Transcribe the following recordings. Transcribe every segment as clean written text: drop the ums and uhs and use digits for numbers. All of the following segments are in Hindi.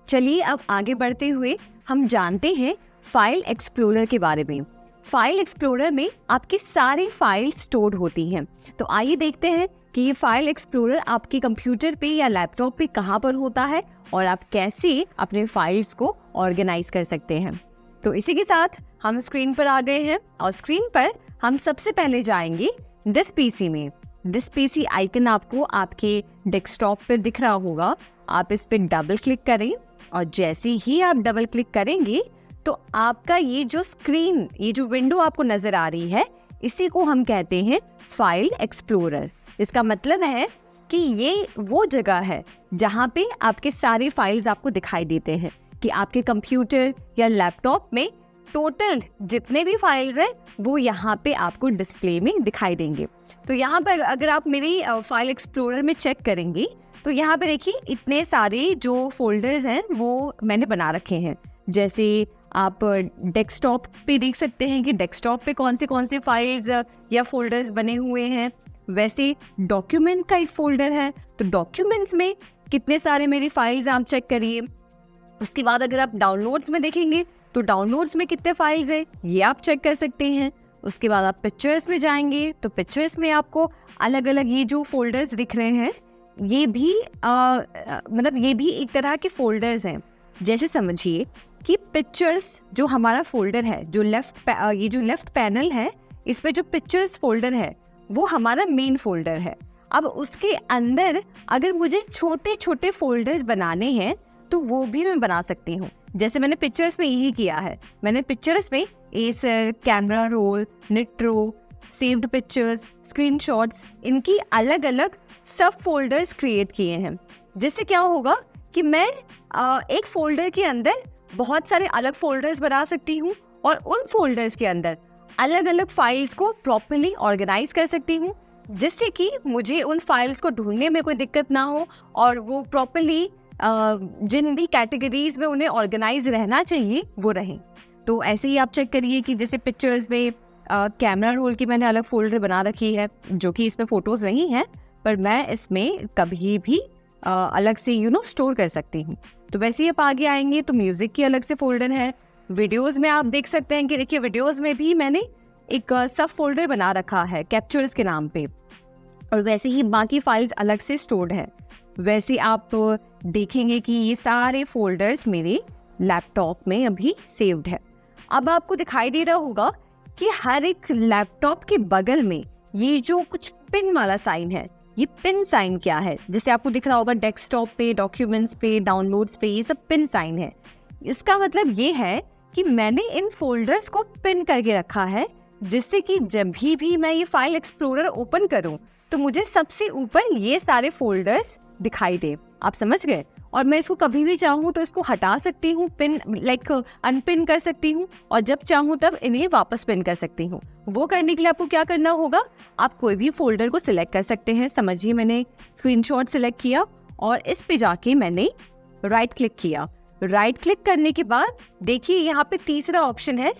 चलिए अब आगे बढ़ते हुए हम जानते हैं फाइल एक्सप्लोरर के बारे में। फाइल एक्सप्लोरर में आपकी सारी फाइल स्टोर होती हैं। तो आइए देखते हैं कि ये फाइल एक्सप्लोरर आपके कंप्यूटर पे या लैपटॉप पे कहाँ पर होता है और आप कैसे अपने फाइल्स को ऑर्गेनाइज कर सकते हैं। तो इसी के साथ हम स्क्रीन पर आ गए हैं और स्क्रीन पर हम सबसे पहले जाएंगे दिस पीसी में। दिस पीसी आइकन आपको आपके डेस्कटॉप पर दिख रहा होगा। आप इस पर डबल क्लिक करें और जैसे ही आप डबल क्लिक करेंगे तो आपका ये जो स्क्रीन, ये जो विंडो आपको नजर आ रही है, इसी को हम कहते हैं फाइल एक्सप्लोरर। इसका मतलब है कि ये वो जगह है जहाँ पे आपके सारे फाइल्स आपको दिखाई देते हैं कि आपके कंप्यूटर या लैपटॉप में टोटल जितने भी फाइल्स हैं वो यहाँ पे आपको डिस्प्ले में दिखाई देंगे। तो यहाँ पर अगर आप मेरी फाइल एक्सप्लोरर में चेक करेंगे तो यहाँ पे देखिए इतने सारे जो फोल्डर्स हैं वो मैंने बना रखे हैं। जैसे आप डेस्कटॉप पे देख सकते हैं कि डेस्कटॉप पे कौन से फाइल्स या फोल्डर्स बने हुए हैं। वैसे डॉक्यूमेंट का एक फोल्डर है, तो डॉक्यूमेंट्स में कितने सारे मेरी फाइल्स आप चेक करिए। उसके बाद अगर आप डाउनलोड्स में देखेंगे तो डाउनलोड्स में कितने फाइल्स हैं ये आप चेक कर सकते हैं। उसके बाद आप पिक्चर्स में जाएंगे तो पिक्चर्स में आपको अलग अलग ये जो फोल्डर्स दिख रहे हैं ये भी मतलब ये भी एक तरह के फोल्डर्स हैं। जैसे समझिए कि पिक्चर्स जो हमारा फोल्डर है, जो ये जो लेफ्ट पैनल है, इस पे जो पिक्चर्स फोल्डर है वो हमारा मेन फोल्डर है। अब उसके अंदर अगर मुझे छोटे छोटे फोल्डर्स बनाने हैं तो वो भी मैं बना सकती हूँ। जैसे मैंने पिक्चर्स में यही किया है। मैंने पिक्चर्स में Acer, camera roll, Nitro, saved pictures, screenshots, इनकी अलग अलग सब फोल्डर्स क्रिएट किए हैं। जिससे क्या होगा कि मैं एक फोल्डर के अंदर बहुत सारे अलग फोल्डर्स बना सकती हूँ और उन फोल्डर्स के अंदर अलग अलग फाइल्स को प्रॉपर्ली ऑर्गेनाइज कर सकती हूँ, जिससे कि मुझे उन फाइल्स को ढूंढने में कोई दिक्कत ना हो और वो प्रॉपर्ली जिन भी कैटेगरीज में उन्हें ऑर्गेनाइज रहना चाहिए वो रहें। तो ऐसे ही आप चेक करिए कि जैसे पिक्चर्स में कैमरा रोल की मैंने अलग फोल्डर बना रखी है, जो कि इसमें फ़ोटोज़ नहीं है पर मैं इसमें कभी भी अलग से स्टोर कर सकती हूँ। तो वैसे ही आप आगे आएंगे तो म्यूज़िक की अलग से फोल्डर है। वीडियोज़ में आप देख सकते हैं कि देखिए वीडियोज़ में भी मैंने एक सब फोल्डर बना रखा है कैप्चर्स के नाम पे, और वैसे ही बाकी फाइल्स अलग से स्टोर्ड है। वैसे आप देखेंगे कि ये सारे फोल्डर्स मेरे लैपटॉप में अभी सेव्ड है। अब आपको दिखाई दे रहा होगा कि हर एक लैपटॉप के बगल में ये जो कुछ पिन वाला साइन है, ये पिन साइन क्या है? जैसे आपको दिख रहा होगा डेस्कटॉप पे, डॉक्यूमेंट्स पे, डाउनलोड्स पे, ये सब पिन साइन है। इसका मतलब ये है कि मैंने इन फोल्डर्स को पिन करके रखा है, जिससे कि जब भी मैं ये फाइल एक्सप्लोरर ओपन करूं तो मुझे सबसे ऊपर ये सारे फोल्डर्स दिखाई दे। आप समझ गए? और मैं इसको कभी भी चाहूँ तो इसको हटा सकती हूँ, पिन अनपिन कर सकती हूँ, और जब चाहूँ तब इन्हें वापस पिन कर सकती हूँ। वो करने के लिए आपको क्या करना होगा, आप कोई भी फोल्डर को सिलेक्ट कर सकते हैं। समझिए मैंने स्क्रीनशॉट सिलेक्ट किया और इस पे जाके मैंने राइट क्लिक किया। राइट क्लिक करने के बाद देखिए यहाँ पे तीसरा ऑप्शन है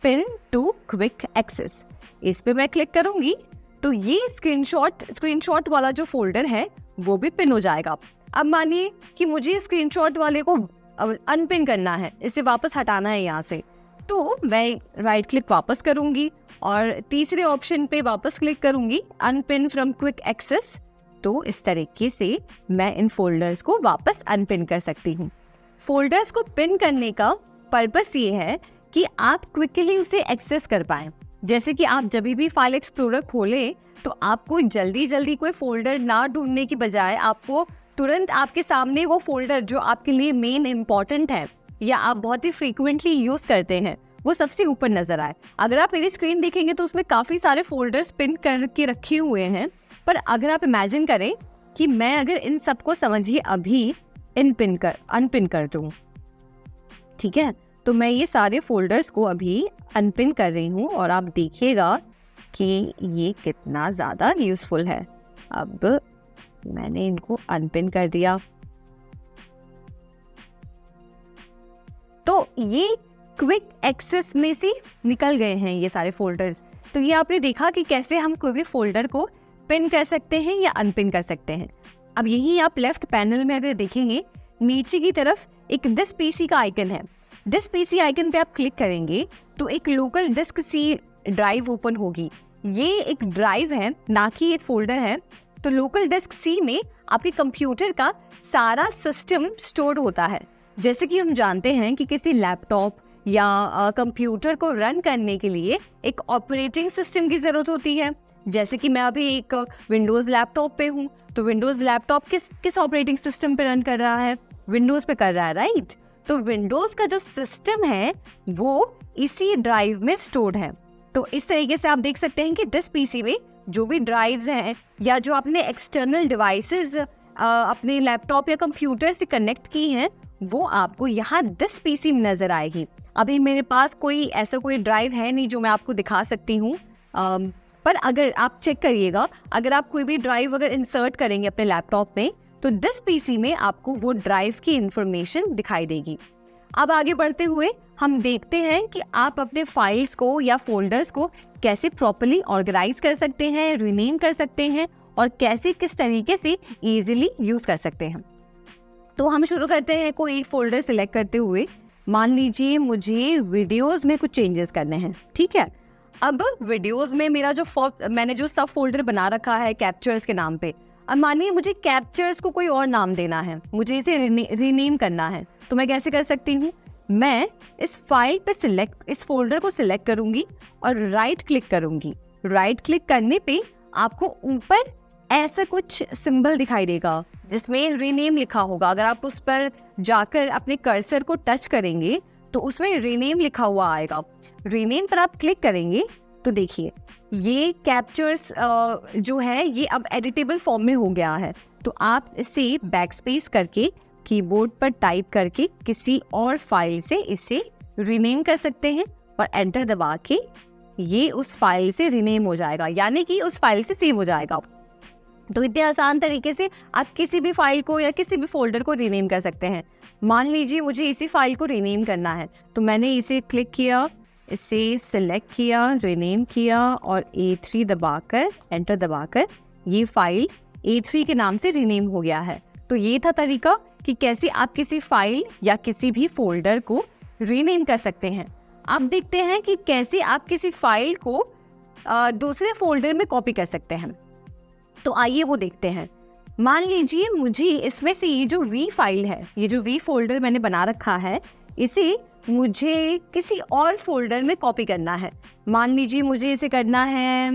पिन टू क्विक एक्सेस। इस पे मैं क्लिक करूंगी तो ये स्क्रीनशॉट वाला जो फोल्डर है वो भी पिन हो जाएगा। अब मानिए कि मुझे स्क्रीनशॉट वाले को अनपिन करना है, इसे वापस हटाना है यहाँ से, तो मैं राइट क्लिक वापस करूंगी और तीसरे ऑप्शन पे वापस क्लिक करूंगी अनपिन फ्रॉम क्विक एक्सेस। तो इस तरीके से मैं इन फोल्डर्स को वापस अनपिन कर सकती हूँ। फोल्डर्स को पिन करने का पर्पस ये है कि आप क्विकली उसे एक्सेस कर पाएं। जैसे कि आप जब भी फाइल एक्सप्लोरर खोलें तो आपको जल्दी कोई फोल्डर ना ढूंढने की बजाय आपको तुरंत आपके सामने वो फोल्डर जो आपके लिए मेन इम्पॉर्टेंट है या आप बहुत ही फ्रीक्वेंटली यूज करते हैं वो सबसे ऊपर नजर आए। अगर आप मेरी स्क्रीन देखेंगे तो उसमें काफी सारे फोल्डर्स पिन करके रखे हुए हैं, पर अगर आप इमेजिन करें कि मैं अगर इन सबको समझिए अभी अनपिन कर दूं, ठीक है, तो मैं ये सारे फोल्डर्स को अभी अनपिन कर रही हूँ और आप देखिएगा कि ये कितना ज़्यादा यूज़फुल है। अब मैंने इनको अनपिन कर दिया तो ये क्विक एक्सेस में से निकल गए हैं ये सारे फोल्डर्स। तो ये आपने देखा कि कैसे हम कोई भी फोल्डर को पिन कर सकते हैं या अनपिन कर सकते हैं। अब यही आप लेफ्ट पैनल में अगर देखेंगे नीचे की तरफ एक दिस पीसी का आइकन है। दिस पीसी आइकन पे आप क्लिक करेंगे तो एक local disk C drive open होगी। ये एक ड्राइव है, ना कि एक फोल्डर है। तो लोकल डिस्क सी में आपके कंप्यूटर का सारा सिस्टम स्टोर होता है। जैसे कि हम जानते हैं कि किसी लैपटॉप या कंप्यूटर को रन करने के लिए एक ऑपरेटिंग सिस्टम की ज़रूरत होती है। जैसे कि मैं अभी एक विंडोज़ लैपटॉप पे हूँ, तो विंडोज़ लैपटॉप किस ऑपरेटिंग सिस्टम पे रन कर रहा है? विंडोज़ पे कर रहा है, राइट? तो विंडोज़ का जो सिस्टम है वो इसी ड्राइव में स्टोर्ड है। तो इस तरीके से आप देख सकते हैं कि दिस पीसी में जो भी ड्राइव्स हैं या जो आपने एक्सटर्नल डिवाइसेस अपने लैपटॉप या कंप्यूटर से कनेक्ट की हैं, वो आपको यहाँ दिस पीसी में नज़र आएगी। अभी मेरे पास ऐसा कोई ड्राइव है नहीं जो मैं आपको दिखा सकती हूँ, पर अगर आप चेक करिएगा, अगर आप कोई भी ड्राइव अगर इंसर्ट करेंगे अपने लैपटॉप में तो दिस पीसी में आपको वो ड्राइव की इंफॉर्मेशन दिखाई देगी। अब आगे बढ़ते हुए हम देखते हैं कि आप अपने फाइल्स को या फोल्डर्स को कैसे प्रॉपर्ली ऑर्गेनाइज कर सकते हैं, रीनेम कर सकते हैं और कैसे किस तरीके से इजीली यूज़ कर सकते हैं। तो हम शुरू करते हैं कोई एक फोल्डर सिलेक्ट करते हुए। मान लीजिए मुझे वीडियोस में कुछ चेंजेस करने हैं, ठीक है। अब वीडियोस में मेरा मैंने जो सब फोल्डर बना रखा है कैप्चर्स के नाम पे, अब मानिए मुझे कैप्चर्स को कोई और नाम देना है, मुझे इसे रीनेम करना है, तो मैं कैसे कर सकती हूँ? मैं इस फाइल पे इस फोल्डर को सिलेक्ट करूंगी और राइट क्लिक करूंगी। राइट क्लिक करने पे आपको ऊपर ऐसा कुछ सिंबल दिखाई देगा जिसमें रीनेम लिखा होगा। अगर आप उस पर जाकर अपने कर्सर को टच करेंगे तो उसमें रीनेम लिखा हुआ आएगा। रीनेम पर आप क्लिक करेंगे तो देखिए ये कैप्चर्स जो है ये अब एडिटेबल फॉर्म में हो गया है। तो आप इसे बैकस्पेस करके कीबोर्ड पर टाइप करके किसी और फाइल से इसे रीनेम कर सकते हैं और एंटर दबा के ये उस फाइल से रीनेम हो जाएगा, यानी कि उस फाइल से सेव हो जाएगा। तो इतने आसान तरीके से आप किसी भी फाइल को या किसी भी फोल्डर को रीनेम कर सकते हैं। मान लीजिए मुझे इसी फाइल को रीनेम करना है, तो मैंने इसे क्लिक किया, इसे सिलेक्ट किया, रीनेम किया और A3 दबाकर एंटर दबाकर ये फाइल A3 के नाम से रीनेम हो गया है। तो ये था तरीका कि कैसे आप किसी फाइल या किसी भी फोल्डर को रीनेम कर सकते हैं। अब देखते हैं कि कैसे आप किसी फाइल को दूसरे फोल्डर में कॉपी कर सकते हैं। तो आइए वो देखते हैं। मान लीजिए मुझे इसमें से ये जो V फाइल है, ये जो V फोल्डर मैंने बना रखा है, इसे मुझे किसी और फोल्डर में कॉपी करना है। मान लीजिए मुझे इसे करना है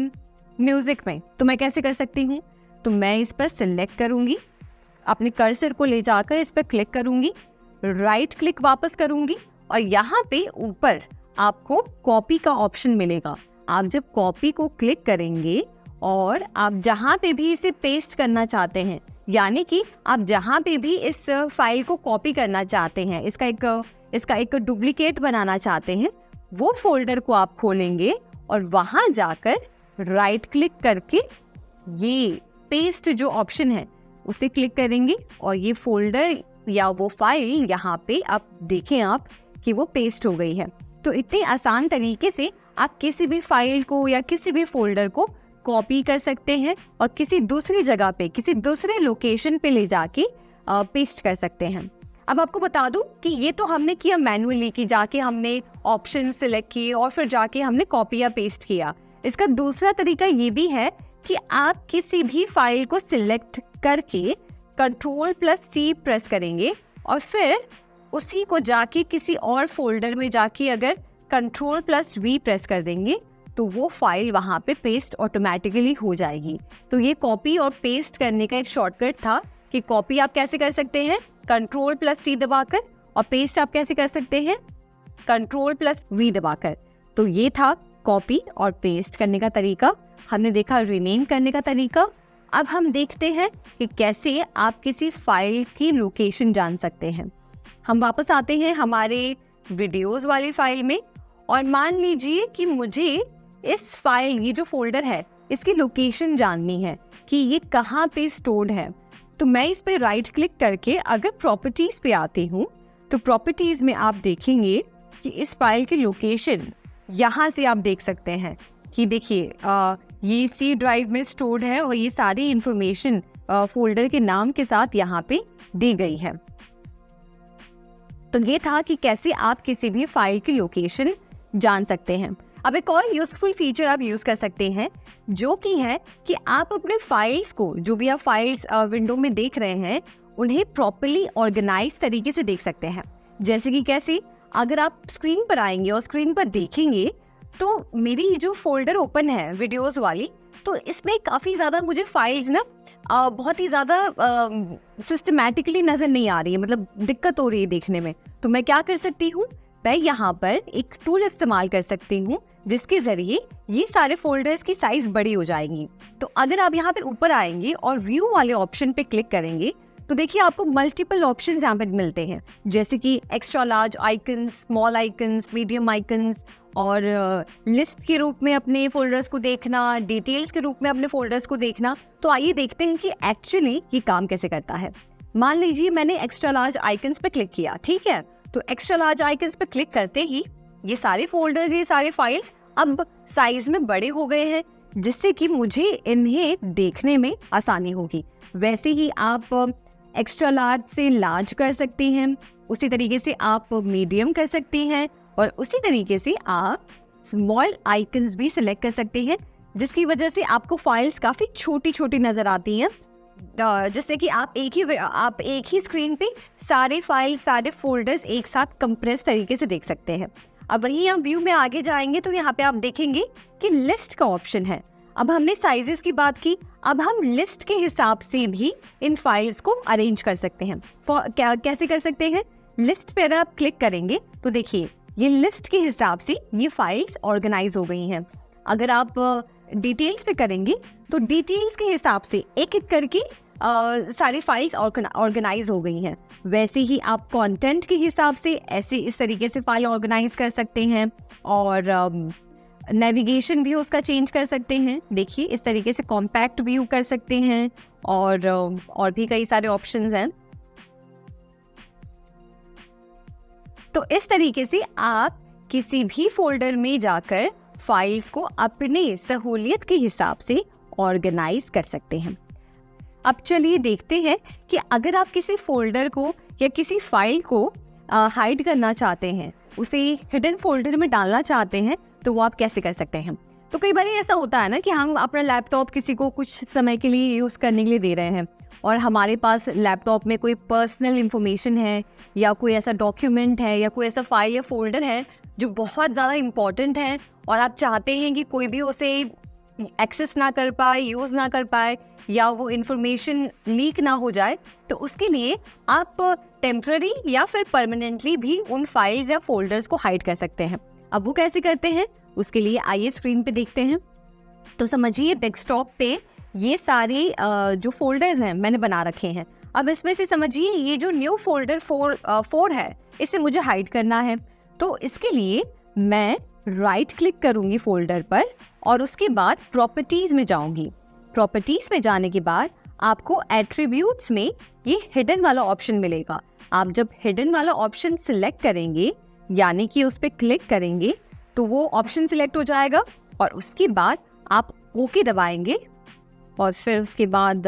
म्यूजिक में, तो मैं कैसे कर सकती हूँ? तो मैं इस पर सिलेक्ट करूँगी, अपने कर्सर को ले जाकर इस पर क्लिक करूँगी, राइट क्लिक वापस करूँगी और यहाँ पे ऊपर आपको कॉपी का ऑप्शन मिलेगा। आप जब कॉपी को क्लिक करेंगे और आप जहाँ पे भी इसे पेस्ट करना चाहते हैं, यानी कि आप जहाँ पे भी इस फाइल को कॉपी करना चाहते हैं, इसका एक डुप्लीकेट बनाना चाहते हैं, वो फोल्डर को आप खोलेंगे और वहाँ जाकर राइट क्लिक करके ये पेस्ट जो ऑप्शन है उसे क्लिक करेंगे और ये फोल्डर या वो फाइल यहाँ पे आप देखें आप कि वो पेस्ट हो गई है। तो इतने आसान तरीके से आप किसी भी फाइल को या किसी भी फोल्डर को कॉपी कर सकते हैं और किसी दूसरी जगह पे, किसी दूसरे लोकेशन पे ले जाके पेस्ट कर सकते हैं। अब आपको बता दूं कि ये तो हमने किया मैन्युअली, कि जाके हमने ऑप्शन सिलेक्ट किए और फिर जाके हमने कॉपी या पेस्ट किया। इसका दूसरा तरीका ये भी है कि आप किसी भी फाइल को सिलेक्ट करके Ctrl+C प्रेस करेंगे और फिर उसी को जाके किसी और फोल्डर में जाके अगर Ctrl+V प्रेस कर देंगे तो वो फाइल वहाँ पे पेस्ट ऑटोमेटिकली हो जाएगी। तो ये कॉपी और पेस्ट करने का एक शॉर्टकट था कि कॉपी आप कैसे कर सकते हैं Ctrl+C दबाकर और पेस्ट आप कैसे कर सकते हैं Ctrl+V दबाकर। तो ये था कॉपी और पेस्ट करने का तरीका। हमने देखा रीनेम करने का तरीका। अब हम देखते हैं कि कैसे आप किसी फाइल की लोकेशन जान सकते हैं। हम वापस आते हैं हमारे वीडियोस वाली फाइल में और मान लीजिए कि मुझे इस फाइल, ये जो फोल्डर है, इसकी लोकेशन जाननी है कि ये कहाँ पे स्टोर्ड है। तो मैं इस पे राइट क्लिक करके अगर प्रॉपर्टीज पे आती हूँ तो प्रॉपर्टीज में आप देखेंगे कि इस फाइल की लोकेशन यहाँ से आप देख सकते हैं कि देखिए ये C ड्राइव में स्टोर्ड है और ये सारी इंफॉर्मेशन फोल्डर के नाम के साथ यहाँ पे दी गई है। तो ये था कि कैसे आप किसी भी फाइल की लोकेशन जान सकते हैं। अब एक और यूजफुल फीचर आप यूज कर सकते हैं, जो कि है कि आप अपने फाइल्स को, जो भी आप फाइल्स विंडो में देख रहे हैं, उन्हें प्रॉपर्ली ऑर्गेनाइज तरीके से देख सकते हैं। जैसे कि कैसे, अगर आप स्क्रीन पर आएंगे और स्क्रीन पर देखेंगे तो मेरी जो फोल्डर ओपन है वीडियोस वाली, तो इसमें काफ़ी ज़्यादा मुझे फाइल्स ना बहुत ही ज़्यादा सिस्टमैटिकली नज़र नहीं आ रही है, मतलब दिक्कत हो रही है देखने में। तो मैं क्या कर सकती हूँ, मैं यहाँ पर एक टूल इस्तेमाल कर सकती हूँ जिसके ज़रिए ये सारे फोल्डर्स की साइज़ बड़ी हो जाएंगी। तो अगर आप यहाँ पे ऊपर आएंगे और व्यू वाले ऑप्शन पे क्लिक करेंगे तो देखिए आपको मल्टीपल ऑप्शंस यहाँ पे मिलते हैं, जैसे कि extra large icons, small icons, medium icons, और लिस्ट के रूप में अपने फोल्डर्स को देखना, डिटेल्स के रूप में अपने फोल्डर्स को देखना। तो आइए देखते हैं कि एक्चुअली ये काम कैसे करता है। मान लीजिए मैंने एक्स्ट्रा लार्ज आइकन्स पे क्लिक किया, ठीक है। तो एक्स्ट्रा लार्ज आइकन्स पे क्लिक करते ही ये सारे फोल्डर्स, ये सारे फाइल्स अब साइज में बड़े हो गए हैं, जिससे कि मुझे इन्हें देखने में आसानी होगी। वैसे ही आप एक्स्ट्रा लार्ज से लार्ज कर सकते हैं, उसी तरीके से आप मीडियम कर सकते हैं, और उसी तरीके से आप स्मॉल आइकन्स भी सिलेक्ट कर सकते हैं, जिसकी वजह से आपको फाइल्स काफ़ी छोटी छोटी नज़र आती हैं, जिससे कि आप एक ही स्क्रीन पे सारे फाइल, सारे फोल्डर्स एक साथ कंप्रेस तरीके से देख सकते हैं। अब वहीं आप व्यू में आगे जाएंगे तो यहाँ पे आप देखेंगे कि लिस्ट का ऑप्शन है। अब हमने साइजेस की बात की, अब हम लिस्ट के हिसाब से भी इन फाइल्स को अरेंज कर सकते हैं। कैसे कर सकते हैं, लिस्ट पे अगर आप क्लिक करेंगे तो देखिए ये लिस्ट के हिसाब से ये फाइल्स ऑर्गेनाइज हो गई हैं। अगर आप डिटेल्स पे करेंगे तो डिटेल्स के हिसाब से एक एक करके सारी फाइल्स ऑर्गेनाइज हो गई हैं। वैसे ही आप कंटेंट के हिसाब से ऐसे इस तरीके से फाइल ऑर्गेनाइज कर सकते हैं, और नेविगेशन भी उसका चेंज कर सकते हैं। देखिए इस तरीके से कॉम्पैक्ट व्यू कर सकते हैं, और भी कई सारे ऑप्शंस हैं। तो इस तरीके से आप किसी भी फोल्डर में जाकर फाइल्स को अपने सहूलियत के हिसाब से ऑर्गेनाइज कर सकते हैं। अब चलिए देखते हैं कि अगर आप किसी फोल्डर को या किसी फाइल को हाइड करना चाहते हैं, उसे हिडन फोल्डर में डालना चाहते हैं, तो वो आप कैसे कर सकते हैं। तो कई बार ऐसा होता है ना कि हम अपना लैपटॉप किसी को कुछ समय के लिए यूज़ करने के लिए दे रहे हैं, और हमारे पास लैपटॉप में कोई पर्सनल इंफॉर्मेशन है, या कोई ऐसा डॉक्यूमेंट है, या कोई ऐसा फाइल या फोल्डर है जो बहुत ज़्यादा इम्पॉर्टेंट है, और आप चाहते हैं कि कोई भी उसे एक्सेस ना कर पाए, यूज़ ना कर पाए, या वो इन्फॉर्मेशन लीक ना हो जाए। तो उसके लिए आप टेम्पररी या फिर परमानेंटली भी उन फाइल्स या फोल्डर्स को हाइड कर सकते हैं। अब वो कैसे करते हैं, उसके लिए आइए स्क्रीन पे देखते हैं। तो समझिए डेस्कटॉप पे ये सारे जो फोल्डर्स हैं मैंने बना रखे हैं। अब इसमें से समझिए ये जो न्यू फोल्डर 4 है, इसे मुझे हाइड करना है। तो इसके लिए मैं राइट क्लिक करूंगी फोल्डर पर, और उसके बाद प्रॉपर्टीज में जाऊंगी। प्रॉपर्टीज में जाने के बाद आपको एट्रीब्यूट्स में ये हिडन वाला ऑप्शन मिलेगा। आप जब हिडन वाला ऑप्शन सिलेक्ट करेंगे, यानी कि उस पर क्लिक करेंगे, तो वो ऑप्शन सिलेक्ट हो जाएगा, और उसके बाद आप ओके दबाएंगे, और फिर उसके बाद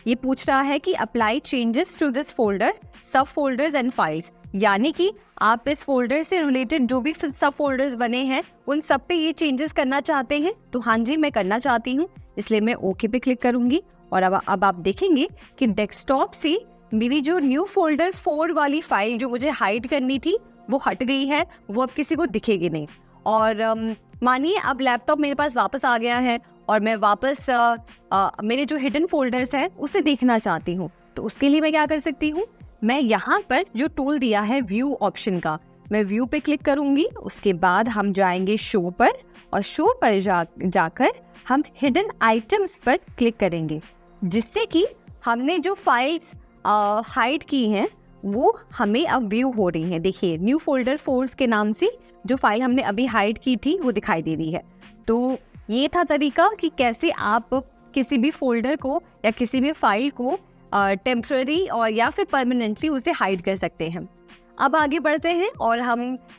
ये पूछ रहा है कि apply changes to this folder, subfolders and files, यानी कि आप इस फोल्डर से रिलेटेड जो भी सब फोल्डर्स बने हैं उन सब पे ये चेंजेस करना चाहते हैं। तो हाँ जी, मैं करना चाहती हूँ, इसलिए मैं ओके पे क्लिक करूंगी। और अब आप देखेंगे कि डेस्कटॉप से मेरी जो न्यू फोल्डर 4 वाली फाइल जो मुझे हाइड करनी थी वो हट गई है, वो अब किसी को दिखेगी नहीं। और मानिए अब लैपटॉप मेरे पास वापस आ गया है, और मैं वापस मेरे जो हिडन फोल्डर्स हैं उसे देखना चाहती हूँ। तो उसके लिए मैं क्या कर सकती हूँ, मैं यहाँ पर जो टूल दिया है व्यू ऑप्शन का, मैं व्यू पे क्लिक करूंगी। उसके बाद हम जाएंगे शो पर, और शो पर जाकर हम हिडन आइटम्स पर क्लिक करेंगे, जिससे कि हमने जो फाइल्स हाइड की हैं वो हमें अब व्यू हो रही हैं। देखिए न्यू फोल्डर 4 के नाम से जो फाइल हमने अभी हाइड की थी वो दिखाई दे रही है। तो ये था तरीका कि कैसे आप किसी भी फोल्डर को या किसी भी फाइल को टेम्पररी और या फिर परमानेंटली उसे हाइड कर सकते हैं। अब आगे बढ़ते हैं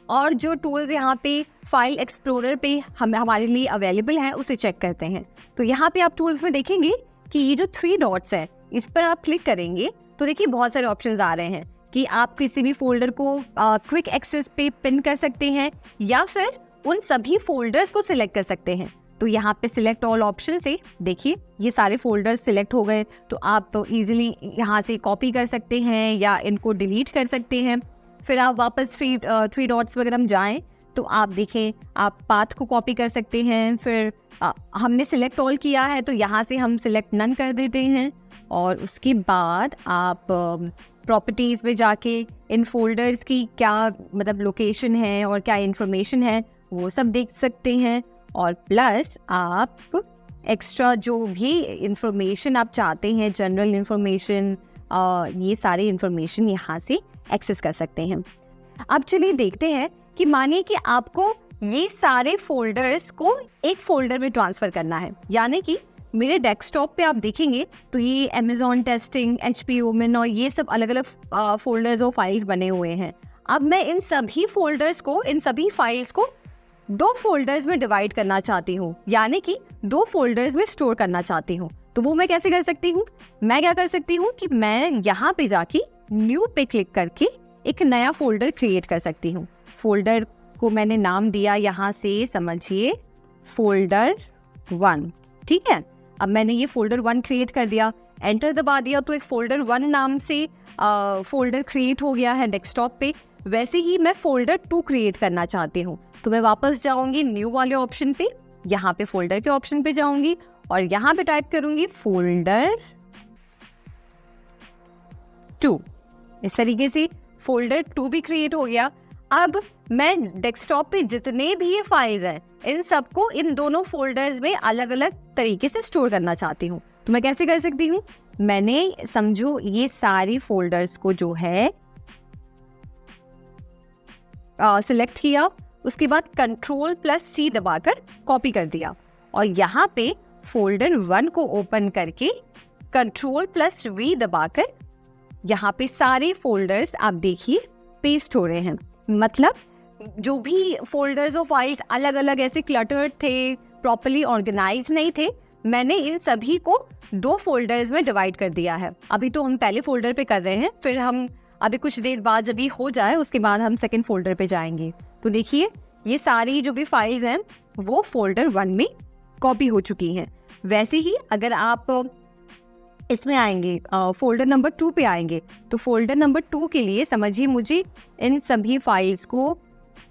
और जो टूल्स यहाँ पे फाइल एक्सप्लोरर पे हमारे लिए अवेलेबल हैं उसे चेक करते हैं। तो यहाँ पे आप टूल्स में देखेंगे कि ये जो 3 डॉट्स है इस पर आप क्लिक करेंगे तो देखिए बहुत सारे ऑप्शंस आ रहे हैं कि आप किसी भी फोल्डर को क्विक एक्सेस पे पिन कर सकते हैं या फिर उन सभी फोल्डर्स को सिलेक्ट कर सकते हैं। तो यहाँ पे सिलेक्ट ऑल ऑप्शन से देखिए ये सारे फोल्डर्स सिलेक्ट हो गए, तो आप इजीली यहाँ से कॉपी कर सकते हैं या इनको डिलीट कर सकते हैं। फिर आप वापस थ्री डॉट्स वगैरह में जाएं तो आप देखें आप पाथ को कॉपी कर सकते हैं। फिर हमने सिलेक्ट ऑल किया है तो यहाँ से हम सिलेक्ट नन कर देते हैं और उसके बाद आप प्रॉपर्टीज़ में जाके इन फोल्डर्स की क्या मतलब लोकेशन है और क्या इन्फॉर्मेशन है वो सब देख सकते हैं। और प्लस आप एक्स्ट्रा जो भी इंफॉर्मेशन आप चाहते हैं, जनरल इंफॉर्मेशन, ये सारी इंफॉर्मेशन यहाँ से एक्सेस कर सकते हैं। अब चलिए देखते हैं कि मानिए कि आपको ये सारे फोल्डर्स को एक फोल्डर में ट्रांसफ़र करना है, यानी कि मेरे डेस्कटॉप पे आप देखेंगे तो ये अमेज़ॉन टेस्टिंग, HP ओमेन और ये सब अलग अलग फोल्डर्स और फाइल्स बने हुए हैं। अब मैं इन सभी फोल्डर्स को, इन सभी फाइल्स को 2 फोल्डर्स में डिवाइड करना चाहती हूँ, यानी कि 2 फोल्डर्स में स्टोर करना चाहती हूँ। तो वो मैं कैसे कर सकती हूँ? मैं क्या कर सकती हूँ कि मैं यहाँ पे जाके न्यू पे क्लिक करके एक नया फोल्डर क्रिएट कर सकती हूँ। फोल्डर को मैंने नाम दिया यहाँ से, समझिए फोल्डर 1, ठीक है। अब मैंने ये फोल्डर 1 क्रिएट कर दिया, एंटर दबा दिया तो एक फोल्डर 1 नाम से फोल्डर क्रिएट हो गया है डेस्कटॉप पे। वैसे ही मैं फोल्डर 2 क्रिएट करना चाहती हूँ, तो मैं वापस जाऊंगी न्यू वाले ऑप्शन पे, यहाँ पे फोल्डर के ऑप्शन पे जाऊंगी और यहाँ पे टाइप करूंगी फोल्डर 2। इस तरीके से फोल्डर 2 भी क्रिएट हो गया। अब मैं डेस्कटॉप पे जितने भी ये फाइल्स हैं इन सबको इन दोनों फोल्डर्स में अलग अलग तरीके से स्टोर करना चाहती हूँ। तो मैं कैसे कर सकती हूँ? मैंने समझो ये सारी फोल्डर्स को जो है सिलेक्ट किया, उसके बाद Ctrl+C दबाकर कॉपी कर दिया और यहाँ पे फोल्डर 1 को ओपन करके Ctrl+V दबाकर यहाँ पे सारे फोल्डर्स आप देखिए पेस्ट हो रहे हैं। मतलब जो भी फोल्डर्स और फाइल्स अलग अलग ऐसे क्लटर्ड थे, प्रॉपर्ली ऑर्गेनाइज नहीं थे, मैंने इन सभी को 2 फोल्डर्स में डिवाइड कर दिया है। अभी तो हम पहले फोल्डर पे कर रहे हैं, फिर हम अभी कुछ देर बाद जब ये हो जाए उसके बाद हम सेकंड फोल्डर पे जाएंगे। तो देखिए ये सारी जो भी फाइल्स हैं वो फोल्डर 1 में कॉपी हो चुकी हैं। वैसे ही अगर आप इसमें आएंगे फोल्डर नंबर 2 पे आएंगे तो फोल्डर नंबर 2 के लिए समझिए मुझे इन सभी फाइल्स को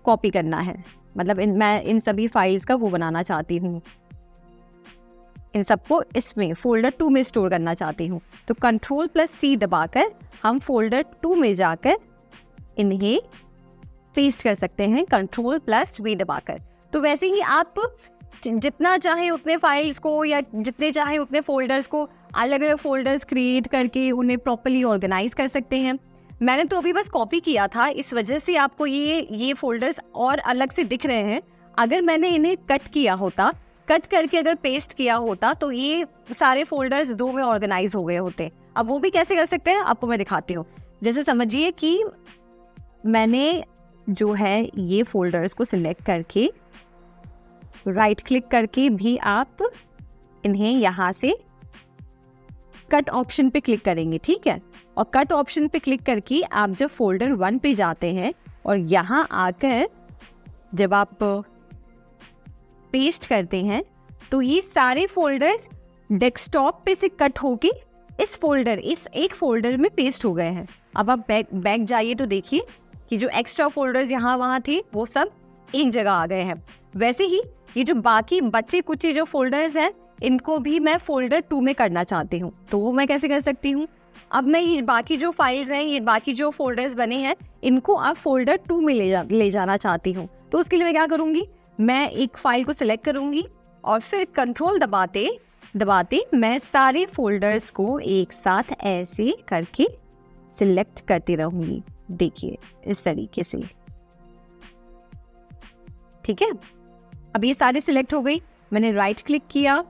कॉपी करना है। मतलब मैं इन सभी फाइल्स का वो बनाना चाहती हूँ, इन सबको इसमें फोल्डर 2 में स्टोर करना चाहती हूँ। तो Ctrl+C दबाकर हम फोल्डर 2 में जाकर इन्हें पेस्ट कर सकते हैं Ctrl+V दबाकर। तो वैसे ही आप जितना चाहे उतने फाइल्स को या जितने चाहे उतने फोल्डर्स को अलग अलग फोल्डर्स क्रिएट करके उन्हें प्रॉपर्ली ऑर्गेनाइज कर सकते हैं। मैंने तो अभी बस कॉपी किया था, इस वजह से आपको ये फोल्डर्स और अलग से दिख रहे हैं। अगर मैंने इन्हें कट किया होता, कट करके अगर पेस्ट किया होता तो ये सारे फोल्डर्स 2 में ऑर्गेनाइज हो गए होते। अब वो भी कैसे कर सकते हैं आपको मैं दिखाती हूँ। जैसे समझिए कि मैंने जो है ये फोल्डर्स को सिलेक्ट करके राइट क्लिक करके भी आप इन्हें यहाँ से कट ऑप्शन पे क्लिक करेंगे, ठीक है। और कट ऑप्शन पे क्लिक करके आप जब फोल्डर 1 पे जाते हैं और यहाँ आकर जब आप पेस्ट करते हैं तो ये सारे फोल्डर्स डेस्कटॉप पे से कट होके इस एक फोल्डर में पेस्ट हो गए हैं। अब आप बैक जाइए तो देखिए कि जो एक्स्ट्रा फोल्डर्स यहाँ वहाँ थे वो सब एक जगह आ गए हैं। वैसे ही ये जो बाकी बचे कुछ जो फोल्डर्स हैं इनको भी मैं फोल्डर 2 में करना चाहती हूँ। तो वो मैं कैसे कर सकती हूँ? अब मैं ये बाकी जो फाइल्स हैं, ये बाकी जो फोल्डर्स बने हैं, इनको अब फोल्डर 2 में ले जाना चाहती हूँ। तो उसके लिए मैं क्या करूँगी? मैं एक फाइल को सिलेक्ट करूँगी और फिर कंट्रोल दबाते मैं सारे फोल्डर्स को एक साथ ऐसे करके सिलेक्ट करती रहूँगी। देखिए इस तरीके से, ठीक है। अब ये सारे सिलेक्ट हो गई। मैंने राइट क्लिक किया,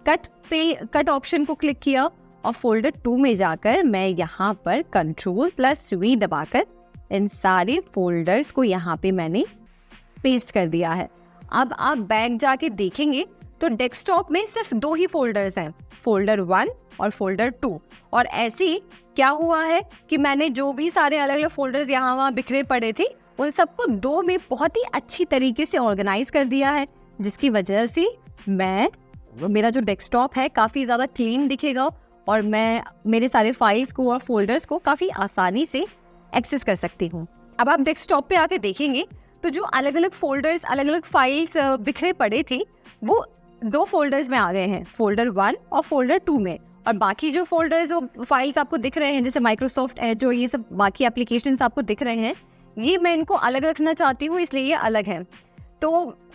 कट ऑप्शन को क्लिक किया और फोल्डर 2 में जाकर मैं यहाँ पर Ctrl+V दबाकर इन सारे फोल्डर्स को यहाँ पे मैंने पेस्ट कर दिया है। अब आप बैक जाके देखेंगे तो डेस्कटॉप में सिर्फ 2 ही फोल्डर्स हैं, फोल्डर 1 और फोल्डर 2। और ऐसे ही क्या हुआ है कि मैंने जो भी सारे अलग अलग फोल्डर्स यहाँ वहाँ बिखरे पड़े थे उन सबको 2 में बहुत ही अच्छी तरीके से ऑर्गेनाइज कर दिया है, जिसकी वजह से मेरा जो डेस्कटॉप है काफ़ी ज़्यादा क्लीन दिखेगा और मैं मेरे सारे फाइल्स को और फोल्डर्स को काफ़ी आसानी से एक्सेस कर सकती हूँ। अब आप डेस्कटॉप पे आके देखेंगे तो जो अलग अलग फोल्डर्स, अलग अलग फाइल्स बिखरे पड़े थे वो 2 फोल्डर्स में आ गए हैं, फोल्डर 1 और फोल्डर 2 में। और बाकी जो फोल्डर्स और फाइल्स आपको दिख रहे हैं, जैसे माइक्रोसॉफ्ट एज और ये सब बाकी एप्लीकेशंस आपको दिख रहे हैं, ये मैं इनको अलग रखना चाहती हूँ, इसलिए ये अलग है। तो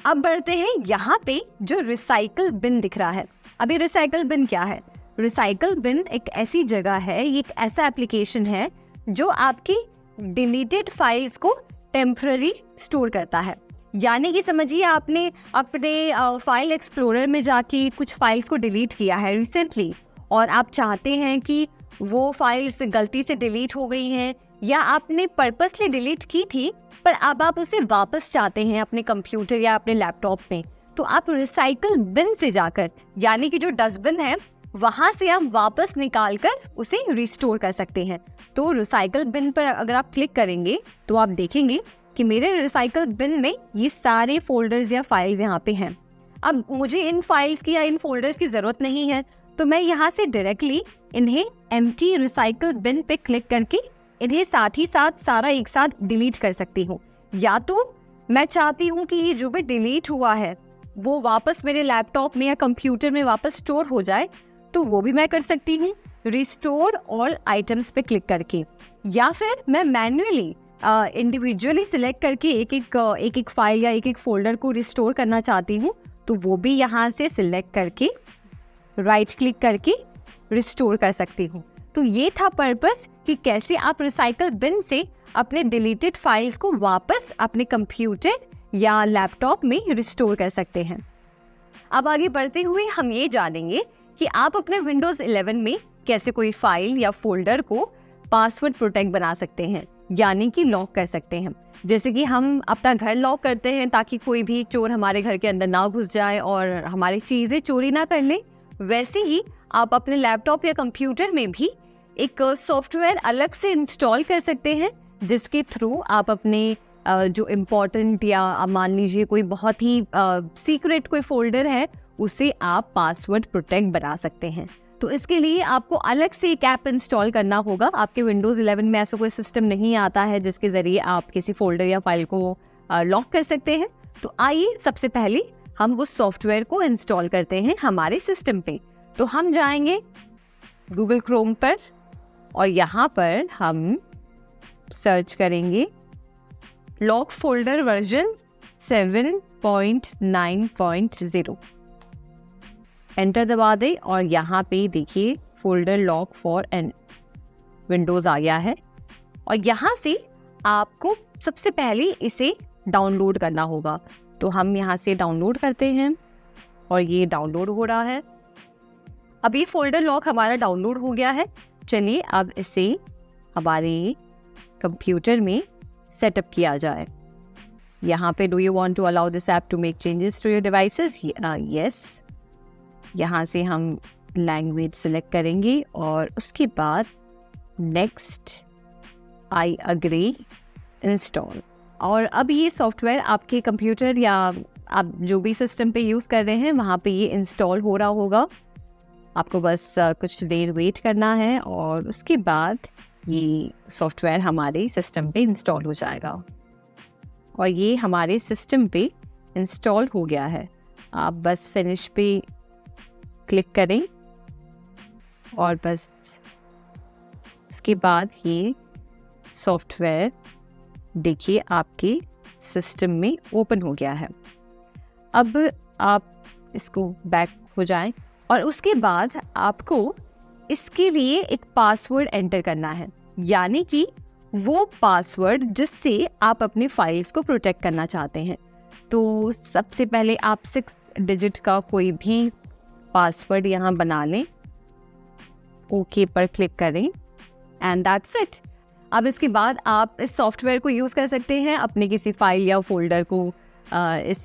अब बढ़ते हैं यहाँ पे जो रिसाइकल बिन दिख रहा है। अभी रिसाइकल बिन क्या है? रिसाइकल बिन एक ऐसी जगह है, ये एक ऐसा एप्लीकेशन है जो आपकी डिलीटेड फाइल्स को टेम्पररी स्टोर करता है। यानी कि समझिए आपने अपने फाइल एक्सप्लोरर में जाके कुछ फाइल्स को डिलीट किया है रिसेंटली और आप चाहते हैं कि वो फाइल्स गलती से डिलीट हो गई हैं या आपने पर्पसली डिलीट की थी पर अब आप उसे वापस चाहते हैं अपने कंप्यूटर या अपने लैपटॉप में, तो आप रिसाइकल बिन से जाकर, यानी कि जो डस्टबिन है वहाँ से आप वापस निकाल कर उसे रिस्टोर कर सकते हैं। तो रिसाइकल बिन पर अगर आप क्लिक करेंगे तो आप देखेंगे कि मेरे रिसाइकल बिन में ये सारे फोल्डर्स या फाइल्स यहाँ पे हैं। अब मुझे इन फाइल्स की या इन फोल्डर्स की ज़रूरत नहीं है, तो मैं यहाँ से डायरेक्टली इन्हें एम्प्टी रिसाइकल बिन पे क्लिक करके इन्हें साथ ही साथ सारा एक साथ डिलीट कर सकती हूँ। या तो मैं चाहती हूँ कि ये जो भी डिलीट हुआ है वो वापस मेरे लैपटॉप में या कंप्यूटर में वापस स्टोर हो जाए, तो वो भी मैं कर सकती हूँ रिस्टोर ऑल आइटम्स पे क्लिक करके। या फिर मैं मैन्युअली इंडिविजुअली सिलेक्ट करके एक एक फाइल या एक एक फोल्डर को रिस्टोर करना चाहती हूँ, तो वो भी यहाँ से सिलेक्ट करके राइट क्लिक करके रिस्टोर कर सकती हूँ। तो ये था पर्पस कि कैसे आप रिसाइकल बिन से अपने डिलीटेड फाइल्स को वापस अपने कंप्यूटर या लैपटॉप में रिस्टोर कर सकते हैं। अब आगे बढ़ते हुए हम ये जानेंगे कि आप अपने विंडोज 11 में कैसे कोई फाइल या फोल्डर को पासवर्ड प्रोटेक्ट बना सकते हैं, यानी कि लॉक कर सकते हैं। जैसे कि हम अपना घर लॉक करते हैं ताकि कोई भी चोर हमारे घर के अंदर ना घुस जाए और हमारी चीज़ें चोरी ना कर ले, वैसे ही आप अपने लैपटॉप या कंप्यूटर में भी एक सॉफ्टवेयर अलग से इंस्टॉल कर सकते हैं जिसके थ्रू आप अपने जो इम्पोर्टेंट या मान लीजिए कोई बहुत ही सीक्रेट कोई फोल्डर है उसे आप पासवर्ड प्रोटेक्ट बना सकते हैं। तो इसके लिए आपको अलग से एक ऐप इंस्टॉल करना होगा। आपके विंडोज़ 11 में ऐसा कोई सिस्टम नहीं आता है जिसके ज़रिए आप किसी फोल्डर या फाइल को लॉक कर सकते हैं। तो आइए सबसे पहले हम उस सॉफ्टवेयर को इंस्टॉल करते हैं हमारे सिस्टम पे। तो हम जाएंगे गूगल क्रोम पर और यहाँ पर हम सर्च करेंगे लॉक फोल्डर वर्जन 7.9.0। एंटर दबा दें और यहाँ पे देखिए folder lock for an Windows आ गया है। और यहाँ से आपको सबसे पहले इसे डाउनलोड करना होगा। तो हम यहाँ से डाउनलोड करते हैं और ये डाउनलोड हो रहा है। अब ये फोल्डर लॉक हमारा डाउनलोड हो गया है। चलिए अब इसे हमारे कंप्यूटर में सेटअप किया जाए। यहाँ पे do you want to allow this app to make changes to your devices? Yes. यहाँ से हम लैंग्वेज सेलेक्ट करेंगे और उसके बाद नेक्स्ट, आई अग्री, इंस्टॉल। और अब ये सॉफ्टवेयर आपके कंप्यूटर या आप जो भी सिस्टम पे यूज़ कर रहे हैं वहाँ पे ये इंस्टॉल हो रहा होगा। आपको बस कुछ देर वेट करना है और उसके बाद ये सॉफ्टवेयर हमारे सिस्टम पे इंस्टॉल हो जाएगा। और ये हमारे सिस्टम पे इंस्टॉल हो गया है। आप बस फिनिश पे क्लिक करें और बस इसके बाद ये सॉफ्टवेयर देखिए आपके सिस्टम में ओपन हो गया है। अब आप इसको बैक हो जाएं और उसके बाद आपको इसके लिए एक पासवर्ड एंटर करना है, यानी कि वो पासवर्ड जिससे आप अपने फाइल्स को प्रोटेक्ट करना चाहते हैं। तो सबसे पहले आप 6 डिजिट का कोई भी पासवर्ड यहाँ बना लें, ओके पर क्लिक करें एंड दैट्स इट। अब इसके बाद आप इस सॉफ्टवेयर को यूज़ कर सकते हैं अपने किसी फाइल या फोल्डर को इस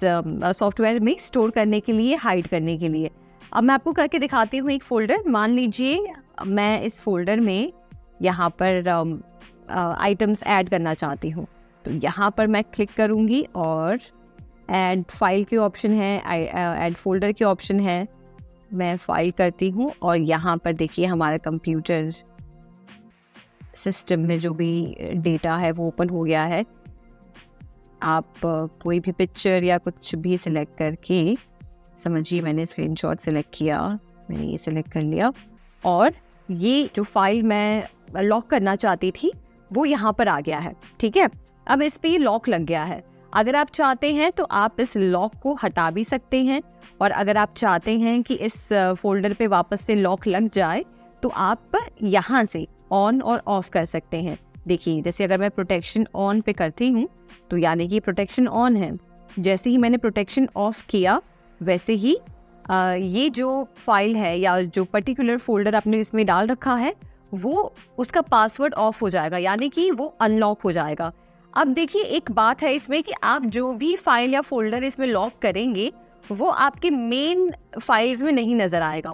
सॉफ्टवेयर में स्टोर करने के लिए, हाइड करने के लिए। अब मैं आपको करके दिखाती हूँ एक फ़ोल्डर। मान लीजिए मैं इस फोल्डर में यहाँ पर आइटम्स ऐड करना चाहती हूँ, तो यहाँ पर मैं क्लिक करूँगी और ऐड फाइल के ऑप्शन है, ऐड फोल्डर के ऑप्शन है। मैं फाइल करती हूँ और यहाँ पर देखिए हमारा कंप्यूटर सिस्टम में जो भी डेटा है वो ओपन हो गया है। आप कोई भी पिक्चर या कुछ भी सिलेक्ट करके, समझिए मैंने स्क्रीनशॉट सिलेक्ट किया, मैंने ये सिलेक्ट कर लिया और ये जो फाइल मैं लॉक करना चाहती थी वो यहाँ पर आ गया है। ठीक है, अब इस पे लॉक लग गया है। अगर आप चाहते हैं तो आप इस लॉक को हटा भी सकते हैं, और अगर आप चाहते हैं कि इस फोल्डर पे वापस से लॉक लग जाए तो आप यहाँ से ऑन और ऑफ कर सकते हैं। देखिए जैसे अगर मैं प्रोटेक्शन ऑन पे करती हूँ तो यानी कि प्रोटेक्शन ऑन है। जैसे ही मैंने प्रोटेक्शन ऑफ किया वैसे ही ये जो फाइल है या जो पर्टिकुलर फोल्डर आपने इसमें डाल रखा है वो, उसका पासवर्ड ऑफ हो जाएगा, यानी कि वो अनलॉक हो जाएगा। अब देखिए एक बात है इसमें कि आप जो भी फाइल या फोल्डर इसमें लॉक करेंगे वो आपके मेन फाइल्स में नहीं नज़र आएगा।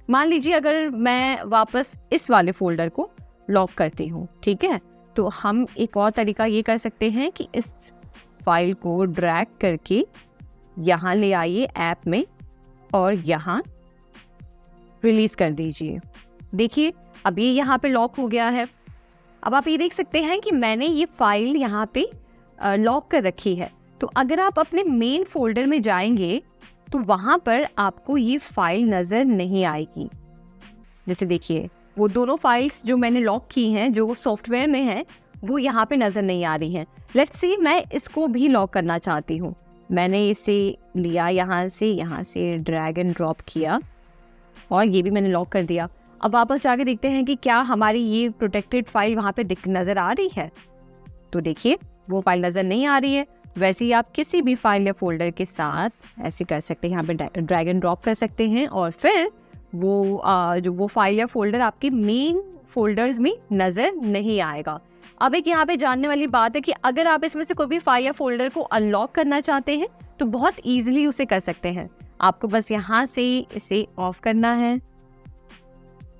मान लीजिए अगर मैं वापस इस वाले फोल्डर को लॉक करती हूँ, ठीक है, तो हम एक और तरीका ये कर सकते हैं कि इस फाइल को ड्रैग करके यहाँ ले आइए ऐप में और यहाँ रिलीज कर दीजिए। देखिए अब ये यहाँ पे लॉक हो गया है। अब आप ये देख सकते हैं कि मैंने ये फाइल यहाँ पे लॉक कर रखी है। तो अगर आप अपने मेन फोल्डर में जाएंगे तो वहाँ पर आपको ये फाइल नज़र नहीं आएगी। जैसे देखिए वो दोनों फाइल्स जो मैंने लॉक की हैं, जो सॉफ्टवेयर में हैं, वो यहाँ पे नज़र नहीं आ रही हैं। लेट्स सी मैं इसको भी लॉक करना चाहती हूँ। मैंने इसे लिया, यहाँ से ड्रैग एंड ड्रॉप किया और ये भी मैंने लॉक कर दिया। अब वापस जाके देखते हैं कि क्या हमारी ये प्रोटेक्टेड फाइल वहाँ पे नज़र आ रही है। तो देखिए वो फाइल नज़र नहीं आ रही है। वैसे ही आप किसी भी फाइल या फोल्डर के साथ ऐसे कर सकते हैं, यहाँ पे ड्रैग एंड ड्रॉप कर सकते हैं और फिर वो फाइल या फोल्डर आपके मेन फोल्डर्स में नज़र नहीं आएगा। अब एक यहाँ पे जानने वाली बात है कि अगर आप इसमें से कोई भी फाइल या फोल्डर को अनलॉक करना चाहते हैं तो बहुत ईजिली उसे कर सकते हैं। आपको बस यहाँ से इसे ऑफ करना है,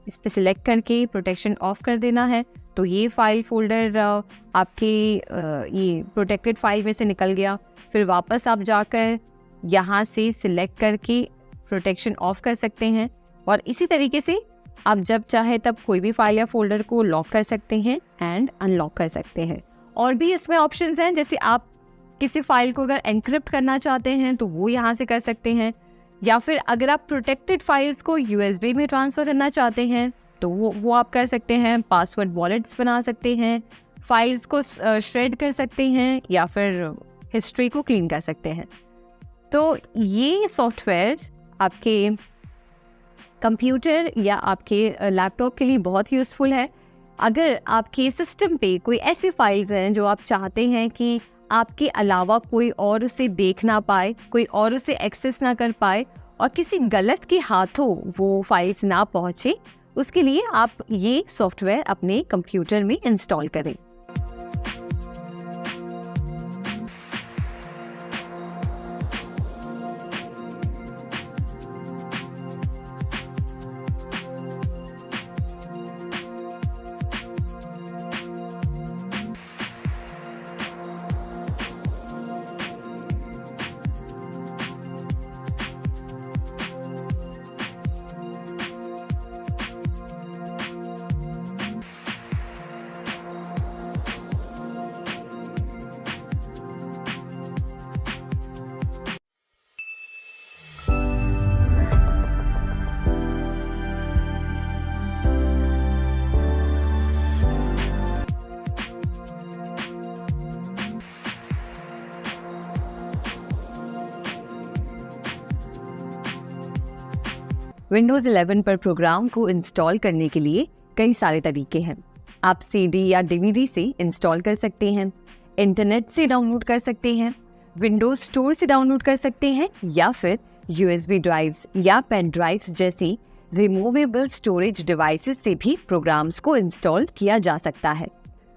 इस पर सिलेक्ट करके प्रोटेक्शन ऑफ कर देना है, तो ये फाइल फोल्डर आपके ये प्रोटेक्टेड फाइल में से निकल गया। फिर वापस आप जाकर यहाँ से सिलेक्ट करके प्रोटेक्शन ऑफ कर सकते हैं और इसी तरीके से आप जब चाहे तब कोई भी फाइल या फोल्डर को लॉक कर सकते हैं एंड अनलॉक कर सकते हैं। और भी इसमें ऑप्शंस हैं, जैसे आप किसी फाइल को अगर एनक्रिप्ट करना चाहते हैं तो वो यहाँ से कर सकते हैं, या फिर अगर आप प्रोटेक्टेड फाइल्स को यूएसबी में ट्रांसफ़र करना चाहते हैं तो वो आप कर सकते हैं। पासवर्ड वॉलेट्स बना सकते हैं, फाइल्स को श्रेड कर सकते हैं या फिर हिस्ट्री को क्लीन कर सकते हैं। तो ये सॉफ्टवेयर आपके कंप्यूटर या आपके लैपटॉप के लिए बहुत यूज़फुल है। अगर आपके सिस्टम पे कोई ऐसी फाइल्स हैं जो आप चाहते हैं कि आपके अलावा कोई और उसे देख ना पाए, कोई और उसे एक्सेस ना कर पाए और किसी गलत के हाथों वो फाइल्स ना पहुँचे, उसके लिए आप ये सॉफ्टवेयर अपने कंप्यूटर में इंस्टॉल करें। विंडोज़ 11 पर प्रोग्राम को इंस्टॉल करने के लिए कई सारे तरीके हैं। आप सीडी या डीवीडी से इंस्टॉल कर सकते हैं, इंटरनेट से डाउनलोड कर सकते हैं, विंडोज स्टोर से डाउनलोड कर सकते हैं या फिर यूएसबी ड्राइव्स या पेन ड्राइव्स जैसी रिमूवेबल स्टोरेज डिवाइसेस से भी प्रोग्राम्स को इंस्टॉल किया जा सकता है।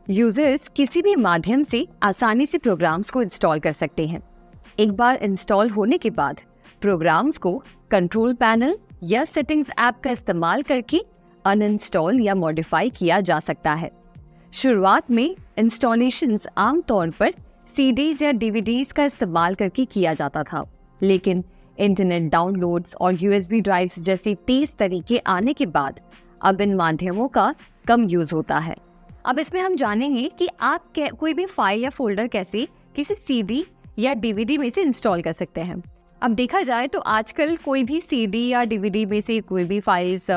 यूजर्स किसी भी माध्यम से आसानी से प्रोग्राम्स को इंस्टॉल कर सकते हैं। एक बार इंस्टॉल होने के बाद प्रोग्राम्स को कंट्रोल पैनल या सेटिंग्स ऐप का इस्तेमाल करके अनइंस्टॉल या मॉडिफाई किया जा सकता है। शुरुआत में इंस्टॉलेशंस आमतौर पर सीडीज या डीवीडीज का इस्तेमाल करके किया जाता था, लेकिन इंटरनेट डाउनलोड्स और यूएसबी ड्राइव्स जैसे तेज तरीके आने के बाद अब इन माध्यमों का कम यूज होता है। अब इसमें हम जानेंगे कि आप कोई भी फाइल या फोल्डर कैसे किसी सीडी या डीवीडी में से इंस्टॉल कर सकते हैं। अब देखा जाए तो आजकल कोई भी सीडी या डीवीडी में से कोई भी फाइल्स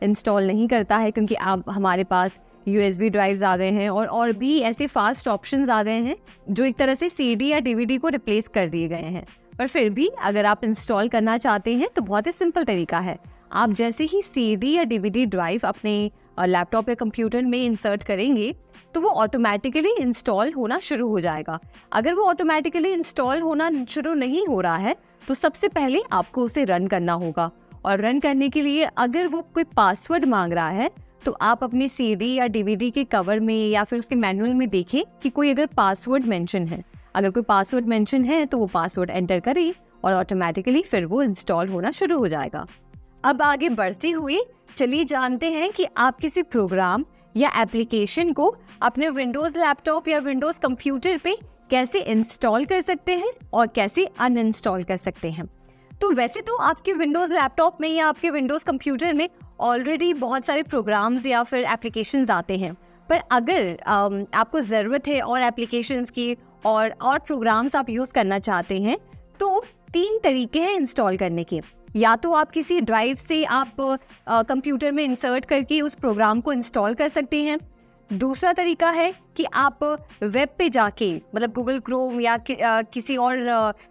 इंस्टॉल नहीं करता है, क्योंकि अब हमारे पास यूएसबी ड्राइव्स आ गए हैं और भी ऐसे फास्ट ऑप्शंस आ गए हैं जो एक तरह से सीडी या डीवीडी को रिप्लेस कर दिए गए हैं। पर फिर भी अगर आप इंस्टॉल करना चाहते हैं तो बहुत ही सिंपल तरीका है। आप जैसे ही सीडी या डीवीडी ड्राइव अपने लैपटॉप या कंप्यूटर में इंसर्ट करेंगे तो वो ऑटोमेटिकली इंस्टॉल होना शुरू हो जाएगा। अगर वो ऑटोमेटिकली इंस्टॉल होना शुरू नहीं हो रहा है तो सबसे पहले आपको उसे रन करना होगा, और रन करने के लिए अगर वो कोई पासवर्ड मांग रहा है तो आप अपनी सीडी या डीवीडी के कवर में या फिर उसके मैनुअल में देखें कि कोई अगर पासवर्ड मेंशन है। अगर कोई पासवर्ड मेंशन है तो वो पासवर्ड एंटर करें और ऑटोमेटिकली फिर वो इंस्टॉल होना शुरू हो जाएगा। अब आगे बढ़ते हुए चलिए जानते हैं कि आप किसी प्रोग्राम या एप्लीकेशन को अपने विंडोज लैपटॉप या विंडोज कंप्यूटर पे कैसे इंस्टॉल कर सकते हैं और कैसे अनइंस्टॉल कर सकते हैं। तो वैसे तो आपके विंडोज लैपटॉप में या आपके विंडोज कंप्यूटर में ऑलरेडी बहुत सारे प्रोग्राम्स या फिर एप्लीकेशंस आते हैं, पर अगर आपको ज़रूरत है और एप्लीकेशंस की और प्रोग्राम्स आप यूज़ करना चाहते हैं तो 3 तरीके हैं इंस्टॉल करने के। या तो आप किसी ड्राइव से आप कंप्यूटर में इंसर्ट करके उस प्रोग्राम को इंस्टॉल कर सकते हैं। दूसरा तरीका है कि आप वेब पे जाके, मतलब गूगल क्रोम या किसी और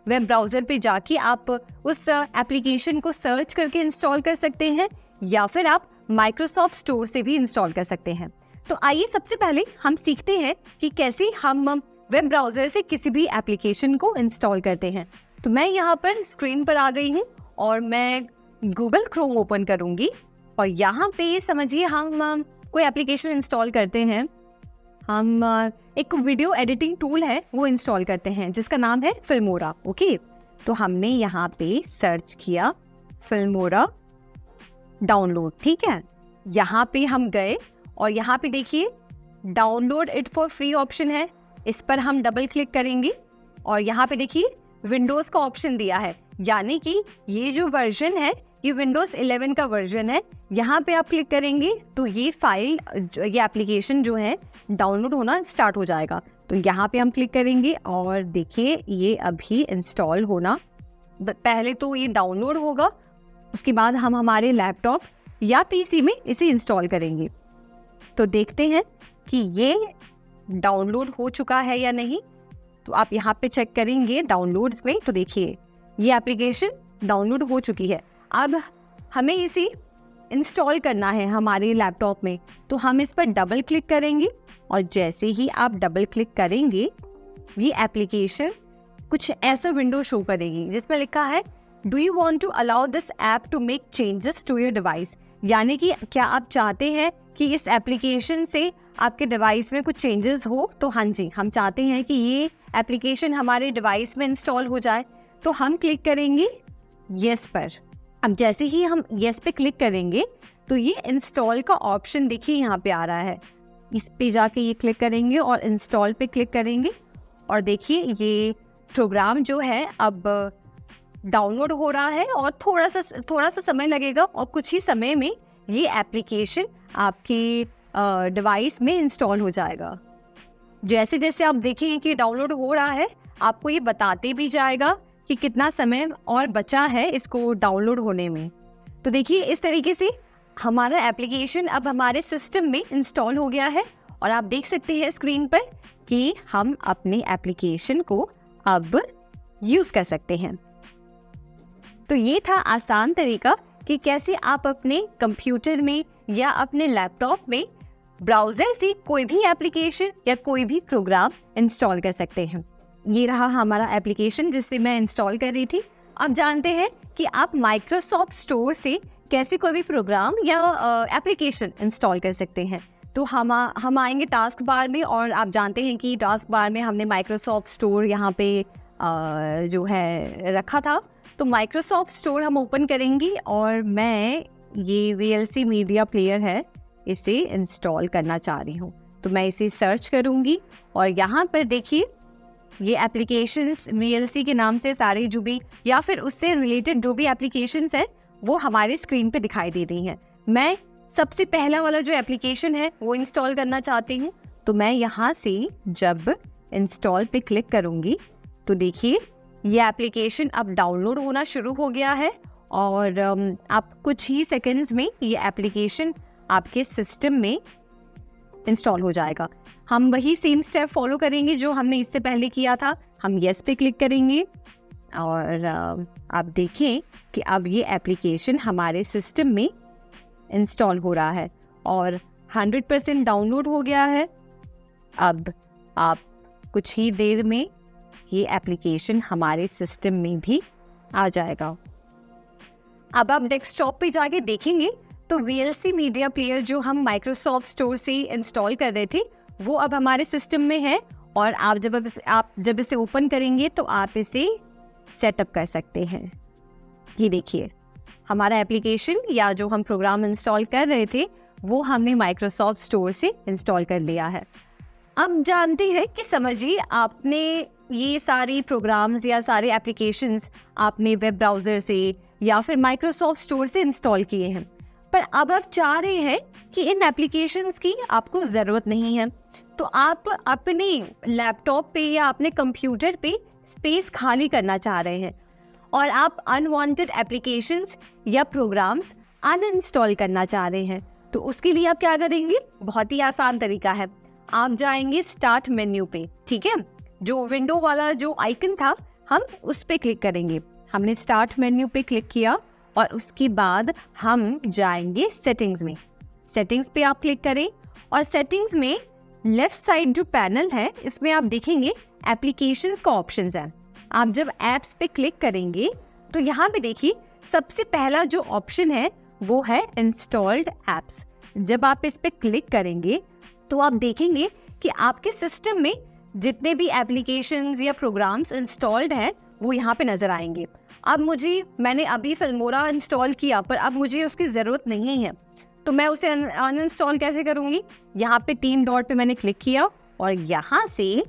वेब ब्राउज़र पे जाके आप उस एप्लीकेशन को सर्च करके इंस्टॉल कर सकते हैं, या फिर आप माइक्रोसॉफ्ट स्टोर से भी इंस्टॉल कर सकते हैं। तो आइए सबसे पहले हम सीखते हैं कि कैसे हम वेब ब्राउज़र से किसी भी एप्लीकेशन को इंस्टॉल करते हैं। तो मैं यहाँ पर स्क्रीन पर आ गई हूँ और मैं गूगल क्रोम ओपन करूँगी और यहाँ पे समझिए हम कोई एप्लीकेशन इंस्टॉल करते हैं। हम एक वीडियो एडिटिंग टूल है वो इंस्टॉल करते हैं जिसका नाम है फिल्मोरा। ओके, तो हमने यहाँ पे सर्च किया फिल्मोरा डाउनलोड। ठीक है, यहाँ पे हम गए और यहाँ पे देखिए download it for free option है, इस पर हम डबल क्लिक करेंगे और यहाँ पे देखिए विंडोज़ का ऑप्शन दिया है, यानी कि ये जो वर्जन है ये विंडोज़ 11 का वर्जन है। यहाँ पे आप क्लिक करेंगे तो ये फाइल, ये एप्लीकेशन जो है डाउनलोड होना स्टार्ट हो जाएगा। तो यहाँ पे हम क्लिक करेंगे और देखिए ये अभी इंस्टॉल होना, पहले तो ये डाउनलोड होगा, उसके बाद हम हमारे लैपटॉप या पीसी में इसे इंस्टॉल करेंगे। तो देखते हैं कि ये डाउनलोड हो चुका है या नहीं। तो आप यहाँ पे चेक करेंगे डाउनलोड्स में, तो देखिए ये एप्लीकेशन डाउनलोड हो चुकी है। अब हमें इसे इंस्टॉल करना है हमारे लैपटॉप में, तो हम इस पर डबल क्लिक करेंगे और जैसे ही आप डबल क्लिक करेंगे ये एप्लीकेशन कुछ ऐसा विंडो शो करेगी जिसमें लिखा है do you want to allow this app to make changes to your device, यानी कि क्या आप चाहते हैं कि इस एप्लीकेशन से आपके डिवाइस में कुछ चेंजेस हो। तो हाँ जी, हम चाहते हैं कि ये एप्लीकेशन हमारे डिवाइस में इंस्टॉल हो जाए, तो हम क्लिक करेंगे येस पर। अब जैसे ही हम येस पे क्लिक करेंगे तो ये इंस्टॉल का ऑप्शन देखिए यहाँ पे आ रहा है, इस पे जाके ये क्लिक करेंगे और इंस्टॉल पे क्लिक करेंगे और देखिए ये प्रोग्राम जो है अब डाउनलोड हो रहा है और थोड़ा सा समय लगेगा और कुछ ही समय में ये एप्लीकेशन आपके डिवाइस में इंस्टॉल हो जाएगा। जैसे जैसे आप देखेंगे कि डाउनलोड हो रहा है आपको ये बताते भी जाएगा कि कितना समय और बचा है इसको डाउनलोड होने में। तो देखिए इस तरीके से हमारा एप्लीकेशन अब हमारे सिस्टम में इंस्टॉल हो गया है और आप देख सकते हैं स्क्रीन पर कि हम अपने एप्लीकेशन को अब यूज़ कर सकते हैं। तो ये था आसान तरीका कि कैसे आप अपने कंप्यूटर में या अपने लैपटॉप में ब्राउज़र से कोई भी एप्लीकेशन या कोई भी प्रोग्राम इंस्टॉल कर सकते हैं। ये रहा हमारा एप्लीकेशन जिससे मैं इंस्टॉल कर रही थी। अब जानते हैं कि आप माइक्रोसॉफ्ट स्टोर से कैसे कोई भी प्रोग्राम या एप्लीकेशन इंस्टॉल कर सकते हैं। तो हम आएंगे टास्क बार में और आप जानते हैं कि टास्क बार में हमने माइक्रोसॉफ्ट स्टोर यहाँ पे जो है रखा था। तो माइक्रोसॉफ्ट स्टोर हम ओपन करेंगे और मैं ये VLC मीडिया प्लेयर है इसे इंस्टॉल करना चाह रही हूँ। तो मैं इसे सर्च करूँगी और यहाँ पर देखिए ये एप्लीकेशंस VLC के नाम से सारे जो भी या फिर उससे रिलेटेड जो भी एप्लीकेशंस हैं वो हमारे स्क्रीन पे दिखाई दे रही हैं। मैं सबसे पहला वाला जो एप्लीकेशन है वो इंस्टॉल करना चाहती हूँ। तो मैं यहाँ से जब इंस्टॉल पे क्लिक करूँगी तो देखिए ये एप्लीकेशन अब डाउनलोड होना शुरू हो गया है और आप कुछ ही सेकंड्स में ये एप्लीकेशन आपके सिस्टम में इंस्टॉल हो जाएगा। हम वही सेम स्टेप फॉलो करेंगे जो हमने इससे पहले किया था। हम येस पे क्लिक करेंगे और आप देखें कि अब ये एप्लीकेशन हमारे सिस्टम में इंस्टॉल हो रहा है और 100% डाउनलोड हो गया है। अब आप कुछ ही देर में ये एप्लीकेशन हमारे सिस्टम में भी आ जाएगा। अब आप डेस्कटॉप पे जाके देखेंगे तो VLC मीडिया प्लेयर जो हम माइक्रोसॉफ्ट स्टोर से इंस्टॉल कर रहे थे वो अब हमारे सिस्टम में है और आप जब इसे ओपन करेंगे तो आप इसे सेटअप कर सकते हैं। ये देखिए हमारा एप्लीकेशन या जो हम प्रोग्राम इंस्टॉल कर रहे थे वो हमने माइक्रोसॉफ्ट स्टोर से इंस्टॉल कर लिया है। अब जानते हैं कि समझिए आपने ये सारी प्रोग्राम्स या सारे एप्लीकेशंस आपने वेब ब्राउज़र से या फिर माइक्रोसॉफ्ट स्टोर से इंस्टॉल किए हैं, पर अब आप चाह रहे हैं कि इन एप्लीकेशंस की आपको ज़रूरत नहीं है। तो आप अपने लैपटॉप पे या अपने कंप्यूटर पे स्पेस खाली करना चाह रहे हैं और आप अनवांटेड एप्लीकेशंस या प्रोग्राम्स अनइंस्टॉल करना चाह रहे हैं। तो उसके लिए आप क्या करेंगे? बहुत ही आसान तरीका है। आप जाएंगे स्टार्ट मेन्यू पे, ठीक है, जो विंडो वाला जो आइकन था हम उस पे क्लिक करेंगे। हमने स्टार्ट मेन्यू पे क्लिक किया और उसके बाद हम जाएंगे सेटिंग्स में। सेटिंग्स पे आप क्लिक करें और सेटिंग्स में लेफ्ट साइड जो पैनल है इसमें आप देखेंगे एप्लीकेशंस का ऑप्शंस है। आप जब ऐप्स पे क्लिक करेंगे तो यहाँ पे देखिए सबसे पहला जो ऑप्शन है वो है इंस्टॉल्ड ऐप्स। जब आप इस पे क्लिक करेंगे तो आप देखेंगे कि आपके सिस्टम में जितने भी एप्लीकेशंस या प्रोग्राम्स इंस्टॉल्ड हैं वो यहाँ पे नज़र आएंगे। अब मैंने अभी फिल्मोरा इंस्टॉल किया पर अब मुझे उसकी ज़रूरत नहीं है, तो मैं उसे अनइंस्टॉल कैसे करूँगी? यहाँ पे 3 डॉट पे मैंने क्लिक किया और यहाँ से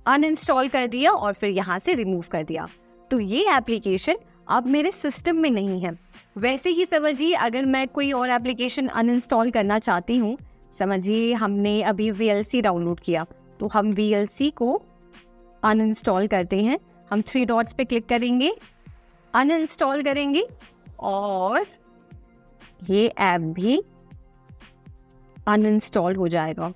अनइंस्टॉल कर दिया और फिर यहाँ से रिमूव कर दिया। तो ये एप्लीकेशन अब मेरे सिस्टम में नहीं है। वैसे ही समझिए अगर मैं कोई और एप्लीकेशन अनइंस्टॉल करना चाहती हूँ, समझिए हमने अभी VLC डाउनलोड किया तो हम VLC को अनइंस्टॉल करते हैं। हम 3 डॉट्स पे क्लिक करेंगे, अनइंस्टॉल करेंगे और ये ऐप भी अनइंस्टॉल हो जाएगा।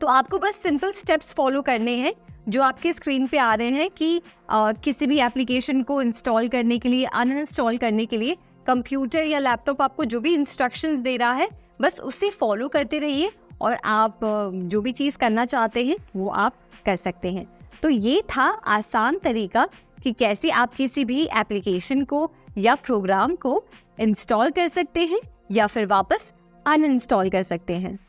तो आपको बस सिंपल स्टेप्स फॉलो करने हैं जो आपके स्क्रीन पे आ रहे हैं कि किसी भी एप्लीकेशन को इंस्टॉल करने के लिए, अनइंस्टॉल करने के लिए कंप्यूटर या लैपटॉप आपको जो भी इंस्ट्रक्शंस दे रहा है बस उसे फॉलो करते रहिए और आप जो भी चीज़ करना चाहते हैं वो आप कर सकते हैं। तो ये था आसान तरीका कि कैसे आप किसी भी एप्लीकेशन को या प्रोग्राम को इंस्टॉल कर सकते हैं या फिर वापस अनइंस्टॉल कर सकते हैं।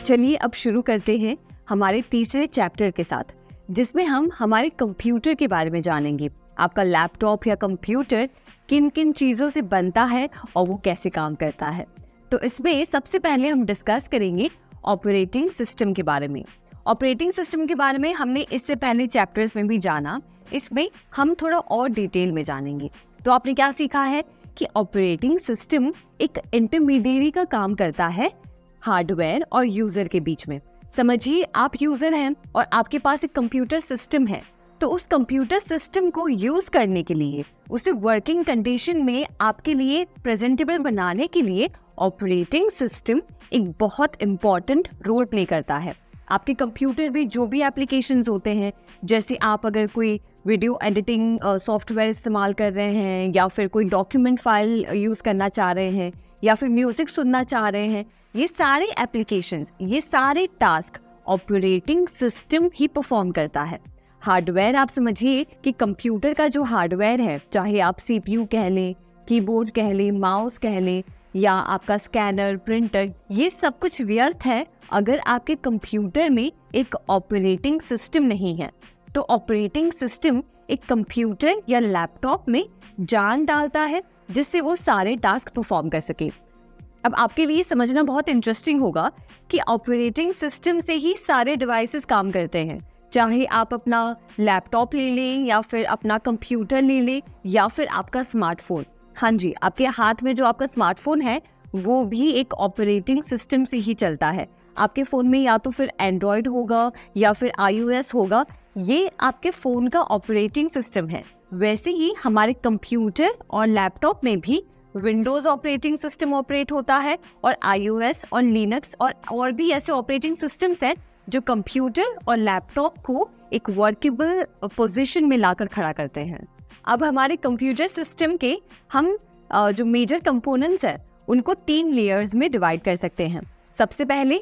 चलिए अब शुरू करते हैं हमारे तीसरे चैप्टर के साथ, जिसमें हम हमारे कंप्यूटर के बारे में जानेंगे। आपका लैपटॉप या कंप्यूटर किन किन चीज़ों से बनता है और वो कैसे काम करता है। तो इसमें सबसे पहले हम डिस्कस करेंगे ऑपरेटिंग सिस्टम के बारे में। ऑपरेटिंग सिस्टम के बारे में हमने इससे पहले चैप्टर्स में भी जाना, इसमें हम थोड़ा और डिटेल में जानेंगे। तो आपने क्या सीखा है कि ऑपरेटिंग सिस्टम एक इंटरमीडिएरी का काम करता है हार्डवेयर और यूजर के बीच में। समझिए आप यूजर हैं और आपके पास एक कंप्यूटर सिस्टम है, तो उस कंप्यूटर सिस्टम को यूज करने के लिए, उसे वर्किंग कंडीशन में आपके लिए प्रेजेंटेबल बनाने के लिए ऑपरेटिंग सिस्टम एक बहुत इम्पॉर्टेंट रोल प्ले करता है। आपके कंप्यूटर में जो भी एप्लीकेशंस होते हैं, जैसे आप अगर कोई वीडियो एडिटिंग सॉफ्टवेयर इस्तेमाल कर रहे हैं, या फिर कोई डॉक्यूमेंट फाइल यूज़ करना चाह रहे हैं, या फिर म्यूज़िक सुनना चाह रहे हैं, ये सारे एप्लीकेशंस, ये सारे टास्क ऑपरेटिंग सिस्टम ही परफॉर्म करता है। हार्डवेयर आप समझिए कि कंप्यूटर का जो हार्डवेयर है, चाहे आप CPU कह लें, कीबोर्ड कह लें, माउस कह लें, या आपका स्कैनर, प्रिंटर, ये सब कुछ व्यर्थ है अगर आपके कंप्यूटर में एक ऑपरेटिंग सिस्टम नहीं है। तो ऑपरेटिंग सिस्टम एक कंप्यूटर या लैपटॉप में जान डालता है जिससे वो सारे टास्क परफॉर्म कर सके। अब आपके लिए समझना बहुत इंटरेस्टिंग होगा कि ऑपरेटिंग सिस्टम से ही सारे डिवाइसेस काम करते हैं, चाहे आप अपना लैपटॉप ले लें, या फिर अपना कंप्यूटर ले लें, या फिर आपका स्मार्टफोन। हाँ जी, आपके हाथ में जो आपका स्मार्टफोन है वो भी एक ऑपरेटिंग सिस्टम से ही चलता है। आपके फ़ोन में या तो फिर एंड्रॉयड होगा या फिर iOS होगा, ये आपके फ़ोन का ऑपरेटिंग सिस्टम है। वैसे ही हमारे कंप्यूटर और लैपटॉप में भी विंडोज़ ऑपरेटिंग सिस्टम ऑपरेट होता है, और iOS और लिनक्स और भी ऐसे ऑपरेटिंग सिस्टम्स हैं जो कंप्यूटर और लैपटॉप को एक वर्केबल पोजीशन में लाकर खड़ा करते हैं। अब हमारे कंप्यूटर सिस्टम के हम जो मेजर कंपोनेंट्स हैं उनको 3 लेयर्स में डिवाइड कर सकते हैं। सबसे पहले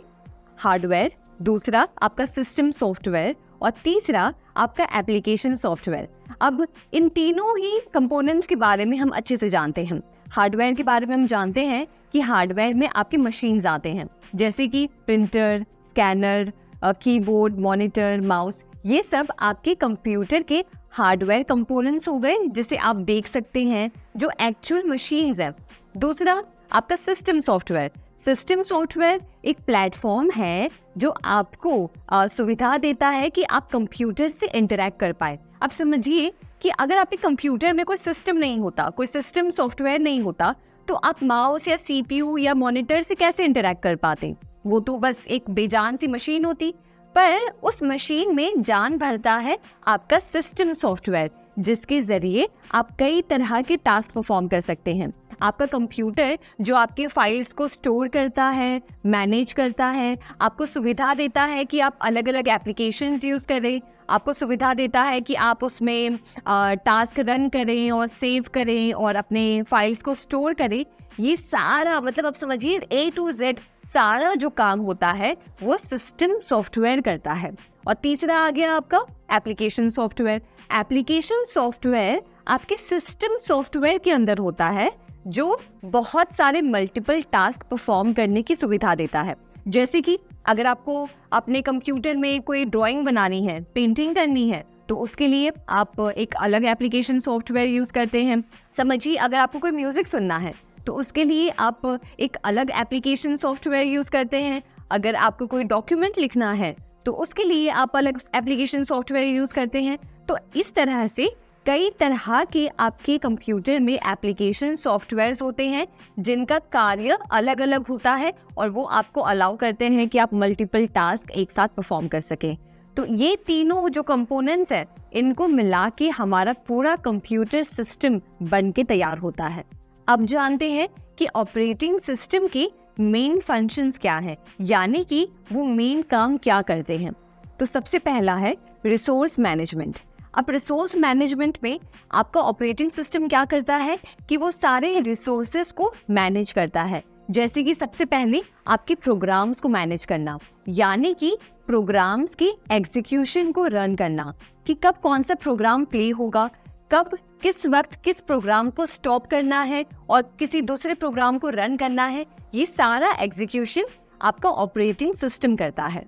हार्डवेयर, दूसरा आपका सिस्टम सॉफ्टवेयर, और तीसरा आपका एप्लीकेशन सॉफ्टवेयर। अब इन तीनों ही कंपोनेंट्स के बारे में हम अच्छे से जानते हैं। हार्डवेयर के बारे में हम जानते हैं कि हार्डवेयर में आपके मशीन्स आते हैं, जैसे कि printer, scanner, keyboard, monitor, mouse, ये सब आपके कंप्यूटर के हार्डवेयर कंपोनेंट्स हो गए जिसे आप देख सकते हैं, जो एक्चुअल मशीन्स हैं। दूसरा आपका सिस्टम सॉफ्टवेयर। सिस्टम सॉफ्टवेयर एक प्लेटफॉर्म है जो आपको सुविधा देता है कि आप कंप्यूटर से इंटरैक्ट कर पाए। अब समझिए कि अगर आपके कंप्यूटर में कोई सिस्टम नहीं होता, कोई सिस्टम सॉफ्टवेयर नहीं होता, तो आप माउस या CPU या मॉनिटर से कैसे इंटरैक्ट कर पाते? वो तो बस एक बेजान सी मशीन होती। पर उस मशीन में जान भरता है आपका सिस्टम सॉफ्टवेयर, जिसके जरिए आप कई तरह के टास्क परफॉर्म कर सकते हैं। आपका कंप्यूटर जो आपके फाइल्स को स्टोर करता है, मैनेज करता है, आपको सुविधा देता है कि आप अलग अलग एप्लीकेशंस यूज़ करें, आपको सुविधा देता है कि आप उसमें टास्क रन करें और सेव करें और अपने फाइल्स को स्टोर करें। ये सारा मतलब आप समझिए A to Z सारा जो काम होता है वो सिस्टम सॉफ्टवेयर करता है। और तीसरा आ गया आपका एप्लीकेशन सॉफ्टवेयर। एप्लीकेशन सॉफ्टवेयर आपके सिस्टम सॉफ्टवेयर के अंदर होता है, जो बहुत सारे मल्टीपल टास्क परफॉर्म करने की सुविधा देता है। जैसे कि अगर आपको अपने कंप्यूटर में कोई ड्राइंग बनानी है, पेंटिंग करनी है, तो उसके लिए आप एक अलग एप्लीकेशन सॉफ्टवेयर यूज़ करते हैं। समझिए अगर आपको कोई म्यूज़िक सुनना है तो उसके लिए आप एक अलग एप्लीकेशन सॉफ्टवेयर यूज़ करते हैं। अगर आपको कोई डॉक्यूमेंट लिखना है तो उसके लिए आप अलग एप्लीकेशन सॉफ्टवेयर यूज़ करते हैं। तो इस तरह से कई तरह के आपके कंप्यूटर में एप्लीकेशन सॉफ्टवेयर्स होते हैं जिनका कार्य अलग अलग होता है, और वो आपको अलाउ करते हैं कि आप मल्टीपल टास्क एक साथ परफॉर्म कर सकें। तो ये तीनों जो कंपोनेंट्स हैं, इनको मिला के हमारा पूरा कंप्यूटर सिस्टम बन के तैयार होता है। अब जानते हैं कि ऑपरेटिंग सिस्टम के मेन फंक्शंस क्या हैं, यानी कि वो मेन काम क्या करते हैं। तो सबसे पहला है रिसोर्स मैनेजमेंट। अब रिसोर्स मैनेजमेंट में आपका ऑपरेटिंग सिस्टम क्या करता है कि वो सारे रिसोर्सेज को मैनेज करता है। जैसे कि सबसे पहले आपके प्रोग्राम्स को मैनेज करना, यानी कि प्रोग्राम्स की एग्जीक्यूशन को रन करना, कि कब कौन सा प्रोग्राम प्ले होगा, कब किस वक्त किस प्रोग्राम को स्टॉप करना है और किसी दूसरे प्रोग्राम को रन करना है। ये सारा एग्जीक्यूशन आपका ऑपरेटिंग सिस्टम करता है।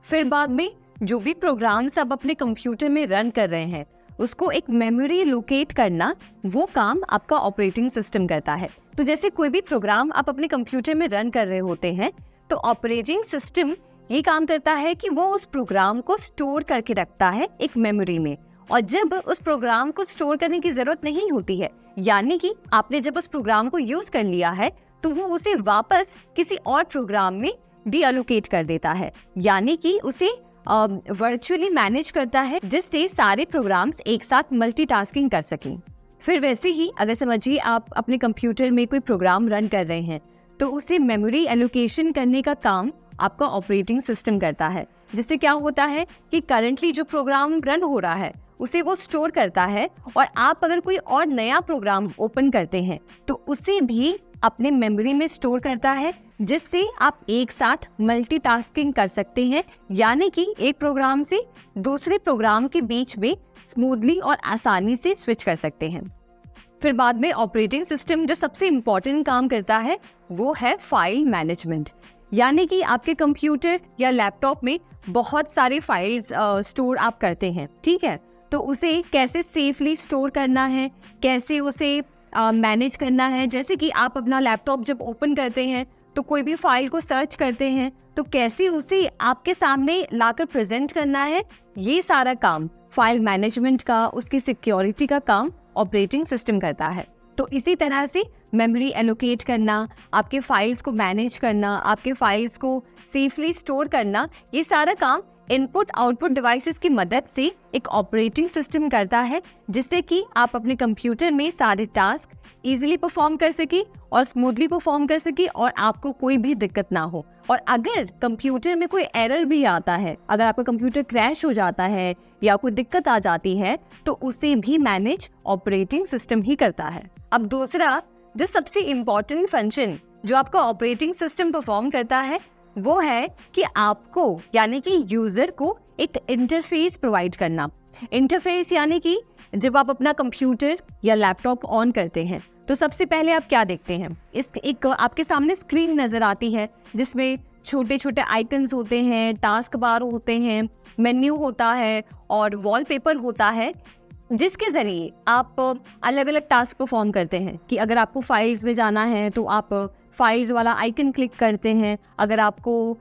फिर बाद में जो भी प्रोग्राम्स आप अपने कंप्यूटर में रन कर रहे हैं उसको एक मेमोरी लोकेट करना, वो काम आपका ऑपरेटिंग सिस्टम करता है। तो जैसे कोई भी प्रोग्राम आप अपने कंप्यूटर में रन कर रहे होते हैं तो ऑपरेटिंग सिस्टम ये काम करता है कि वो उस प्रोग्राम को स्टोर करके रखता है एक मेमोरी में, और जब उस प्रोग्राम को स्टोर करने की जरूरत नहीं होती है, यानी कि आपने जब उस प्रोग्राम को यूज कर लिया है, तो वो उसे वापस किसी और प्रोग्राम में डीअलोकेट कर देता है, यानी कि उसे वर्चुअली मैनेज करता है, जिससे सारे प्रोग्राम्स एक साथ मल्टीटास्किंग कर सकें। फिर वैसे ही अगर समझिए आप अपने कंप्यूटर में कोई प्रोग्राम रन कर रहे हैं, तो उसे मेमोरी एलोकेशन करने का काम आपका ऑपरेटिंग सिस्टम करता है। जिससे क्या होता है कि करंटली जो प्रोग्राम रन हो रहा है उसे वो स्टोर करता है, और आप अगर कोई और नया प्रोग्राम ओपन करते हैं तो उसे भी अपने मेमोरी में स्टोर करता है, जिससे आप एक साथ मल्टीटास्किंग कर सकते हैं, यानी कि एक प्रोग्राम से दूसरे प्रोग्राम के बीच में स्मूथली और आसानी से स्विच कर सकते हैं। फिर बाद में ऑपरेटिंग सिस्टम जो सबसे इम्पोर्टेंट काम करता है वो है फाइल मैनेजमेंट, यानी कि आपके कंप्यूटर या लैपटॉप में बहुत सारे फाइल्स स्टोर आप करते हैं, ठीक है। तो उसे कैसे सेफली स्टोर करना है, कैसे उसे मैनेज करना है। जैसे कि आप अपना लैपटॉप जब ओपन करते हैं तो कोई भी फाइल को सर्च करते हैं, तो कैसे उसे आपके सामने लाकर प्रेजेंट करना है, ये सारा काम फाइल मैनेजमेंट का, उसकी सिक्योरिटी का काम ऑपरेटिंग सिस्टम करता है। तो इसी तरह से मेमोरी एलोकेट करना, आपके फाइल्स को मैनेज करना, आपके फाइल्स को सेफली स्टोर करना, ये सारा काम इनपुट आउटपुट डिवाइसेस की मदद से एक ऑपरेटिंग सिस्टम करता है, जिससे कि आप अपने कंप्यूटर में सारे टास्क इजीली परफॉर्म कर सके और स्मूथली परफॉर्म कर सके, और आपको कोई भी दिक्कत ना हो। और अगर कंप्यूटर में कोई एरर भी आता है, अगर आपका कंप्यूटर क्रैश हो जाता है या कोई दिक्कत आ जाती है, तो उसे भी मैनेज ऑपरेटिंग सिस्टम ही करता है। अब दूसरा जो सबसे इम्पोर्टेंट फंक्शन जो आपका ऑपरेटिंग सिस्टम परफॉर्म करता है वो है कि आपको यानी कि यूजर को एक इंटरफेस प्रोवाइड करना। इंटरफेस यानी कि जब आप अपना कंप्यूटर या लैपटॉप ऑन करते हैं तो सबसे पहले आप क्या देखते हैं, एक आपके सामने स्क्रीन नजर आती है जिसमें छोटे छोटे आइकन्स होते हैं, टास्क बार होते हैं, मेन्यू होता है और वॉलपेपर होता है, जिसके जरिए आप अलग अलग टास्क परफॉर्म करते हैं। कि अगर आपको फाइल्स में जाना है तो आप फाइल्स वाला आइकन क्लिक करते हैं, अगर आपको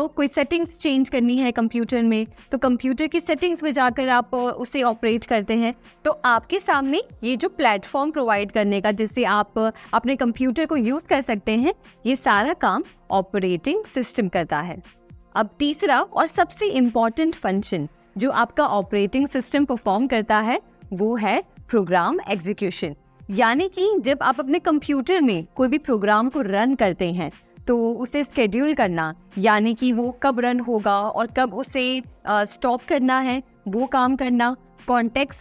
कोई सेटिंग्स चेंज करनी है कंप्यूटर में तो कंप्यूटर की सेटिंग्स में जाकर आप उसे ऑपरेट करते हैं। तो आपके सामने ये जो प्लेटफॉर्म प्रोवाइड करने का जिससे आप अपने कंप्यूटर को यूज़ कर सकते हैं, ये सारा काम ऑपरेटिंग सिस्टम करता है। अब तीसरा और सबसे इम्पॉर्टेंट फंक्शन जो आपका ऑपरेटिंग सिस्टम परफॉर्म करता है वो है प्रोग्राम एग्जीक्यूशन। यानी कि जब आप अपने कंप्यूटर में कोई भी प्रोग्राम को रन करते हैं तो उसे स्केड्यूल करना, यानी कि वो कब रन होगा और कब उसे स्टॉप करना है, वो काम करना। कॉन्टेक्स्ट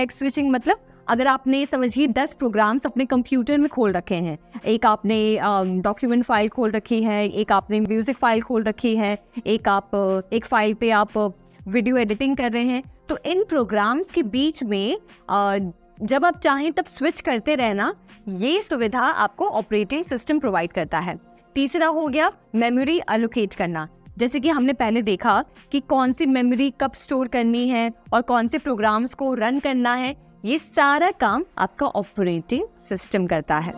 स्विचिंग मतलब अगर आपने समझिए 10 प्रोग्राम्स अपने कंप्यूटर में खोल रखे हैं, एक आपने डॉक्यूमेंट फाइल खोल रखी है, एक आपने म्यूजिक फाइल खोल रखी है, एक फाइल पे आप वीडियो एडिटिंग कर रहे हैं, तो इन प्रोग्राम्स के बीच में जब आप चाहें तब स्विच करते रहना, ये सुविधा आपको ऑपरेटिंग सिस्टम प्रोवाइड करता है। तीसरा हो गया मेमोरी एलोकेट करना। जैसे कि हमने पहले देखा कि कौन सी मेमोरी कब स्टोर करनी है और कौन से प्रोग्राम्स को रन करना है, ये सारा काम आपका ऑपरेटिंग सिस्टम करता है।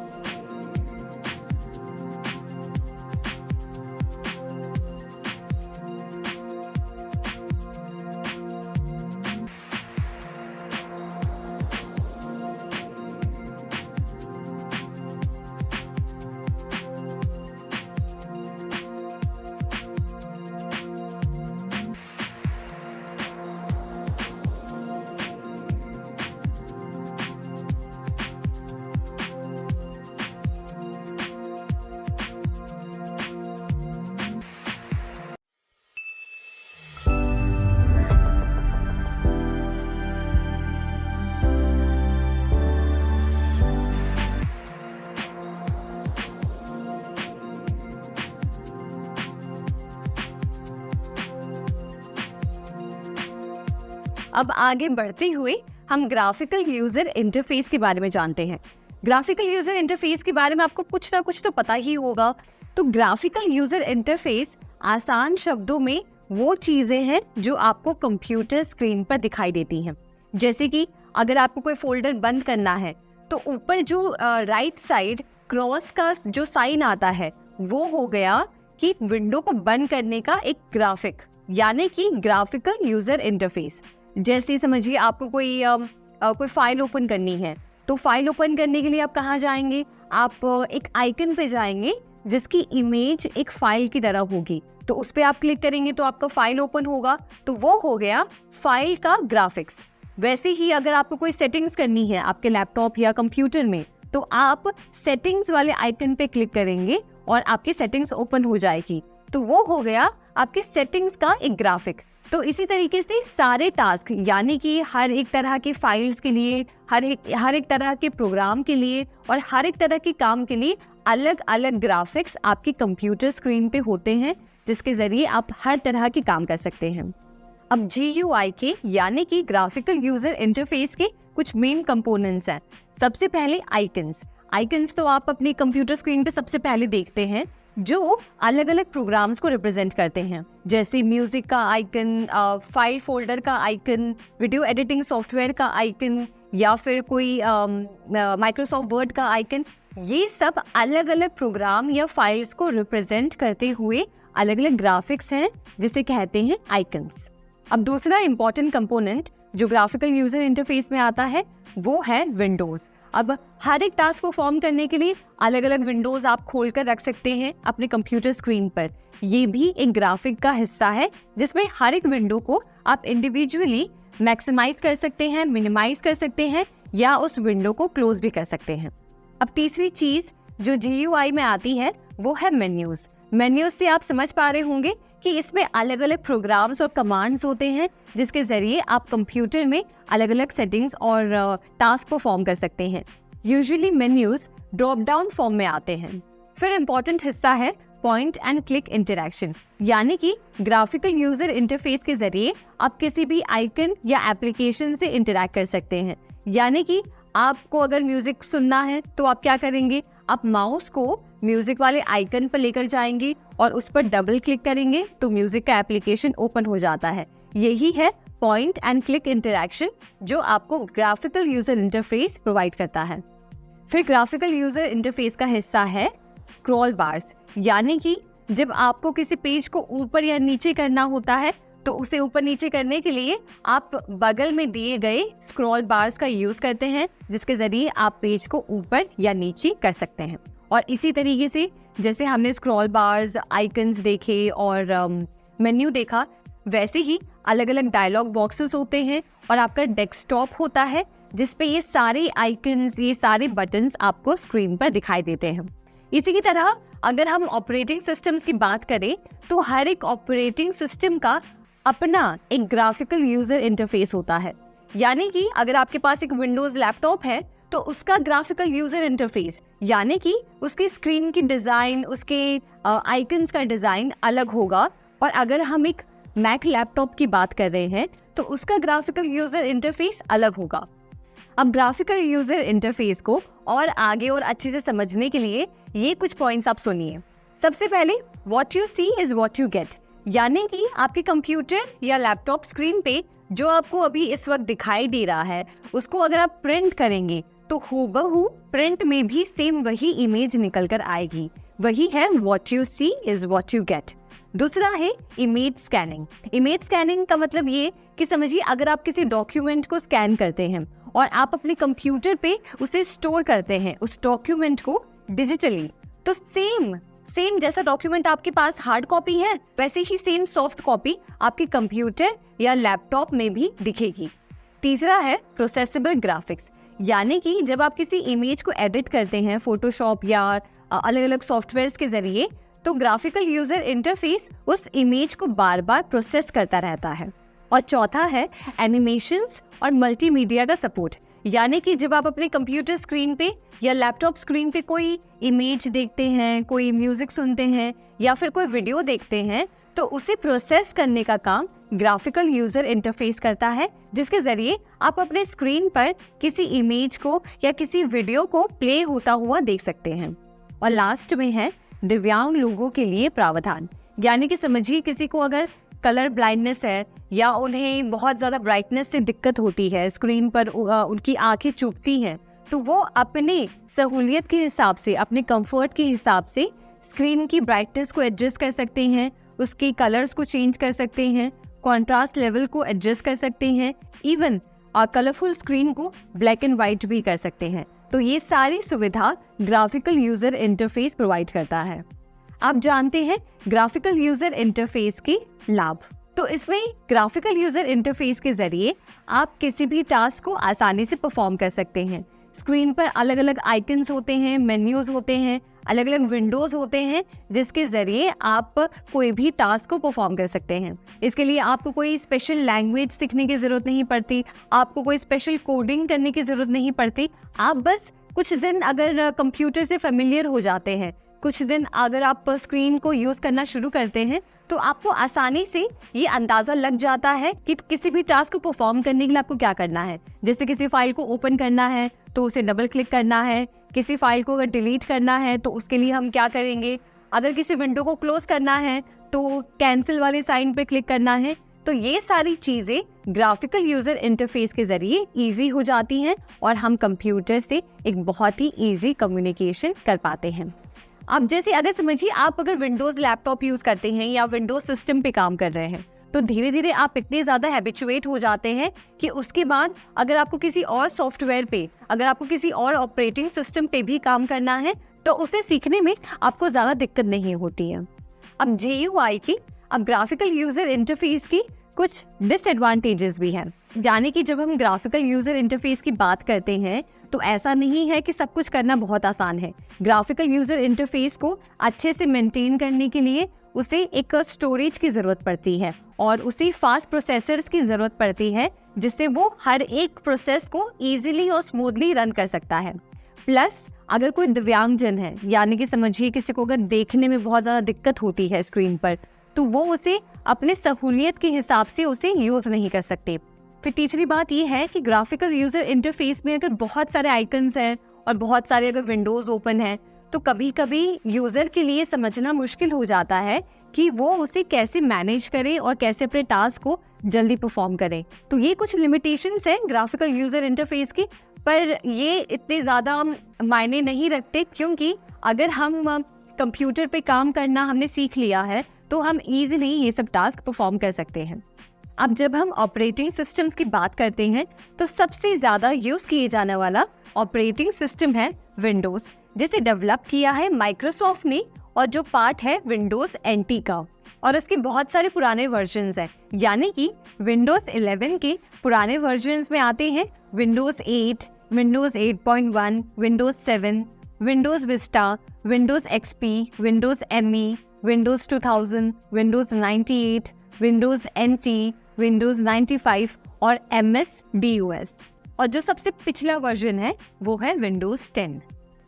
अब आगे बढ़ते हुए हम ग्राफिकल यूजर इंटरफेस के बारे में जानते हैं। ग्राफिकल यूजर इंटरफेस के बारे में आपको कुछ ना कुछ तो पता ही होगा। तो ग्राफिकल यूजर इंटरफेस आसान शब्दों में वो चीजें हैं जो आपको कंप्यूटर स्क्रीन पर दिखाई देती हैं। जैसे कि अगर आपको कोई फोल्डर बंद करना है तो ऊपर जो राइट साइड क्रॉस का जो साइन आता है वो हो गया कि विंडो को बंद करने का एक ग्राफिक, यानी कि ग्राफिकल यूजर इंटरफेस। जैसे समझिए आपको कोई फाइल ओपन करनी है, तो फाइल ओपन करने के लिए आप कहाँ जाएंगे, आप एक आइकन पे जाएंगे जिसकी इमेज एक फाइल की तरह होगी, तो उस पर आप क्लिक करेंगे तो आपका फाइल ओपन होगा, तो वो हो गया फाइल का ग्राफिक्स। वैसे ही अगर आपको कोई सेटिंग्स करनी है आपके लैपटॉप या कंप्यूटर में, तो आप सेटिंग्स वाले आइकन पे क्लिक करेंगे और आपकी सेटिंग्स ओपन हो जाएगी, तो वो हो गया आपके सेटिंग्स का एक ग्राफिक। तो इसी तरीके से सारे टास्क, यानी कि हर एक तरह के फाइल्स के लिए, हर एक तरह के प्रोग्राम के लिए और हर एक तरह के काम के लिए अलग अलग ग्राफिक्स आपके कंप्यूटर स्क्रीन पे होते हैं, जिसके जरिए आप हर तरह के काम कर सकते हैं। अब GUI के यानी कि ग्राफिकल यूजर इंटरफेस के कुछ मेन कंपोनेंट्स हैं। सबसे पहले आइकन्स तो आप अपने कंप्यूटर स्क्रीन पे सबसे पहले देखते हैं, जो अलग अलग प्रोग्राम्स को रिप्रेजेंट करते हैं, जैसे म्यूजिक का आइकन, फाइल फोल्डर का आइकन, वीडियो एडिटिंग सॉफ्टवेयर का आइकन या फिर कोई माइक्रोसॉफ्ट वर्ड का आइकन। ये सब अलग अलग प्रोग्राम या फाइल्स को रिप्रेजेंट करते हुए अलग अलग ग्राफिक्स हैं, जिसे कहते हैं आइकन्स। अब दूसरा इंपॉर्टेंट कंपोनेंट जो ग्राफिकल यूजर इंटरफेस में आता है वो है विंडोज। अब हर एक टास्क परफॉर्म करने के लिए अलग अलग विंडोज आप खोल कर रख सकते हैं अपने कंप्यूटर स्क्रीन पर। ये भी एक ग्राफिक का हिस्सा है, जिसमें हर एक विंडो को आप इंडिविजुअली मैक्सिमाइज कर सकते हैं, मिनिमाइज कर सकते हैं या उस विंडो को क्लोज भी कर सकते हैं। अब तीसरी चीज जो GUI में आती है वो है मेन्यूज। मेन्यूज से आप समझ पा रहे होंगे कि इसमें अलग अलग प्रोग्राम्स और कमांड्स होते हैं, जिसके जरिए आप कंप्यूटर में अलग अलग सेटिंग्स और टास्क परफॉर्म कर सकते हैं। Usually menus drop down form में आते हैं। फिर इम्पोर्टेंट हिस्सा है पॉइंट एंड क्लिक इंटरैक्शन, यानी कि ग्राफिकल यूजर इंटरफेस के जरिए आप किसी भी आइकन या एप्लीकेशन से इंटरैक्ट कर सकते हैं। यानी कि आपको अगर म्यूजिक सुनना है तो आप क्या करेंगे, आप माउस को म्यूजिक वाले आइकन पर लेकर जाएंगे और उस पर डबल क्लिक करेंगे तो म्यूजिक का एप्लीकेशन ओपन हो जाता है। यही है पॉइंट एंड क्लिक इंटरैक्शन, जो आपको ग्राफिकल यूजर इंटरफेस प्रोवाइड करता है। फिर ग्राफिकल यूजर इंटरफेस का हिस्सा है स्क्रॉल बार्स, यानी कि जब आपको किसी पेज को ऊपर या नीचे करना होता है तो उसे ऊपर नीचे करने के लिए आप बगल में दिए गए स्क्रॉल बार्स का यूज करते हैं, जिसके जरिए आप पेज को ऊपर या नीचे कर सकते हैं। और इसी तरीके से जैसे हमने स्क्रॉल बार्स, आइकन्स देखे और मेन्यू देखा, वैसे ही अलग अलग डायलॉग बॉक्सेस होते हैं और आपका डेस्कटॉप होता है, जिस पे ये सारे आइकन्स, ये सारे बटन्स आपको स्क्रीन पर दिखाई देते हैं। इसी की तरह अगर हम ऑपरेटिंग सिस्टम्स की बात करें तो हर एक ऑपरेटिंग सिस्टम का अपना एक ग्राफिकल यूजर इंटरफेस होता है। यानी कि अगर आपके पास एक विंडोज लैपटॉप है तो उसका ग्राफिकल यूजर इंटरफेस, यानी कि उसकी स्क्रीन की डिजाइन, उसके आइकन्स का डिजाइन अलग होगा। और अगर हम एक मैक लैपटॉप की बात कर रहे हैं तो उसका ग्राफिकल यूजर इंटरफेस अलग होगा। अब ग्राफिकल यूजर इंटरफेस को और आगे और अच्छे से समझने के लिए ये कुछ पॉइंट्स आप सुनिए। सबसे पहले, what you see is what you get, यानी कि आपके कंप्यूटर या लैपटॉप स्क्रीन पे जो आपको अभी इस वक्त दिखाई दे रहा है, उसको अगर आप प्रिंट करेंगे तो हूबहू प्रिंट में भी सेम वही इमेज निकल कर आएगी। वही है what you see is what you get. दूसरा है इमेज स्कैनिंग। इमेज स्कैनिंग का मतलब ये कि समझिए अगर आप किसी डॉक्यूमेंट को स्कैन करते हैं और आप अपने कंप्यूटर पे उसे स्टोर करते हैं, उस डॉक्यूमेंट को डिजिटली, तो सेम जैसा डॉक्यूमेंट आपके पास हार्ड कॉपी है, वैसे ही सेम सॉफ्ट कॉपी आपके कंप्यूटर या लैपटॉप में भी दिखेगी। तीसरा है प्रोसेसेबल ग्राफिक्स, यानी कि जब आप किसी इमेज को एडिट करते हैं फोटोशॉप या अलग अलग सॉफ्टवेयर्स के जरिए, तो ग्राफिकल यूजर इंटरफेस उस इमेज को बार बार प्रोसेस करता रहता है। और चौथा है एनिमेशंस और मल्टीमीडिया का सपोर्ट, यानी कि जब आप अपने कंप्यूटर स्क्रीन पे या लैपटॉप स्क्रीन पे कोई इमेज देखते हैं, कोई म्यूजिक सुनते हैं या फिर कोई वीडियो देखते हैं, तो उसे प्रोसेस करने का काम ग्राफिकल यूजर इंटरफेस करता है, जिसके जरिए आप अपने स्क्रीन पर किसी इमेज को या किसी वीडियो को प्ले होता हुआ देख सकते हैं। और लास्ट में है दिव्यांग लोगों के लिए प्रावधान, यानी कि समझिए किसी को अगर कलर ब्लाइंडनेस है या उन्हें बहुत ज़्यादा ब्राइटनेस से दिक्कत होती है, स्क्रीन पर उनकी आंखें चुभती हैं, तो वो अपने सहूलियत के हिसाब से, अपने कंफर्ट के हिसाब से स्क्रीन की ब्राइटनेस को एडजस्ट कर सकते हैं, उसके कलर्स को चेंज कर सकते हैं, कॉन्ट्रास्ट लेवल को एडजस्ट कर सकते हैं, इवन कलरफुल स्क्रीन को ब्लैक एंड वाइट भी कर सकते हैं। तो ये सारी सुविधा ग्राफिकल यूजर इंटरफेस प्रोवाइड करता है। आप जानते हैं ग्राफिकल यूजर इंटरफेस के लाभ। तो इसमें ग्राफिकल यूजर इंटरफेस के जरिए आप किसी भी टास्क को आसानी से परफॉर्म कर सकते हैं। स्क्रीन पर अलग अलग आइकन्स होते हैं, मेन्यूज होते हैं, अलग अलग विंडोज होते हैं, जिसके जरिए आप कोई भी टास्क को परफॉर्म कर सकते हैं। इसके लिए आपको कोई स्पेशल लैंग्वेज सीखने की ज़रूरत नहीं पड़ती, आपको कोई स्पेशल कोडिंग करने की ज़रूरत नहीं पड़ती। आप बस कुछ दिन अगर कंप्यूटर से फेमिलियर हो जाते हैं, कुछ दिन अगर आप स्क्रीन को यूज़ करना शुरू करते हैं, तो आपको आसानी से ये अंदाज़ा लग जाता है कि किसी भी टास्क को परफॉर्म करने के लिए आपको क्या करना है। जैसे किसी फाइल को ओपन करना है तो उसे डबल क्लिक करना है, किसी फाइल को अगर डिलीट करना है तो उसके लिए हम क्या करेंगे, अगर किसी विंडो को क्लोज करना है तो कैंसिल वाले साइन पे क्लिक करना है। तो ये सारी चीज़ें ग्राफिकल यूज़र इंटरफेस के ज़रिए ईजी हो जाती हैं और हम कंप्यूटर से एक बहुत ही ईजी कम्युनिकेशन कर पाते हैं। अब जैसे अगर समझिए आप अगर विंडोज़ लैपटॉप यूज़ करते हैं या विंडोज़ सिस्टम पे काम कर रहे हैं, तो धीरे धीरे आप इतने ज़्यादा हैबिचुएट हो जाते हैं कि उसके बाद अगर आपको किसी और सॉफ्टवेयर पे, अगर आपको किसी और ऑपरेटिंग सिस्टम पे भी काम करना है तो उसे सीखने में आपको ज़्यादा दिक्कत नहीं होती है। अब GUI की, अब ग्राफिकल यूज़र इंटरफेस की कुछ डिसएडवांटेजेस भी हैं। यानी कि जब हम ग्राफिकल यूज़र इंटरफेस की बात करते हैं तो ऐसा नहीं है कि सब कुछ करना बहुत आसान है। ग्राफिकल यूज़र इंटरफेस को अच्छे से मेंटेन करने के लिए उसे एक स्टोरेज की ज़रूरत पड़ती है और उसे फास्ट प्रोसेसर्स की ज़रूरत पड़ती है, जिससे वो हर एक प्रोसेस को ईजिली और स्मूथली रन कर सकता है। प्लस अगर कोई दिव्यांगजन है, यानी कि समझिए किसी को अगर देखने में बहुत ज़्यादा दिक्कत होती है स्क्रीन पर, तो वो उसे अपने सहूलियत के हिसाब से उसे यूज़ नहीं कर सकते। फिर तीसरी बात ये है कि ग्राफिकल यूज़र इंटरफेस में अगर बहुत सारे आइकन्स हैं और बहुत सारे अगर विंडोज़ ओपन हैं, तो कभी कभी यूज़र के लिए समझना मुश्किल हो जाता है कि वो उसे कैसे मैनेज करे और कैसे अपने टास्क को जल्दी परफॉर्म करे। तो ये कुछ लिमिटेशंस हैं ग्राफिकल यूज़र इंटरफेस की, पर ये इतने ज़्यादा मायने नहीं रखते, क्योंकि अगर हम कंप्यूटर पे काम करना हमने सीख लिया है तो हम ईजिली ये सब टास्क परफॉर्म कर सकते हैं। अब जब हम ऑपरेटिंग सिस्टम्स की बात करते हैं तो सबसे ज़्यादा यूज़ किए जाने वाला ऑपरेटिंग सिस्टम है विंडोज़, जिसे डेवलप किया है माइक्रोसॉफ्ट ने, और जो पार्ट है विंडोज़ NT का, और उसके बहुत सारे पुराने वर्जन्स हैं। यानी कि विंडोज़ 11 के पुराने वर्जन्स में आते हैं Windows 8, Windows 8.1, Windows 7, Windows Vista, Windows XP, Windows ME, Windows 2000, Windows 98, Windows NT, Windows 95 और MS-DOS, और जो सबसे पिछला वर्जन है वो है विंडोज़ 10।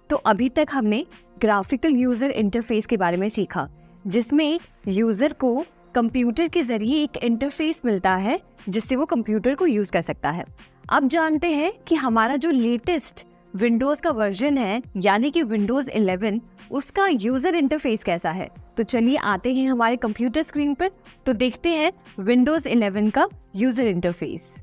तो अभी तक हमने ग्राफिकल यूज़र इंटरफेस के बारे में सीखा, जिसमें यूज़र को कंप्यूटर के ज़रिए एक इंटरफेस मिलता है जिससे वो कंप्यूटर को यूज़ कर सकता है। अब जानते हैं कि हमारा जो लेटेस्ट विंडोज़ का वर्जन है, यानी कि विंडोज़ 11, उसका यूज़र इंटरफेस कैसा है। तो चलिए आते हैं हमारे कंप्यूटर स्क्रीन पर, तो देखते हैं विंडोज़ 11 का यूज़र इंटरफेस।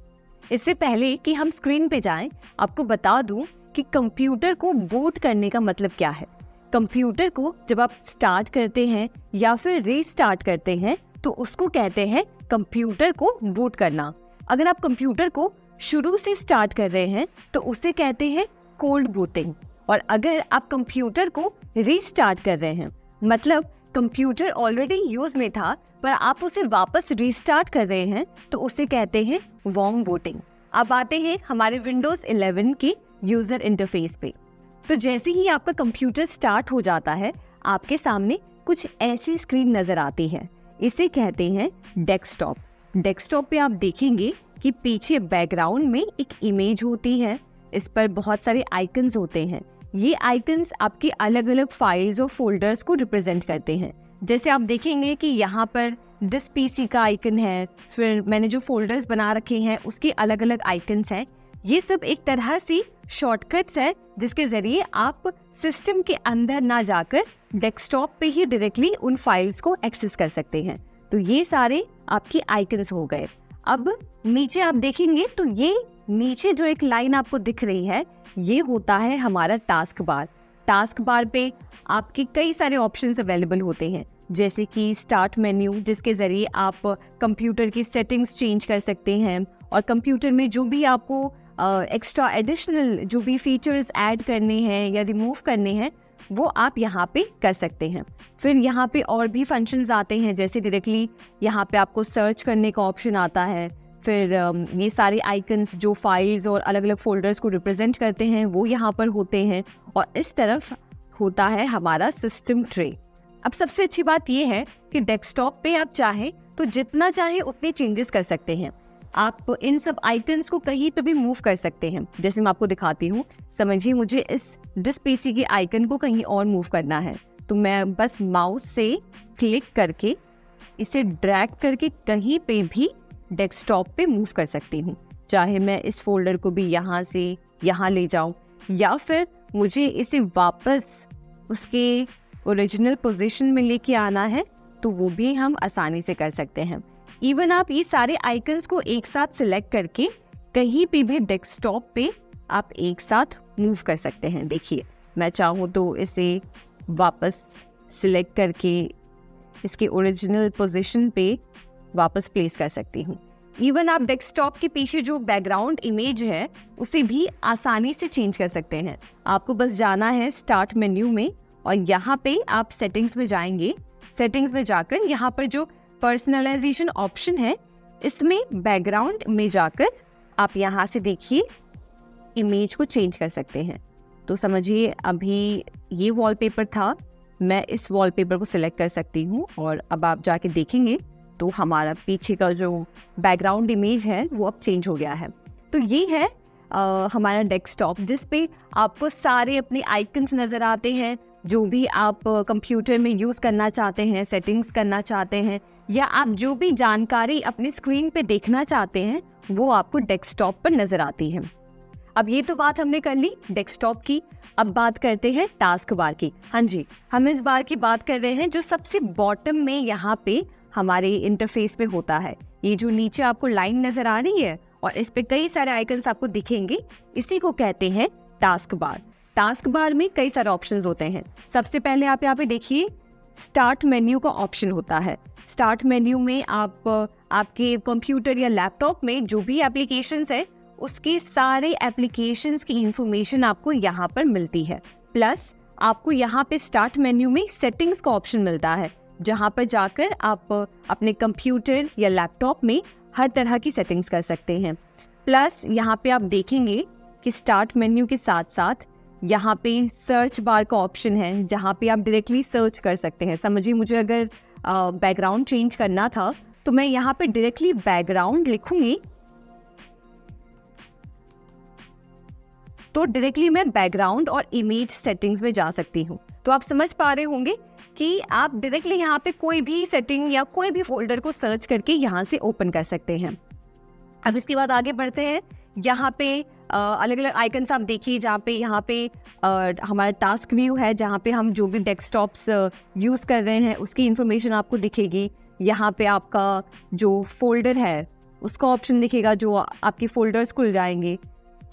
इससे पहले कि हम स्क्रीन पे जाएं, आपको बता दूं कि कंप्यूटर को बूट करने का मतलब क्या है। कंप्यूटर को जब आप स्टार्ट करते हैं या फिर रीस्टार्ट करते हैं तो उसको कहते हैं कंप्यूटर को बूट करना। अगर आप कंप्यूटर को शुरू से स्टार्ट कर रहे हैं तो उसे कहते हैं कोल्ड बूटिंग, और अगर आप कंप्यूटर को रीस्टार्ट कर रहे हैं, मतलब कंप्यूटर ऑलरेडी यूज में था पर आप उसे वापस रीस्टार्ट कर रहे हैं, तो उसे कहते हैं वार्म बूटिंग। अब आते हैं हमारे विंडोज़ 11 की यूज़र इंटरफेस पे। तो जैसे ही आपका कंप्यूटर स्टार्ट हो जाता है, आपके सामने कुछ ऐसी स्क्रीन नज़र आती है। इसे कहते हैं डेस्कटॉप। डेस्कटॉप पे आप देखेंगे कि पीछे बैकग्राउंड में एक इमेज होती है, इस पर बहुत सारे आइकन्स होते हैं। ये आइकन्स आपके अलग अलग फाइल्स और फोल्डर्स को रिप्रेजेंट करते हैं। जैसे आप देखेंगे कि यहाँ पर दिस PC का आइकन है, फिर मैंने जो फोल्डर्स बना रखे हैं उसके अलग अलग आइकन्स हैं। ये सब एक तरह से शॉर्टकट्स हैं जिसके ज़रिए आप सिस्टम के अंदर ना जाकर डेस्कटॉप पे ही डायरेक्टली उन फाइल्स को एक्सेस कर सकते हैं। तो ये सारे आपके आइकन्स हो गए। अब नीचे आप देखेंगे तो ये नीचे जो एक लाइन आपको दिख रही है, ये होता है हमारा टास्क बार। टास्क बार पे आपके कई सारे ऑप्शंस अवेलेबल होते हैं, जैसे कि स्टार्ट मेन्यू, जिसके ज़रिए आप कंप्यूटर की सेटिंग्स चेंज कर सकते हैं और कंप्यूटर में जो भी आपको एक्स्ट्रा एडिशनल जो भी फीचर्स ऐड करने हैं या रिमूव करने हैं वो आप यहाँ पे कर सकते हैं। फिर यहाँ पे और भी फंक्शंस आते हैं, जैसे डायरेक्टली यहाँ पे आपको सर्च करने का ऑप्शन आता है। फिर ये सारे आइकन्स जो फाइल्स और अलग अलग फोल्डर्स को रिप्रेजेंट करते हैं वो यहाँ पर होते हैं, और इस तरफ होता है हमारा सिस्टम ट्रे। अब सबसे अच्छी बात ये है कि डेस्कटॉप पे आप चाहें तो जितना चाहे उतने चेंजेस कर सकते हैं। आप इन सब आइकन्स को कहीं पे भी मूव कर सकते हैं। जैसे मैं आपको दिखाती हूँ, समझिए मुझे इस दिस पीसी के आइकन को कहीं और मूव करना है, तो मैं बस माउस से क्लिक करके इसे ड्रैग करके कहीं पे भी डेस्कटॉप पे मूव कर सकती हूँ। चाहे मैं इस फोल्डर को भी यहाँ से यहाँ ले जाऊँ, या फिर मुझे इसे वापस उसके ओरिजिनल पोजीशन में लेके आना है तो वो भी हम आसानी से कर सकते हैं। इवन आप ये सारे आइकन्स को एक साथ सिलेक्ट करके कहीं पे भी डेस्कटॉप पे आप एक साथ मूव कर सकते हैं। देखिए, मैं चाहूँ तो इसे वापस सिलेक्ट करके इसके ओरिजिनल पोजीशन पे वापस प्लेस कर सकती हूँ। इवन आप डेस्कटॉप के पीछे जो बैकग्राउंड इमेज है उसे भी आसानी से चेंज कर सकते हैं। आपको बस जाना है स्टार्ट मेन्यू में और यहाँ पे आप सेटिंग्स में जाएंगे। सेटिंग्स में जाकर यहाँ पर जो पर्सनलाइजेशन ऑप्शन है इसमें बैकग्राउंड में जाकर आप यहाँ से देखिए इमेज को चेंज कर सकते हैं। तो समझिए अभी ये वॉलपेपर था, मैं इस वॉलपेपर को सिलेक्ट कर सकती हूँ और अब आप जाके देखेंगे तो हमारा पीछे का जो बैकग्राउंड इमेज है वो अब चेंज हो गया है। तो ये है हमारा डेस्कटॉप, जिस पे आपको सारे अपने आइकन्स नज़र आते हैं जो भी आप कंप्यूटर में यूज़ करना चाहते हैं, सेटिंग्स करना चाहते हैं, या आप जो भी जानकारी अपनी स्क्रीन पे देखना चाहते हैं वो आपको डेस्कटॉप पर नज़र आती है। अब ये तो बात हमने कर ली डेस्कटॉप की। अब बात करते हैं टास्क बार की। हाँ जी, हम इस बार की बात कर रहे हैं जो सबसे बॉटम में यहाँ पे हमारे इंटरफेस पे होता है। ये जो नीचे आपको लाइन नज़र आ रही है और इस पे कई सारे आइकन्स आपको दिखेंगे, इसी को कहते हैं टास्क बार। टास्क बार में कई सारे ऑप्शंस होते हैं। सबसे पहले आप यहाँ पे देखिए स्टार्ट मेन्यू का ऑप्शन होता है। स्टार्ट मेन्यू में आप आपके कंप्यूटर या लैपटॉप में जो भी एप्लीकेशंस है उसके सारे एप्लीकेशंस की इंफॉर्मेशन आपको यहाँ पर मिलती है। प्लस आपको यहाँ पे स्टार्ट मेन्यू में सेटिंग्स का ऑप्शन मिलता है, जहाँ पर जाकर आप अपने कंप्यूटर या लैपटॉप में हर तरह की सेटिंग्स कर सकते हैं। प्लस यहाँ पे आप देखेंगे कि स्टार्ट मेन्यू के साथ साथ यहाँ पे सर्च बार का ऑप्शन है, जहाँ पे आप डायरेक्टली सर्च कर सकते हैं। समझिए मुझे अगर बैकग्राउंड चेंज करना था तो मैं यहाँ पे डायरेक्टली बैकग्राउंड लिखूंगी तो डायरेक्टली मैं बैकग्राउंड और इमेज सेटिंग्स में जा सकती हूँ। तो आप समझ पा रहे होंगे कि आप डायरेक्टली यहाँ पे कोई भी सेटिंग या कोई भी फोल्डर को सर्च करके यहाँ से ओपन कर सकते हैं। अब इसके बाद आगे बढ़ते हैं। यहाँ पे अलग अलग आइकन्स आप देखिए, जहाँ पे यहाँ पे हमारा टास्क व्यू है, जहाँ पे हम जो भी डेस्कटॉप्स यूज़ कर रहे हैं उसकी इन्फॉर्मेशन आपको दिखेगी। यहाँ पे आपका जो फोल्डर है उसका ऑप्शन दिखेगा, जो आपके फोल्डर्स खुल जाएंगे।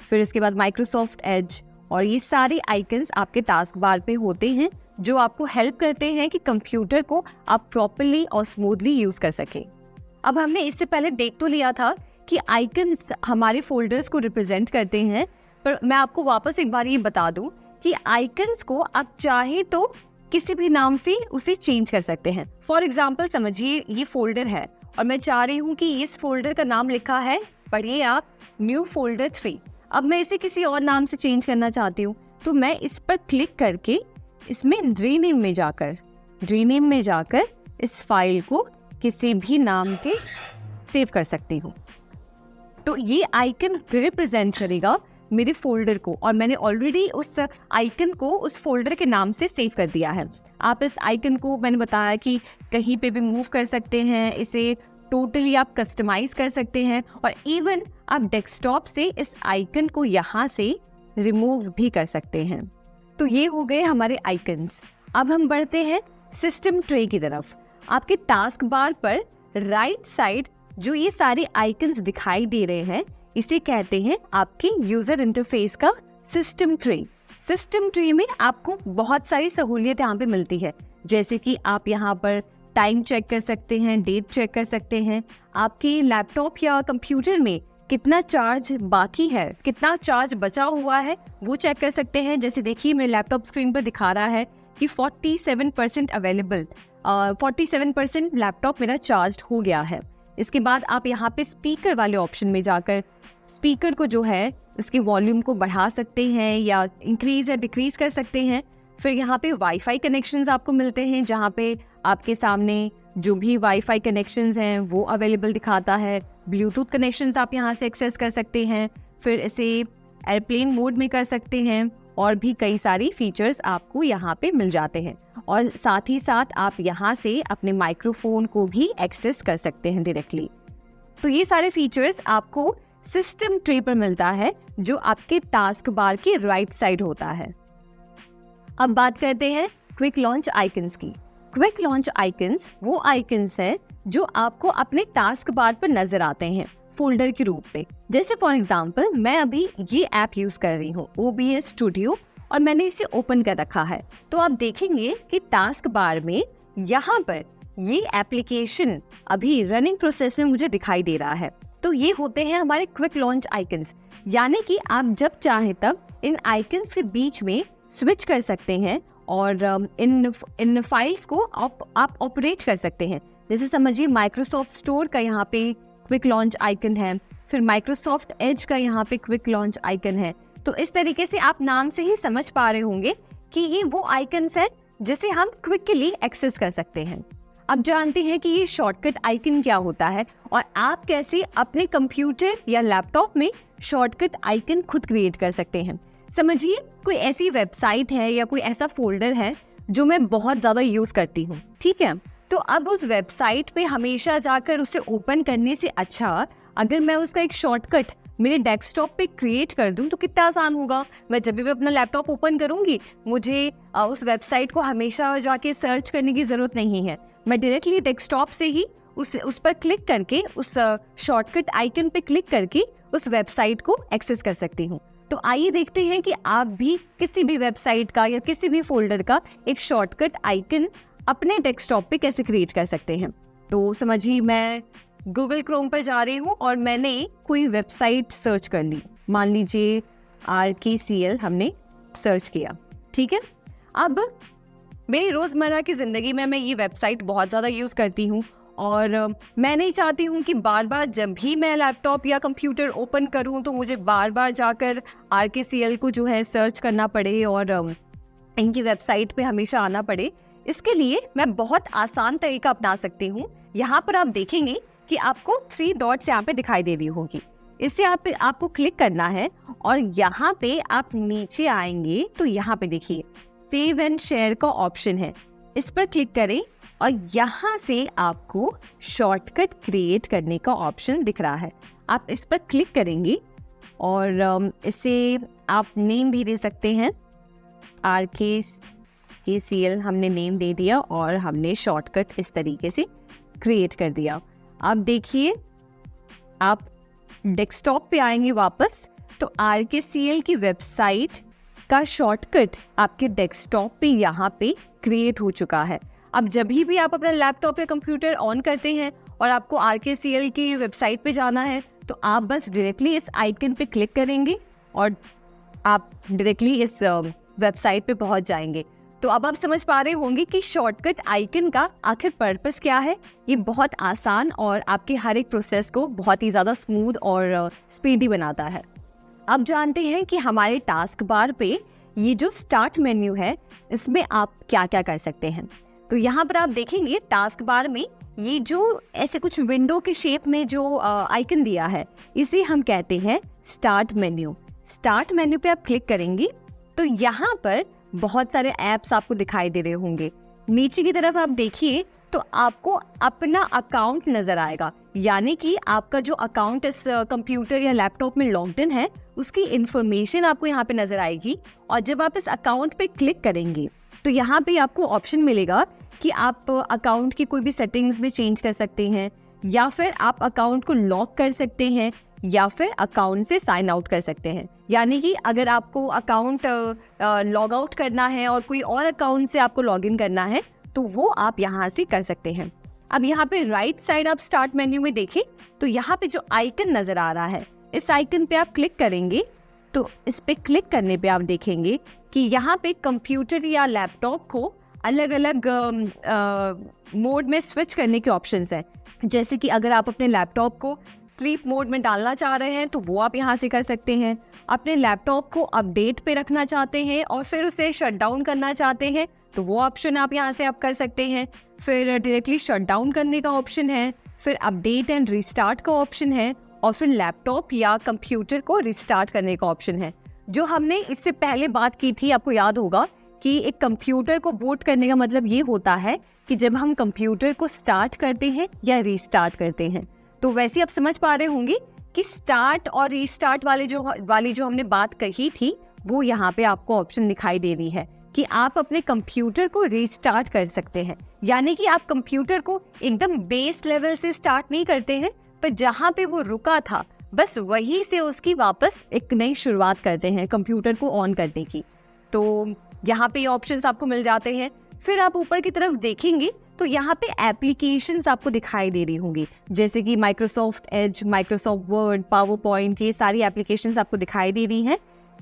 फिर इसके बाद माइक्रोसॉफ्ट एज, और ये सारे आइकन्स आपके टास्क बार पे होते हैं जो आपको हेल्प करते हैं कि कंप्यूटर को आप प्रॉपर्ली और स्मूथली यूज़ कर सकें। अब हमने इससे पहले देख तो लिया था कि आइकन्स हमारे फोल्डर्स को रिप्रेजेंट करते हैं, पर मैं आपको वापस एक बार ये बता दूं कि आइकन्स को आप चाहे तो किसी भी नाम से उसे चेंज कर सकते हैं। फॉर एग्जाम्पल समझिए ये फोल्डर है और मैं चाह रही हूँ कि इस फोल्डर का नाम लिखा है, पढ़िए आप, न्यू फोल्डर 3। अब मैं इसे किसी और नाम से चेंज करना चाहती हूँ तो मैं इस पर क्लिक करके इसमें रीनेम में जाकर इस फाइल को किसी भी नाम के सेव कर सकती हूँ। तो ये आइकन रिप्रेजेंट करेगा मेरे फोल्डर को, और मैंने ऑलरेडी उस आइकन को उस फोल्डर के नाम से सेव कर दिया है। आप इस आइकन को, मैंने बताया कि कहीं पे भी मूव कर सकते हैं, इसे टोटली आप कस्टमाइज कर सकते हैं, और इवन आप डेस्कटॉप से इस आइकन को यहाँ से रिमूव भी कर सकते हैं। तो ये हो गए हमारे आइकन्स। अब हम बढ़ते हैं सिस्टम ट्रे की तरफ। आपके टास्क बार पर राइट साइड जो ये सारे आइकन्स दिखाई दे रहे हैं, इसे कहते हैं आपके यूजर इंटरफेस का सिस्टम ट्रे। सिस्टम ट्री में आपको बहुत सारी सहूलियत यहाँ पे मिलती है, जैसे कि आप यहाँ पर टाइम चेक कर सकते हैं, डेट चेक कर सकते हैं, आपके लैपटॉप या कंप्यूटर में कितना चार्ज बाकी है, कितना चार्ज बचा हुआ है, वो चेक कर सकते हैं। जैसे देखिए मेरे लैपटॉप स्क्रीन पर दिखा रहा है कि 47% अवेलेबल, 47% लैपटॉप मेरा चार्ज हो गया है। इसके बाद आप यहाँ पे स्पीकर वाले ऑप्शन में जाकर स्पीकर को जो है इसके वॉल्यूम को बढ़ा सकते हैं या इंक्रीज या डिक्रीज कर सकते हैं। फिर यहाँ पे वाईफाई कनेक्शंस आपको मिलते हैं, जहाँ पे आपके सामने जो भी वाईफाई कनेक्शंस हैं वो अवेलेबल दिखाता है। ब्लूटूथ कनेक्शंस आप यहाँ से एक्सेस कर सकते हैं, फिर इसे एयरप्लेन मोड में कर सकते हैं और भी कई सारी फीचर्स आपको यहाँ पे मिल जाते हैं। और साथ ही साथ आप यहाँ से अपने माइक्रोफोन को भी एक्सेस कर सकते हैं डायरेक्टली। तो ये सारे फीचर्स आपको सिस्टम ट्रे पर मिलता है जो आपके टास्क बार के राइट साइड होता है। अब बात करते हैं क्विक लॉन्च आइकन्स की। क्विक लॉन्च आइकन्स वो आइकन्स हैं जो आपको अपने टास्क बार पर नजर आते हैं फोल्डर के रूप में। जैसे फॉर एग्जांपल मैं अभी ये ऐप यूज कर रही हूँ OBS स्टूडियो और मैंने इसे ओपन कर रखा है। तो आप देखेंगे कि टास्क बार में यहाँ पर ये एप्लीकेशन अभी रनिंग प्रोसेस में मुझे दिखाई दे रहा है। तो ये होते हैं हमारे क्विक लॉन्च आइकन्स, यानी कि आप जब चाहे तब इन आइकन्स के बीच में स्विच कर सकते हैं और इन फाइल्स को आप ऑपरेट कर सकते हैं। जैसे समझिए माइक्रोसॉफ्ट स्टोर का यहाँ पे क्विक लॉन्च आइकन है, फिर माइक्रोसॉफ्ट एज का यहाँ पे क्विक लॉन्च आइकन है। तो इस तरीके से आप नाम से ही समझ पा रहे होंगे कि ये वो आइकन्स हैं जिसे हम क्विकली एक्सेस कर सकते हैं। अब जानते हैं कि ये शॉर्टकट आइकन क्या होता है और आप कैसे अपने कंप्यूटर या लैपटॉप में शॉर्टकट आइकन खुद क्रिएट कर सकते हैं। समझिए कोई ऐसी वेबसाइट है या कोई ऐसा फोल्डर है जो मैं बहुत ज़्यादा यूज़ करती हूँ, ठीक है। तो अब उस वेबसाइट पे हमेशा जाकर उसे ओपन करने से अच्छा अगर मैं उसका एक शॉर्टकट मेरे डेस्कटॉप पे क्रिएट कर दूं तो कितना आसान होगा। मैं जब भी अपना लैपटॉप ओपन करूंगी मुझे उस वेबसाइट को हमेशा जाके सर्च करने की ज़रूरत नहीं है। मैं डायरेक्टली डेस्कटॉप से ही उस पर क्लिक करके उस शॉर्टकट आइकन पे क्लिक करके उस वेबसाइट को एक्सेस कर सकती हूँ। तो आइए देखते हैं कि आप भी किसी भी वेबसाइट का या किसी भी फोल्डर का एक शॉर्टकट आइकन अपने डेस्कटॉप पे कैसे क्रिएट कर सकते हैं। तो समझिए मैं गूगल क्रोम पर जा रही हूँ और मैंने कोई वेबसाइट सर्च कर ली, मान लीजिए RKCL हमने सर्च किया, ठीक है। अब मेरी रोज़मर्रा की ज़िंदगी में मैं ये वेबसाइट बहुत ज़्यादा यूज़ करती हूँ और मैं नहीं चाहती हूँ कि बार बार जब भी मैं लैपटॉप या कंप्यूटर ओपन करूँ तो मुझे बार बार जाकर RKCL को जो है सर्च करना पड़े और इनकी वेबसाइट पे हमेशा आना पड़े। इसके लिए मैं बहुत आसान तरीका अपना सकती हूँ। यहाँ पर आप देखेंगे कि आपको 3 डॉट्स यहाँ पे दिखाई दे रही होगी। इससे आपको क्लिक करना है और यहाँ पे आप नीचे आएंगे तो यहाँ पे देखिए सेव एंड शेयर का ऑप्शन है, इस पर क्लिक करें और यहाँ से आपको शॉर्टकट क्रिएट करने का ऑप्शन दिख रहा है। आप इस पर क्लिक करेंगे और इसे आप नेम भी दे सकते हैं। RKCL हमने नेम दे दिया और हमने शॉर्टकट इस तरीके से क्रिएट कर दिया। अब देखिए आप डेस्कटॉप पे आएंगे वापस तो RKCL की वेबसाइट का शॉर्टकट आपके डेस्कटॉप पे यहाँ पे क्रिएट हो चुका है। अब जब भी आप अपना लैपटॉप या कंप्यूटर ऑन करते हैं और आपको RKCL की वेबसाइट पे जाना है तो आप बस डायरेक्टली इस आइकन पे क्लिक करेंगे और आप डायरेक्टली इस वेबसाइट पे पहुंच जाएंगे। तो अब आप समझ पा रहे होंगे कि शॉर्टकट आइकन का आखिर पर्पस क्या है। ये बहुत आसान और आपके हर एक प्रोसेस को बहुत ही ज़्यादा स्मूथ और स्पीडी बनाता है। अब जानते हैं कि हमारे टास्क बार पे ये जो स्टार्ट मेन्यू है इसमें आप क्या क्या कर सकते हैं। तो यहाँ पर आप देखेंगे टास्क बार में ये जो ऐसे कुछ विंडो के शेप में जो आइकन दिया है इसे हम कहते हैं स्टार्ट मेन्यू। स्टार्ट मेन्यू पे आप क्लिक करेंगे तो यहाँ पर बहुत सारे ऐप्स आपको दिखाई दे रहे होंगे। नीचे की तरफ आप देखिए तो आपको अपना अकाउंट नजर आएगा, यानी कि आपका जो अकाउंट इस कंप्यूटर या लैपटॉप में लॉग्ड इन है उसकी इंफॉर्मेशन आपको यहाँ पे नजर आएगी। और जब आप इस अकाउंट पे क्लिक करेंगे तो यहाँ पे आपको ऑप्शन मिलेगा कि आप अकाउंट की कोई भी सेटिंग्स में चेंज कर सकते हैं या फिर आप अकाउंट को लॉक कर सकते हैं या फिर अकाउंट से साइन आउट कर सकते हैं। यानी कि अगर आपको अकाउंट लॉग आउट करना है और कोई और अकाउंट से आपको लॉग इन करना है तो तो वो आप यहाँ से कर सकते हैं। अब यहाँ पे राइट साइड आप स्टार्ट मेन्यू में देखें तो यहाँ पे जो आइकन नजर आ रहा है, इस आइकन पे आप क्लिक करेंगे तो इस पे क्लिक करने पे आप देखेंगे कि यहाँ पे कंप्यूटर या लैपटॉप को अलग अलग मोड में स्विच करने के ऑप्शंस हैं। जैसे कि अगर आप अपने लैपटॉप को स्लीप मोड में डालना चाह रहे हैं तो वो आप यहाँ से कर सकते हैं। अपने लैपटॉप को अपडेट पे रखना चाहते हैं और फिर उसे शट डाउन करना चाहते हैं तो वो ऑप्शन आप यहाँ से आप कर सकते हैं। फिर डायरेक्टली शट डाउन करने का ऑप्शन है, फिर अपडेट एंड रिस्टार्ट का ऑप्शन है और फिर लैपटॉप या कंप्यूटर को रिस्टार्ट करने का ऑप्शन है। जो हमने इससे पहले बात की थी, आपको याद होगा कि एक कंप्यूटर को बूट करने का मतलब ये होता है कि जब हम कंप्यूटर को स्टार्ट करते हैं या रीस्टार्ट करते हैं। तो वैसे आप समझ पा रहे होंगे कि स्टार्ट और रीस्टार्ट वाली जो हमने बात कही थी वो यहाँ पे आपको ऑप्शन दिखाई दे रही है कि आप अपने कंप्यूटर को रीस्टार्ट कर सकते हैं। यानी कि आप कंप्यूटर को एकदम बेस लेवल से स्टार्ट नहीं करते हैं, पर जहाँ पे वो रुका था बस वहीं से उसकी वापस एक नई शुरुआत करते हैं कंप्यूटर को ऑन करने की। तो यहाँ पे ये ऑप्शंस आपको मिल जाते हैं। फिर आप ऊपर की तरफ देखेंगे तो यहाँ पे एप्लीकेशंस आपको दिखाई दे रही होंगी, जैसे कि Microsoft Edge, Microsoft word, power point, ये सारी एप्लीकेशंस आपको दिखाई दे रही हैं।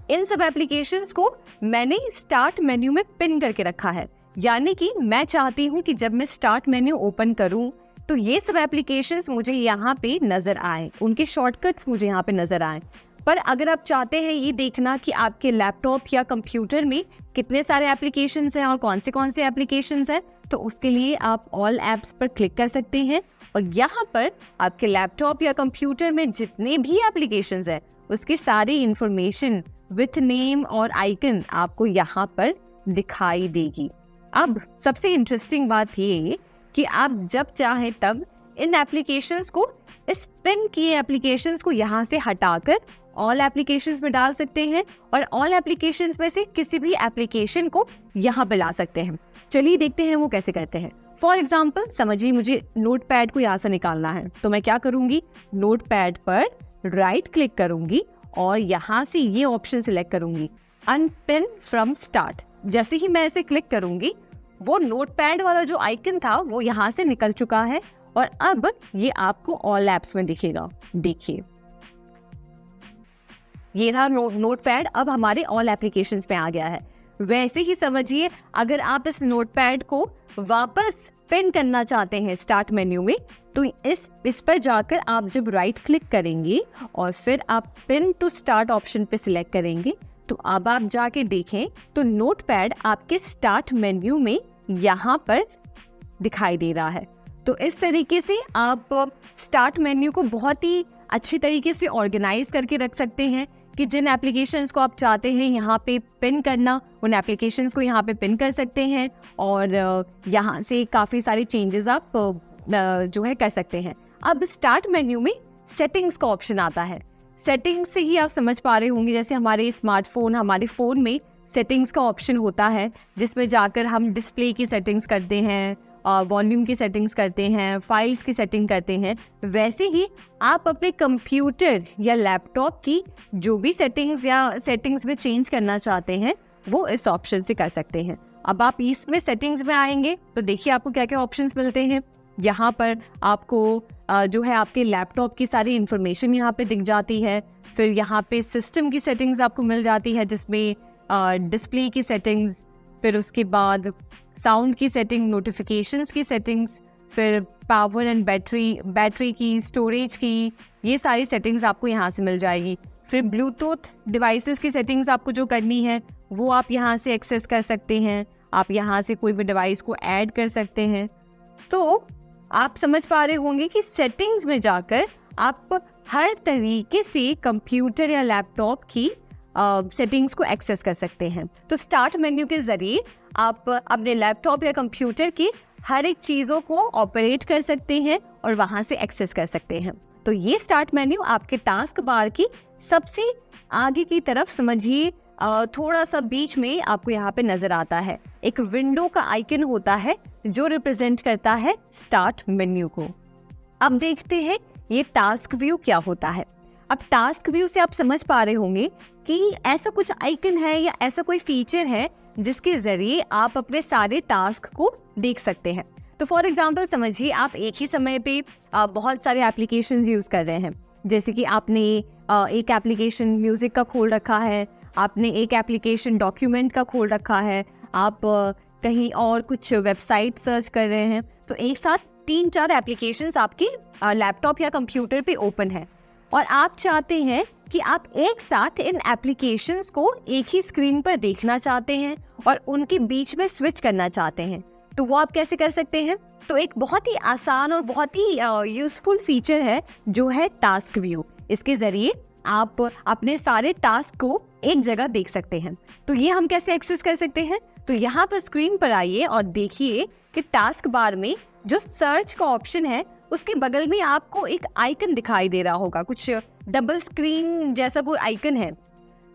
इन सब एप्लीकेशंस को मैंने स्टार्ट मेन्यू में पिन करके रखा है। यानी कि मैं चाहती हूँ कि जब मैं स्टार्ट मेन्यू ओपन करूँ तो ये सब एप्लीकेशंस मुझे यहाँ पे नजर आए, उनके शॉर्टकट्स मुझे यहाँ पे नजर आए। पर अगर आप चाहते हैं ये देखना कि आपके लैपटॉप या कंप्यूटर में कितने सारे एप्लीकेशंस हैं और कौन से एप्लीकेशंस हैं, तो उसके लिए आप ऑल ऐप्स पर क्लिक कर सकते हैं और यहाँ पर आपके लैपटॉप या कंप्यूटर में जितने भी एप्लीकेशंस हैं उसकी सारी इंफॉर्मेशन विथ नेम और आइकन आपको यहाँ पर दिखाई देगी। अब सबसे इंटरेस्टिंग बात ये कि आप जब चाहें तब इन एप्लीकेशंस को, इस पिन किए एप्लीकेशंस को यहाँ से हटाकर ऑल एप्लीकेशंस में डाल सकते हैं और ऑल एप्लीकेशंस में से किसी भी एप्लीकेशन को यहाँ पे ला सकते हैं। चलिए देखते हैं वो कैसे करते हैं। फॉर एग्जाम्पल समझिए मुझे नोटपैड को यहाँ से निकालना है, तो मैं क्या करूँगी, नोटपैड पर राइट क्लिक करूँगी और यहाँ से ये ऑप्शन सिलेक्ट करूँगी, अनपिन फ्रॉम स्टार्ट। जैसे ही मैं इसे क्लिक करूँगी वो नोटपैड वाला जो आइकन था वो यहाँ से निकल चुका है और अब ये आपको ऑल ऐप्स में दिखेगा। देखिए ये रहा नोटपैड, अब हमारे ऑल एप्लीकेशंस में आ गया है। वैसे ही समझिए अगर आप इस नोटपैड को वापस पिन करना चाहते हैं स्टार्ट मेन्यू में, तो इस पर जाकर आप जब राइट क्लिक करेंगे और फिर आप पिन टू स्टार्ट ऑप्शन पे सिलेक्ट करेंगे तो अब आप जाके देखें तो नोटपैड आपके स्टार्ट मेन्यू में यहाँ पर दिखाई दे रहा है। तो इस तरीके से आप स्टार्ट मेन्यू को बहुत ही अच्छी तरीके से ऑर्गेनाइज करके रख सकते हैं कि जिन एप्लीकेशंस को आप चाहते हैं यहाँ पे पिन करना, उन एप्लीकेशंस को यहाँ पे पिन कर सकते हैं और यहाँ से काफ़ी सारे चेंजेस आप जो है कर सकते हैं। अब स्टार्ट मेन्यू में सेटिंग्स का ऑप्शन आता है। सेटिंग्स से ही आप समझ पा रहे होंगे, जैसे हमारे स्मार्टफोन, हमारे फ़ोन में सेटिंग्स का ऑप्शन होता है जिसमें जाकर हम डिस्प्ले की सेटिंग्स करते हैं, वॉल्यूम की सेटिंग्स करते हैं, फाइल्स की सेटिंग करते हैं। वैसे ही आप अपने कंप्यूटर या लैपटॉप की जो भी सेटिंग्स में चेंज करना चाहते हैं वो इस ऑप्शन से कर सकते हैं। अब आप इसमें सेटिंग्स में आएंगे तो देखिए आपको क्या क्या ऑप्शंस मिलते हैं। यहाँ पर आपको जो है आपके लैपटॉप की सारी इन्फॉर्मेशन यहाँ पे दिख जाती है। फिर यहाँ पे सिस्टम की सेटिंग्स आपको मिल जाती है जिसमें डिस्प्ले की सेटिंग्स, फिर उसके बाद साउंड की सेटिंग, नोटिफिकेशंस की सेटिंग्स, फिर पावर एंड बैटरी की, स्टोरेज की, ये सारी सेटिंग्स आपको यहाँ से मिल जाएगी। फिर ब्लूटूथ डिवाइसेस की सेटिंग्स आपको जो करनी है वो आप यहाँ से एक्सेस कर सकते हैं। आप यहाँ से कोई भी डिवाइस को ऐड कर सकते हैं। तो आप समझ पा रहे होंगे कि सेटिंग्स में जाकर आप हर तरीके से कंप्यूटर या लैपटॉप की सेटिंग्स को एक्सेस कर सकते हैं। तो स्टार्ट मेन्यू के ज़रिए आप अपने लैपटॉप या कंप्यूटर की हर एक चीज़ों को ऑपरेट कर सकते हैं और वहाँ से एक्सेस कर सकते हैं। तो ये स्टार्ट मेन्यू आपके टास्क बार की सबसे आगे की तरफ समझिए, थोड़ा सा बीच में आपको यहाँ पे नजर आता है एक विंडो का आइकन होता है जो रिप्रेजेंट करता है स्टार्ट मेन्यू को। अब देखते हैं ये टास्क व्यू क्या होता है। अब टास्क व्यू से आप समझ पा रहे होंगे कि ऐसा कुछ आइकन है या ऐसा कोई फीचर है जिसके ज़रिए आप अपने सारे टास्क को देख सकते हैं। तो फॉर एग्जांपल समझिए आप एक ही समय पे बहुत सारे एप्लीकेशन यूज़ कर रहे हैं। जैसे कि आपने एक एप्लीकेशन म्यूज़िक का खोल रखा है, आपने एक एप्लीकेशन डॉक्यूमेंट का खोल रखा है, आप कहीं और कुछ वेबसाइट सर्च कर रहे हैं। तो एक साथ 3-4 एप्लीकेशंस आपके लैपटॉप या कंप्यूटर पे ओपन है और आप चाहते हैं कि आप एक साथ इन एप्लीकेशंस को एक ही स्क्रीन पर देखना चाहते हैं और उनके बीच में स्विच करना चाहते हैं। तो वो आप कैसे कर सकते हैं? तो एक बहुत ही आसान और बहुत ही यूजफुल फीचर है जो है टास्क व्यू। इसके ज़रिए आप अपने सारे टास्क को एक जगह देख सकते हैं। तो ये हम कैसे एक्सेस कर सकते हैं? तो यहाँ पर स्क्रीन पर आइए और देखिए कि टास्क बार में जो सर्च का ऑप्शन है उसके बगल में आपको एक आइकन दिखाई दे रहा होगा, कुछ डबल स्क्रीन जैसा कोई आइकन है।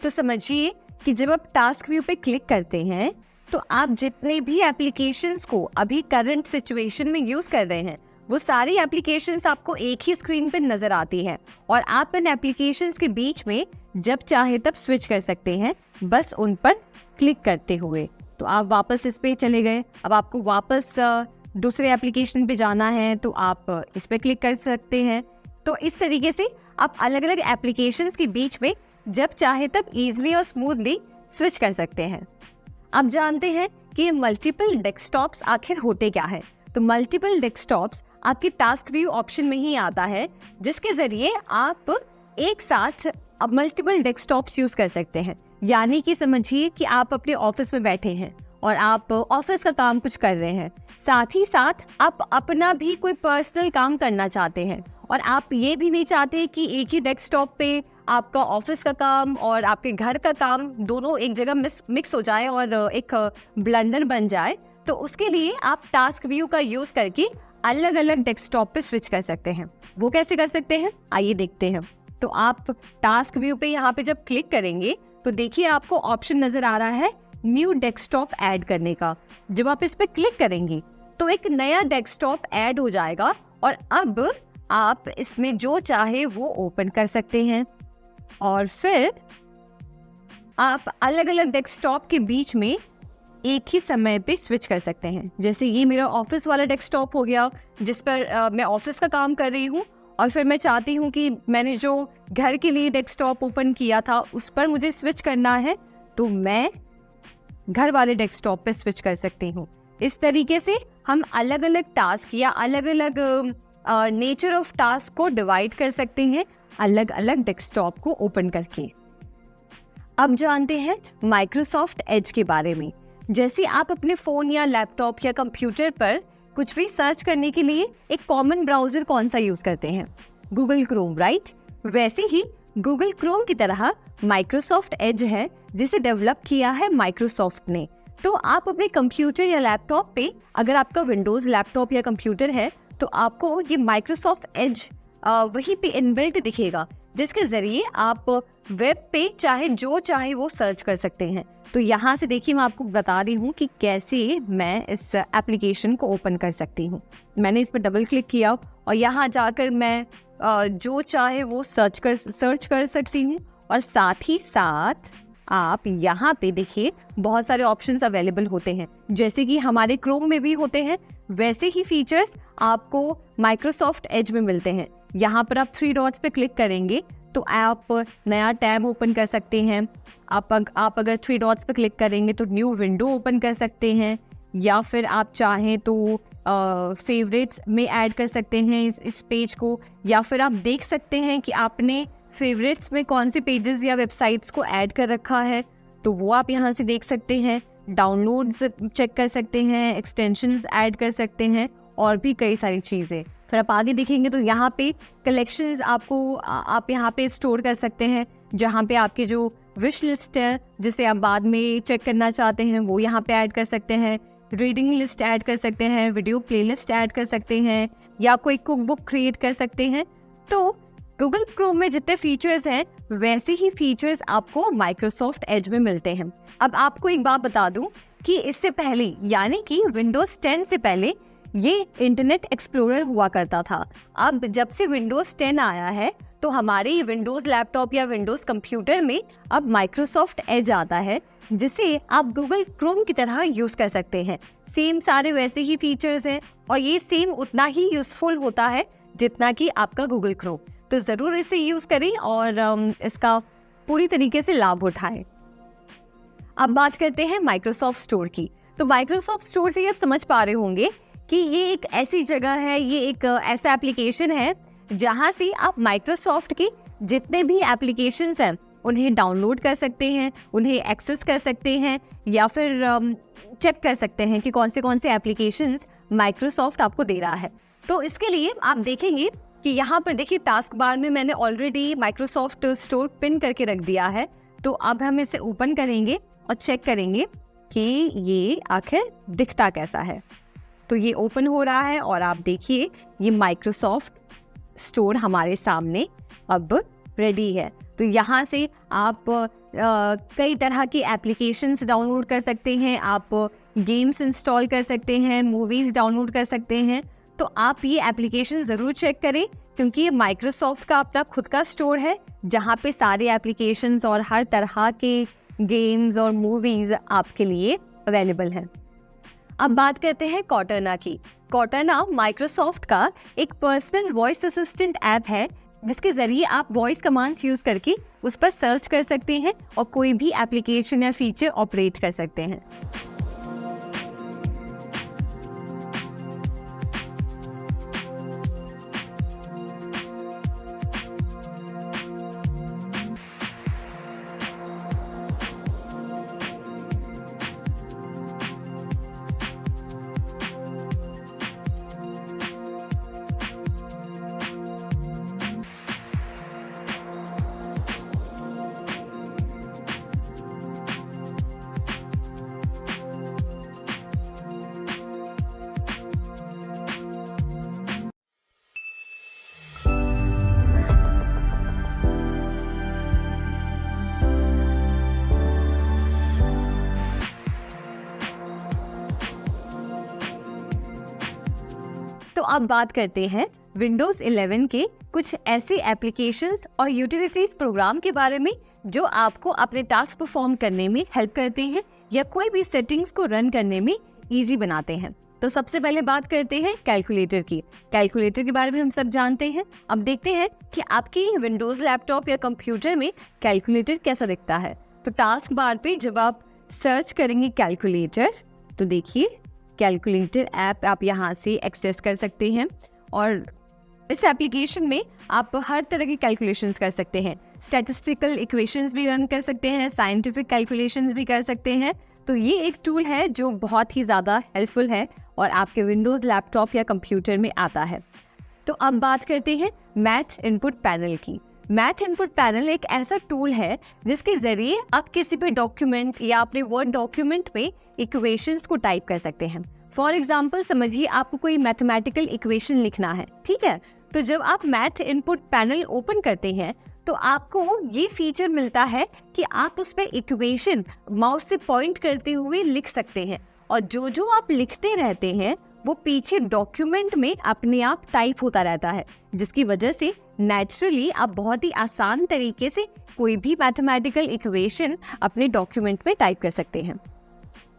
तो समझिए कि जब आप टास्क व्यू पे क्लिक करते हैं तो आप जितने भी एप्लीकेशंस को अभी करंट सिचुएशन में यूज़ कर रहे हैं वो सारी एप्लीकेशंस आपको एक ही स्क्रीन पे नज़र आती हैं और आप इन एप्लीकेशंस के बीच में जब चाहे तब स्विच कर सकते हैं, बस उन पर क्लिक करते हुए। तो आप वापस इस पे चले गए, अब आपको वापस दूसरे एप्लीकेशन पे जाना है तो आप इस पे क्लिक कर सकते हैं। तो इस तरीके से आप अलग अलग एप्लीकेशंस के बीच में जब चाहे तब ईजिली और स्मूथली स्विच कर सकते हैं। अब जानते हैं कि मल्टीपल डेस्कटॉप्स आखिर होते क्या है। तो मल्टीपल डेस्कटॉप्स आपके टास्क व्यू ऑप्शन में ही आता है, जिसके ज़रिए आप एक साथ अब मल्टीपल डेस्कटॉप्स यूज़ कर सकते हैं। यानी कि समझिए कि आप अपने ऑफिस में बैठे हैं और आप ऑफिस का काम कुछ कर रहे हैं, साथ ही साथ आप अपना भी कोई पर्सनल काम करना चाहते हैं और आप ये भी नहीं चाहते कि एक ही डेस्कटॉप पे आपका ऑफिस का काम और आपके घर का काम दोनों एक जगह मिक्स हो जाए और एक ब्लंडर बन जाए। तो उसके लिए आप टास्क व्यू का यूज़ करके अलग अलग डेस्कटॉप पे स्विच कर सकते हैं। वो कैसे कर सकते हैं, आइए देखते हैं। तो आप टास्क व्यू पे यहाँ पे जब क्लिक करेंगे तो देखिए आपको ऑप्शन नज़र आ रहा है न्यू डेस्कटॉप ऐड करने का। जब आप इस पे क्लिक करेंगे तो एक नया डेस्कटॉप ऐड हो जाएगा और अब आप इसमें जो चाहे वो ओपन कर सकते हैं और फिर आप अलग अलग डेस्कटॉप के बीच में एक ही समय पे स्विच कर सकते हैं। जैसे ये मेरा ऑफिस वाला डेस्कटॉप हो गया जिस पर मैं ऑफिस का काम कर रही हूँ और फिर मैं चाहती हूँ कि मैंने जो घर के लिए डेस्कटॉप ओपन किया था उस पर मुझे स्विच करना है, तो मैं घर वाले डेस्कटॉप पे स्विच कर सकती हूँ। इस तरीके से हम अलग अलग टास्क या अलग अलग नेचर ऑफ टास्क को डिवाइड कर सकते हैं अलग अलग डेस्कटॉप को ओपन करके। अब जानते हैं माइक्रोसॉफ्ट एज के बारे में। जैसे आप अपने फ़ोन या लैपटॉप या कंप्यूटर पर कुछ भी सर्च करने के लिए एक कॉमन ब्राउज़र कौन सा यूज़ करते हैं, गूगल क्रोम, राइट? वैसे ही गूगल क्रोम की तरह माइक्रोसॉफ्ट एज है जिसे डेवलप किया है माइक्रोसॉफ्ट ने। तो आप अपने कंप्यूटर या लैपटॉप पे, अगर आपका विंडोज़ लैपटॉप या कंप्यूटर है तो आपको ये माइक्रोसॉफ्ट एज वहीं पे इनबिल्ट दिखेगा, जिसके ज़रिए आप वेब पे चाहे जो चाहे वो सर्च कर सकते हैं। तो यहाँ से देखिए मैं आपको बता रही हूँ कि कैसे मैं इस एप्लीकेशन को ओपन कर सकती हूँ। मैंने इस पर डबल क्लिक किया और यहाँ जाकर मैं जो चाहे वो सर्च कर सकती हूँ और साथ ही साथ आप यहाँ पे देखिए बहुत सारे ऑप्शंस अवेलेबल होते हैं, जैसे कि हमारे क्रोम में भी होते हैं वैसे ही फीचर्स आपको माइक्रोसॉफ्ट एज में मिलते हैं। यहाँ पर आप 3 डॉट्स पे क्लिक करेंगे तो आप नया टैब ओपन कर सकते हैं। आप अगर 3 डॉट्स पे क्लिक करेंगे तो न्यू विंडो ओपन कर सकते हैं, या फिर आप चाहें तो फेवरेट्स में ऐड कर सकते हैं इस पेज को, या फिर आप देख सकते हैं कि आपने फेवरेट्स में कौन से पेजेस या वेबसाइट्स को ऐड कर रखा है, तो वो आप यहाँ से देख सकते हैं। डाउनलोड्स चेक कर सकते हैं, एक्सटेंशंस ऐड कर सकते हैं और भी कई सारी चीज़ें। फिर आप आगे देखेंगे तो यहाँ पे कलेक्शंस आप यहाँ पे स्टोर कर सकते हैं, जहाँ पे आपके जो विश लिस्ट है जिसे आप बाद में चेक करना चाहते हैं वो यहाँ पे ऐड कर सकते हैं। रीडिंग लिस्ट ऐड कर सकते हैं, वीडियो प्लेलिस्ट ऐड कर सकते हैं, या कोई कुक बुक क्रिएट कर सकते हैं। तो गूगल क्रोम में जितने फीचर्स हैं वैसे ही फीचर्स आपको माइक्रोसॉफ्ट एज में मिलते हैं। अब आपको एक बात बता दूं कि इससे पहले, यानी कि विंडोज़ 10 से पहले ये इंटरनेट एक्सप्लोरर हुआ करता था। अब जब से विंडोज़ 10 आया है तो हमारे विंडोज़ लैपटॉप या विंडोज़ कंप्यूटर में अब माइक्रोसॉफ्ट एज आता है, जिसे आप गूगल क्रोम की तरह यूज़ कर सकते हैं। सेम सारे वैसे ही फीचर्स हैं और ये सेम उतना ही यूज़फुल होता है जितना कि आपका गूगल क्रोम। तो ज़रूर इसे यूज़ करें और इसका पूरी तरीके से लाभ उठाएं। अब बात करते हैं माइक्रोसॉफ्ट स्टोर की। तो माइक्रोसॉफ्ट स्टोर से आप समझ पा रहे होंगे कि ये एक ऐसी जगह है, ये एक ऐसा एप्लीकेशन है जहाँ से आप माइक्रोसॉफ्ट के जितने भी एप्लीकेशंस हैं उन्हें डाउनलोड कर सकते हैं, उन्हें एक्सेस कर सकते हैं या फिर चेक कर सकते हैं कि कौन से एप्लीकेशंस माइक्रोसॉफ्ट आपको दे रहा है। तो इसके लिए आप देखेंगे कि यहाँ पर देखिए टास्क बार में मैंने ऑलरेडी माइक्रोसॉफ्ट स्टोर पिन करके रख दिया है। तो अब हम इसे ओपन करेंगे और चेक करेंगे कि ये आखिर दिखता कैसा है। तो ये ओपन हो रहा है और आप देखिए ये माइक्रोसॉफ्ट स्टोर हमारे सामने अब रेडी है। तो यहाँ से आप कई तरह की एप्लीकेशंस डाउनलोड कर सकते हैं, आप गेम्स इंस्टॉल कर सकते हैं, मूवीज़ डाउनलोड कर सकते हैं। तो आप ये एप्लीकेशन ज़रूर चेक करें क्योंकि ये माइक्रोसॉफ्ट का अपना खुद का स्टोर है जहाँ पे सारे एप्लीकेशंस और हर तरह के गेम्स और मूवीज़ आपके लिए अवेलेबल हैं। अब बात करते हैं कॉर्टाना की। कॉर्टाना माइक्रोसॉफ्ट का एक पर्सनल वॉइस असिस्टेंट ऐप है जिसके ज़रिए आप वॉइस कमांड्स यूज़ करके उस पर सर्च कर सकते हैं और कोई भी एप्लीकेशन या फीचर ऑपरेट कर सकते हैं। तो अब बात करते हैं विंडोज़ 11 के कुछ ऐसे एप्लीकेशंस और यूटिलिटीज प्रोग्राम के बारे में जो आपको अपने टास्क परफॉर्म करने में हेल्प करते हैं या कोई भी सेटिंग्स को रन करने में इजी बनाते हैं। तो सबसे पहले बात करते हैं कैलकुलेटर की। कैलकुलेटर के बारे में हम सब जानते हैं। अब देखते हैं कि आपकी विंडोज़ लैपटॉप या कंप्यूटर में कैलकुलेटर कैसा दिखता है। तो टास्क बार पे जब आप सर्च करेंगे कैलकुलेटर तो देखिए कैलकुलेटर ऐप आप यहाँ से एक्सेस कर सकते हैं और इस एप्लीकेशन में आप हर तरह की कैलकुलेशंस कर सकते हैं। स्टैटिस्टिकल इक्वेशंस भी रन कर सकते हैं, साइंटिफिक कैलकुलेशंस भी कर सकते हैं। तो ये एक टूल है जो बहुत ही ज़्यादा हेल्पफुल है और आपके विंडोज़ लैपटॉप या कंप्यूटर में आता है। तो अब बात करते हैं मैथ इनपुट पैनल की। मैथ इनपुट पैनल एक ऐसा टूल है जिसके ज़रिए आप किसी भी डॉक्यूमेंट या अपने वर्ड डॉक्यूमेंट में इक्वेशंस को टाइप कर सकते हैं। फॉर एग्जाम्पल समझिए आपको कोई मैथमेटिकल इक्वेशन लिखना है, ठीक है। तो जब आप मैथ इनपुट पैनल ओपन करते हैं तो आपको ये फीचर मिलता है कि आप उस पर इक्वेशन माउस से पॉइंट करते हुए लिख सकते हैं और जो जो आप लिखते रहते हैं वो पीछे डॉक्यूमेंट में अपने आप टाइप होता रहता है, जिसकी वजह से नेचुरली आप बहुत ही आसान तरीके से कोई भी मैथमेटिकल इक्वेशन अपने डॉक्यूमेंट में टाइप कर सकते हैं।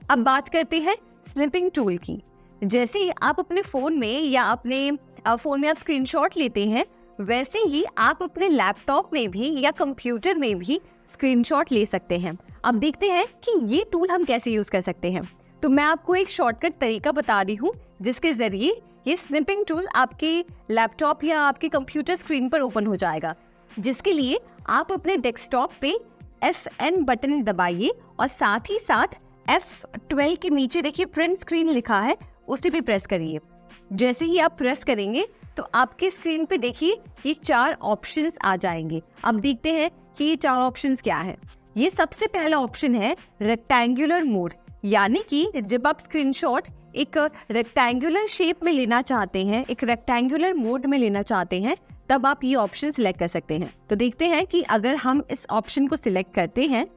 अब बात करते हैं स्निपिंग टूल की। जैसे आप अपने फ़ोन में या अपने फ़ोन में आप स्क्रीनशॉट लेते हैं, वैसे ही आप अपने लैपटॉप में भी या कंप्यूटर में भी स्क्रीनशॉट ले सकते हैं। अब देखते हैं कि ये टूल हम कैसे यूज़ कर सकते हैं। तो मैं आपको एक शॉर्टकट तरीका बता रही हूँ जिसके ज़रिए ये स्निपिंग टूल आपके लैपटॉप या आपके कंप्यूटर स्क्रीन पर ओपन हो जाएगा। जिसके लिए आप अपने डेस्कटॉप पे FN बटन दबाइए और साथ ही साथ F12 के नीचे देखिए प्रिंट स्क्रीन लिखा है, उसे भी प्रेस करिए। जैसे ही आप प्रेस करेंगे तो आपके स्क्रीन पे देखिए ये 4 ऑप्शंस आ जाएंगे। अब देखते हैं कि ये 4 ऑप्शंस क्या है। ये सबसे पहला ऑप्शन है रेक्टेंगुलर मोड, यानी कि जब आप स्क्रीनशॉट एक रेक्टेंगुलर शेप में लेना चाहते हैं, एक रेक्टेंगुलर मोड में लेना चाहते हैं, तब आप ये ऑप्शन सिलेक्ट कर सकते हैं। तो देखते हैं कि अगर हम इस ऑप्शन को सिलेक्ट करते हैं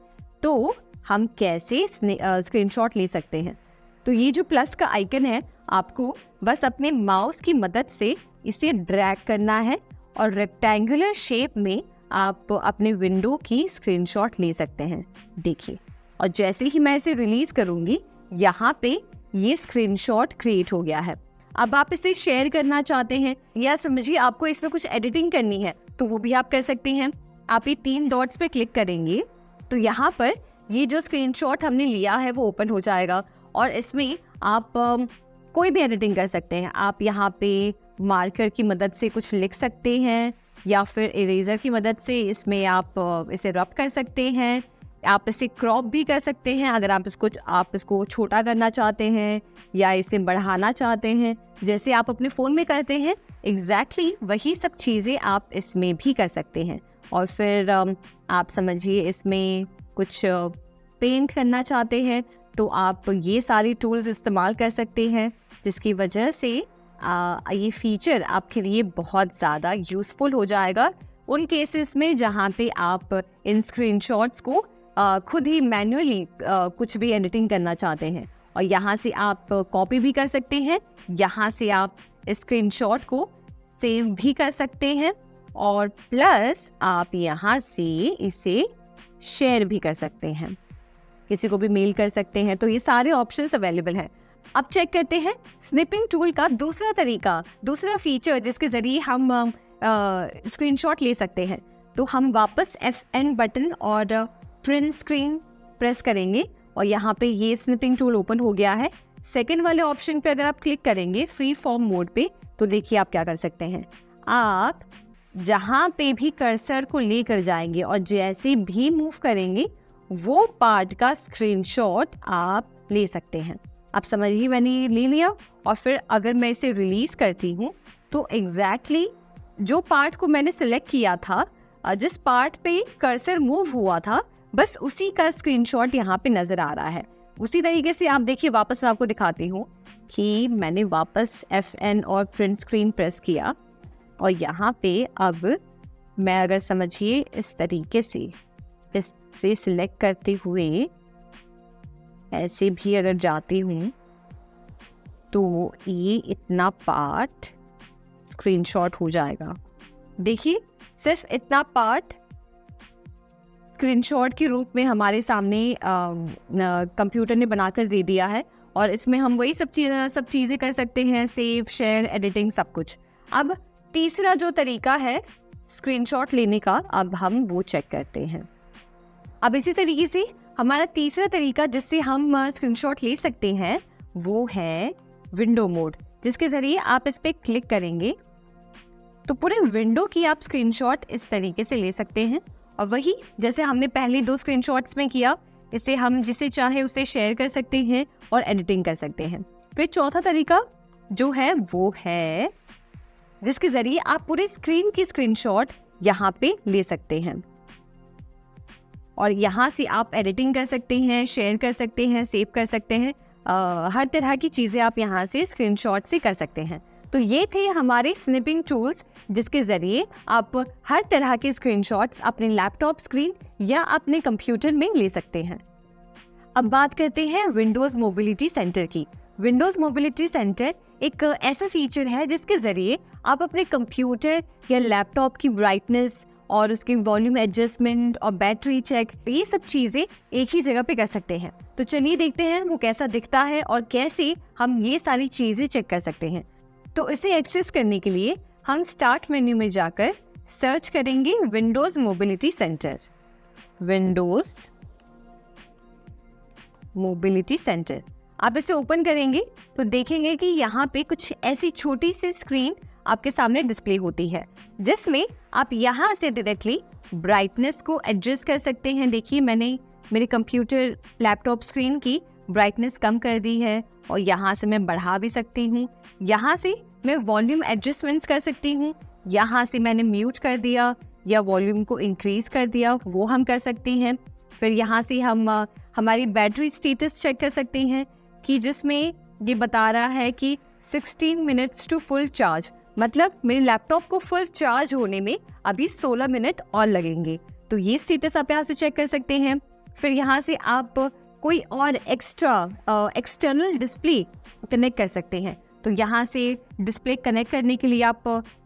तो हम कैसे स्क्रीनशॉट ले सकते हैं। तो ये जो प्लस का आइकन है, आपको बस अपने माउस की मदद से इसे ड्रैग करना है और रेक्टेंगुलर शेप में आप अपने विंडो की स्क्रीनशॉट ले सकते हैं। देखिए, और जैसे ही मैं इसे रिलीज करूंगी, यहाँ पे ये स्क्रीनशॉट क्रिएट हो गया है। अब आप इसे शेयर करना चाहते हैं या समझिए आपको इसमें कुछ एडिटिंग करनी है तो वो भी आप कर सकते हैं। आप ये 3 डॉट्स पे क्लिक करेंगे तो यहाँ पर ये जो स्क्रीनशॉट हमने लिया है वो ओपन हो जाएगा और इसमें आप कोई भी एडिटिंग कर सकते हैं। आप यहाँ पे मार्कर की मदद से कुछ लिख सकते हैं या फिर इरेजर की मदद से इसमें आप इसे रब कर सकते हैं। आप इसे क्रॉप भी कर सकते हैं अगर आप इसको छोटा करना चाहते हैं या इसे बढ़ाना चाहते हैं, जैसे आप अपने फ़ोन में करते हैं एग्जैक्टली वही सब चीज़ें आप इसमें भी कर सकते हैं। और फिर आप समझिए इसमें कुछ पेंट करना चाहते हैं तो आप ये सारी टूल्स इस्तेमाल कर सकते हैं, जिसकी वजह से ये फीचर आपके लिए बहुत ज़्यादा यूज़फुल हो जाएगा उन केसेस में जहाँ पे आप इन स्क्रीनशॉट्स को खुद ही मैन्युअली कुछ भी एडिटिंग करना चाहते हैं। और यहाँ से आप कॉपी भी कर सकते हैं, यहाँ से आप स्क्रीनशॉट को सेव भी कर सकते हैं और प्लस आप यहाँ से इसे शेयर भी कर सकते हैं, किसी को भी मेल कर सकते हैं। तो ये सारे ऑप्शंस अवेलेबल हैं। अब चेक करते हैं स्निपिंग टूल का दूसरा तरीका, दूसरा फीचर जिसके ज़रिए हम स्क्रीनशॉट ले सकते हैं। तो हम वापस FN बटन और प्रिंट स्क्रीन प्रेस करेंगे और यहाँ पे ये स्निपिंग टूल ओपन हो गया है। सेकंड वाले ऑप्शन पे अगर आप क्लिक करेंगे फ्री फॉर्म मोड पे, तो देखिए आप क्या कर सकते हैं। आप जहाँ पे भी कर्सर को लेकर जाएंगे और जैसे भी मूव करेंगे वो पार्ट का स्क्रीनशॉट आप ले सकते हैं। आप समझिए मैंने ले लिया और फिर अगर मैं इसे रिलीज करती हूँ तो एग्जैक्टली जो पार्ट को मैंने सिलेक्ट किया था, जिस पार्ट पे कर्सर मूव हुआ था, बस उसी का स्क्रीनशॉट यहाँ पे नजर आ रहा है। उसी तरीके से आप देखिए, वापस मैं आपको दिखाती हूँ कि मैंने वापस FN और प्रिंट स्क्रीन प्रेस किया और यहाँ पे अब मैं अगर समझिए इस तरीके से इसे सिलेक्ट करते हुए ऐसे भी अगर जाती हूँ तो ये इतना पार्ट स्क्रीनशॉट हो जाएगा। देखिए, सिर्फ इतना पार्ट स्क्रीनशॉट के रूप में हमारे सामने कंप्यूटर ने बनाकर दे दिया है और इसमें हम वही सब चीज़ें कर सकते हैं, सेव, शेयर, एडिटिंग, सब कुछ। अब तीसरा जो तरीका है स्क्रीनशॉट लेने का, अब हम वो चेक करते हैं। अब इसी तरीके से हमारा तीसरा तरीका जिससे हम स्क्रीनशॉट ले सकते हैं वो है विंडो मोड, जिसके ज़रिए आप इस पर क्लिक करेंगे तो पूरे विंडो की आप स्क्रीनशॉट इस तरीके से ले सकते हैं। और वही जैसे हमने पहले 2 स्क्रीनशॉट्स में किया, इसे हम जिसे चाहे उसे शेयर कर सकते हैं और एडिटिंग कर सकते हैं। फिर चौथा तरीका जो है वो है जिसके ज़रिए आप पूरे स्क्रीन की स्क्रीनशॉट यहाँ पे ले सकते हैं और यहाँ से आप एडिटिंग कर सकते हैं, शेयर कर सकते हैं, सेव कर सकते हैं। हर तरह की चीज़ें आप यहाँ से स्क्रीनशॉट से कर सकते हैं। तो ये थे हमारे स्निपिंग टूल्स जिसके ज़रिए आप हर तरह के स्क्रीनशॉट्स अपने लैपटॉप स्क्रीन या अपने कंप्यूटर में ले सकते हैं। अब बात करते हैं विंडोज़ मोबिलिटी सेंटर की। विंडोज़ मोबिलिटी सेंटर एक ऐसा फीचर है जिसके ज़रिए आप अपने कंप्यूटर या लैपटॉप की ब्राइटनेस और उसकी वॉल्यूम एडजस्टमेंट और बैटरी चेक, ये सब चीज़ें एक ही जगह पे कर सकते हैं। तो चलिए देखते हैं वो कैसा दिखता है और कैसे हम ये सारी चीज़ें चेक कर सकते हैं। तो इसे एक्सेस करने के लिए हम स्टार्ट मेन्यू में जाकर सर्च करेंगे Windows mobility centre. Windows mobility centre आप इसे ओपन करेंगे तो देखेंगे कि यहाँ पे कुछ ऐसी छोटी सी स्क्रीन आपके सामने डिस्प्ले होती है, जिसमें आप यहाँ से डायरेक्टली ब्राइटनेस को एडजस्ट कर सकते हैं। देखिए, मैंने मेरे कंप्यूटर लैपटॉप स्क्रीन की ब्राइटनेस कम कर दी है और यहाँ से मैं बढ़ा भी सकती हूँ। यहाँ से मैं वॉल्यूम एडजस्टमेंट्स कर सकती हूँ। यहाँ से मैंने म्यूट कर दिया या वॉल्यूम को इंक्रीज कर दिया, वो हम कर सकते हैं। फिर यहाँ से हम हमारी बैटरी स्टेटस चेक कर सकते हैं कि जिसमें ये बता रहा है कि 16 मिनट्स टू फुल चार्ज, मतलब मेरे लैपटॉप को फुल चार्ज होने में अभी 16 मिनट और लगेंगे। तो ये स्टेटस आप यहाँ से चेक कर सकते हैं। फिर यहाँ से आप कोई और एक्स्ट्रा एक्सटर्नल डिस्प्ले कनेक्ट कर सकते हैं। तो तो यहाँ से डिस्प्ले कनेक्ट करने के लिए आप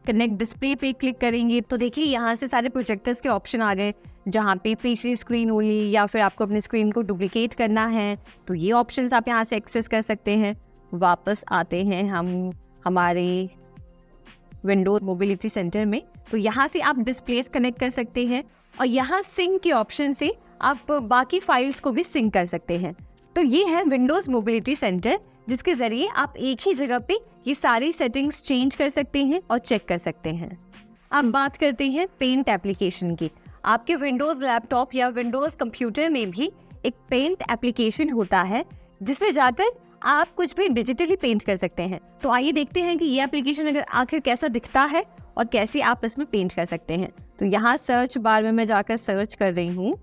कनेक्ट डिस्प्ले पे क्लिक करेंगे तो देखिए यहाँ से सारे प्रोजेक्टर्स के ऑप्शन आ गए, जहाँ पे पीसी स्क्रीन ओनली या फिर आपको अपनी स्क्रीन को डुप्लीकेट करना है तो ये ऑप्शंस आप यहाँ से एक्सेस कर सकते हैं। वापस आते हैं हम हमारे विंडोज मोबिलिटी सेंटर में, तो यहाँ से आप डिस्प्लेस कनेक्ट कर सकते हैं और यहाँ सिंक के ऑप्शन से आप बाकी फाइल्स को भी सिंक कर सकते हैं। तो ये है विंडोज मोबिलिटी सेंटर, जिसके ज़रिए आप एक ही जगह पे ये सारी सेटिंग्स चेंज कर सकते हैं और चेक कर सकते हैं। अब बात करते हैं पेंट एप्लीकेशन की। आपके विंडोज़ लैपटॉप या विंडोज़ कंप्यूटर में भी एक पेंट एप्लीकेशन होता है जिसमें जाकर आप कुछ भी डिजिटली पेंट कर सकते हैं। तो आइए देखते हैं कि ये एप्लीकेशन अगर आखिर कैसा दिखता है और कैसे आप इसमें पेंट कर सकते हैं। तो यहाँ सर्च बार में मैं जाकर सर्च कर रही हूँ,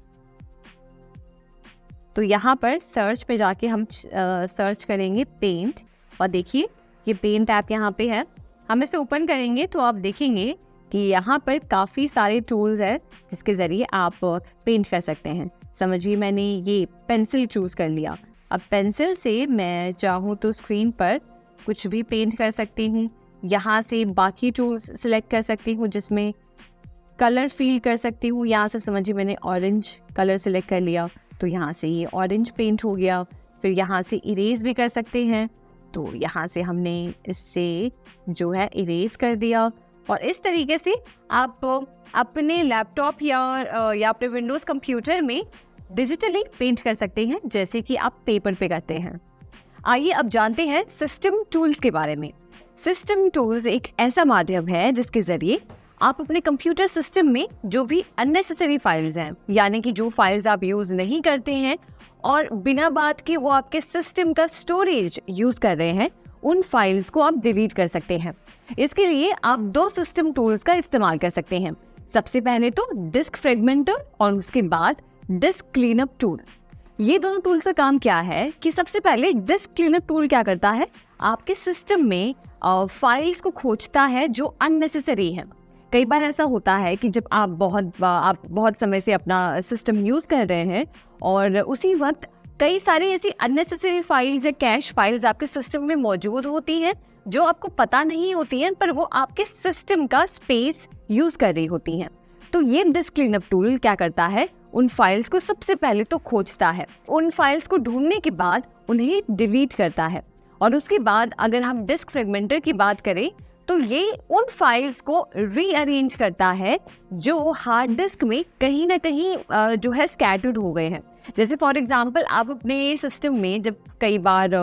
तो यहाँ पर सर्च पे जाके हम सर्च करेंगे पेंट और देखिए ये पेंट ऐप यहाँ पे है। हम इसे ओपन करेंगे तो आप देखेंगे कि यहाँ पर काफ़ी सारे टूल्स हैं जिसके ज़रिए आप पेंट कर सकते हैं। समझिए मैंने ये पेंसिल चूज़ कर लिया। अब पेंसिल से मैं चाहूँ तो स्क्रीन पर कुछ भी पेंट कर सकती हूँ। यहाँ से बाकी टूल्स सिलेक्ट कर सकती हूँ जिसमें कलर फील कर सकती हूँ। यहाँ से समझिए मैंने ऑरेंज कलर सिलेक्ट कर लिया तो यहाँ से ये ऑरेंज पेंट हो गया। फिर यहाँ से इरेज भी कर सकते हैं, तो यहाँ से हमने इससे जो है इरेज कर दिया। और इस तरीके से आप अपने लैपटॉप या अपने विंडोज़ कंप्यूटर में डिजिटली पेंट कर सकते हैं जैसे कि आप पेपर पे करते हैं। आइए अब जानते हैं सिस्टम टूल्स के बारे में। सिस्टम टूल्स एक ऐसा माध्यम है जिसके ज़रिए आप अपने कंप्यूटर सिस्टम में जो भी अननेसेसरी फाइल्स हैं, यानी कि जो फाइल्स आप यूज़ नहीं करते हैं और बिना बात के वो आपके सिस्टम का स्टोरेज यूज़ कर रहे हैं, उन फाइल्स को आप डिलीट कर सकते हैं। इसके लिए आप 2 सिस्टम टूल्स का इस्तेमाल कर सकते हैं। सबसे पहले तो डिस्क फ्रेगमेंटर और उसके बाद डिस्क क्लीनअप टूल। ये दोनों टूल्स का काम क्या है कि सबसे पहले डिस्क क्लीनअप टूल क्या करता है, आपके सिस्टम में फाइल्स को खोजता है जो अननेसेसरी है। कई बार ऐसा होता है कि जब आप बहुत समय से अपना सिस्टम यूज़ कर रहे हैं और उसी वक्त कई सारी ऐसी अननेसेसरी फाइल्स या कैश फाइल्स आपके सिस्टम में मौजूद होती हैं जो आपको पता नहीं होती हैं, पर वो आपके सिस्टम का स्पेस यूज़ कर रही होती हैं। तो ये डिस्क क्लीनअप टूल क्या करता है, उन फाइल्स को सबसे पहले तो खोजता है, उन फाइल्स को ढूंढने के बाद उन्हें डिलीट करता है। और उसके बाद अगर हम डिस्क फ्रेगमेंटर की बात करें तो ये उन फाइल्स को रीअरेंज करता है जो हार्ड डिस्क में कहीं ना कहीं जो है स्कैटर्ड हो गए हैं। जैसे फॉर एग्जांपल आप अपने सिस्टम में जब कई बार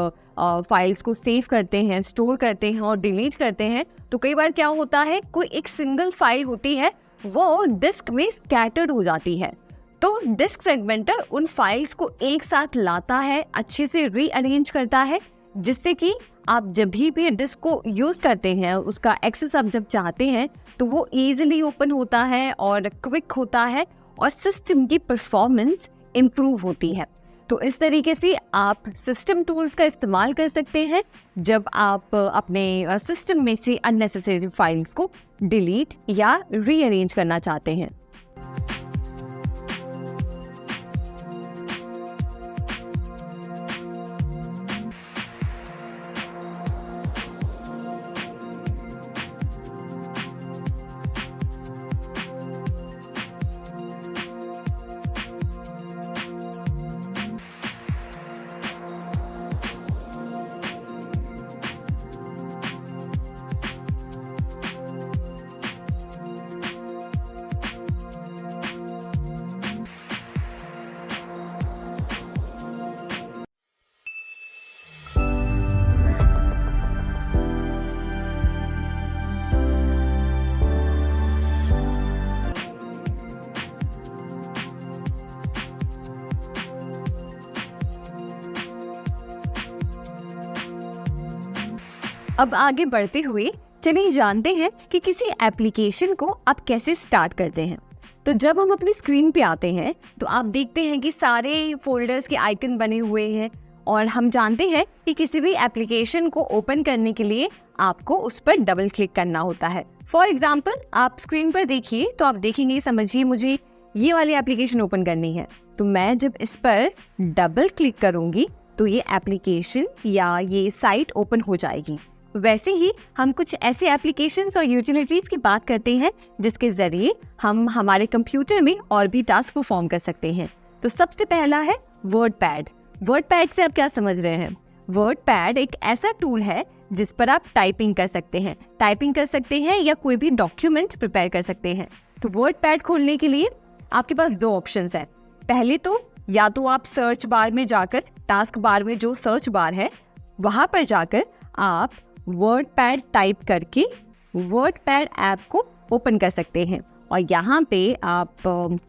फाइल्स को सेव करते हैं, स्टोर करते हैं और डिलीट करते हैं, तो कई बार क्या होता है, कोई एक सिंगल फाइल होती है वो डिस्क में स्कैटर्ड हो जाती है। तो डिस्क फ्रेगमेंटर उन फाइल्स को एक साथ लाता है, अच्छे से रीअरेंज करता है, जिससे कि आप जब भी डिस्क को यूज़ करते हैं, उसका एक्सेस आप जब चाहते हैं तो वो ईजिली ओपन होता है और क्विक होता है और सिस्टम की परफॉर्मेंस इम्प्रूव होती है। तो इस तरीके से आप सिस्टम टूल्स का इस्तेमाल कर सकते हैं जब आप अपने सिस्टम में से अननेसेसरी फाइल्स को डिलीट या रीअरेंज करना चाहते हैं। अब आगे बढ़ते हुए चलिए जानते हैं कि किसी एप्लीकेशन को आप कैसे स्टार्ट करते हैं। तो जब हम अपनी स्क्रीन पे आते हैं तो आप देखते हैं कि सारे फोल्डर्स के आइकन बने हुए हैं और हम जानते हैं कि किसी भी एप्लीकेशन को ओपन करने के लिए आपको उस पर डबल क्लिक करना होता है। फॉर एग्जाम्पल आप स्क्रीन पर देखिए तो आप देखेंगे, समझिए मुझे ये वाली एप्लीकेशन ओपन करनी है, तो मैं जब इस पर डबल क्लिक करूंगी तो ये एप्लीकेशन या ये साइट ओपन हो जाएगी। वैसे ही हम कुछ ऐसे एप्लीकेशंस और यूटिलिटीज की बात करते हैं जिसके जरिए हम हमारे कंप्यूटर में और भी टास्क परफॉर्म कर सकते हैं। तो सबसे पहला है वर्ड पैड। वर्ड पैड से आप क्या समझ रहे हैं? वर्ड पैड एक ऐसा टूल है जिस पर आप टाइपिंग कर सकते हैं या कोई भी डॉक्यूमेंट प्रिपेयर कर सकते हैं। तो वर्ड पैड खोलने के लिए आपके पास दो ऑप्शंस हैं। पहले तो या तो आप सर्च बार में जाकर, टास्क बार में जो सर्च बार है वहां पर जाकर आप वर्ड पैड टाइप करके वर्ड पैड ऐप को ओपन कर सकते हैं और यहाँ पे आप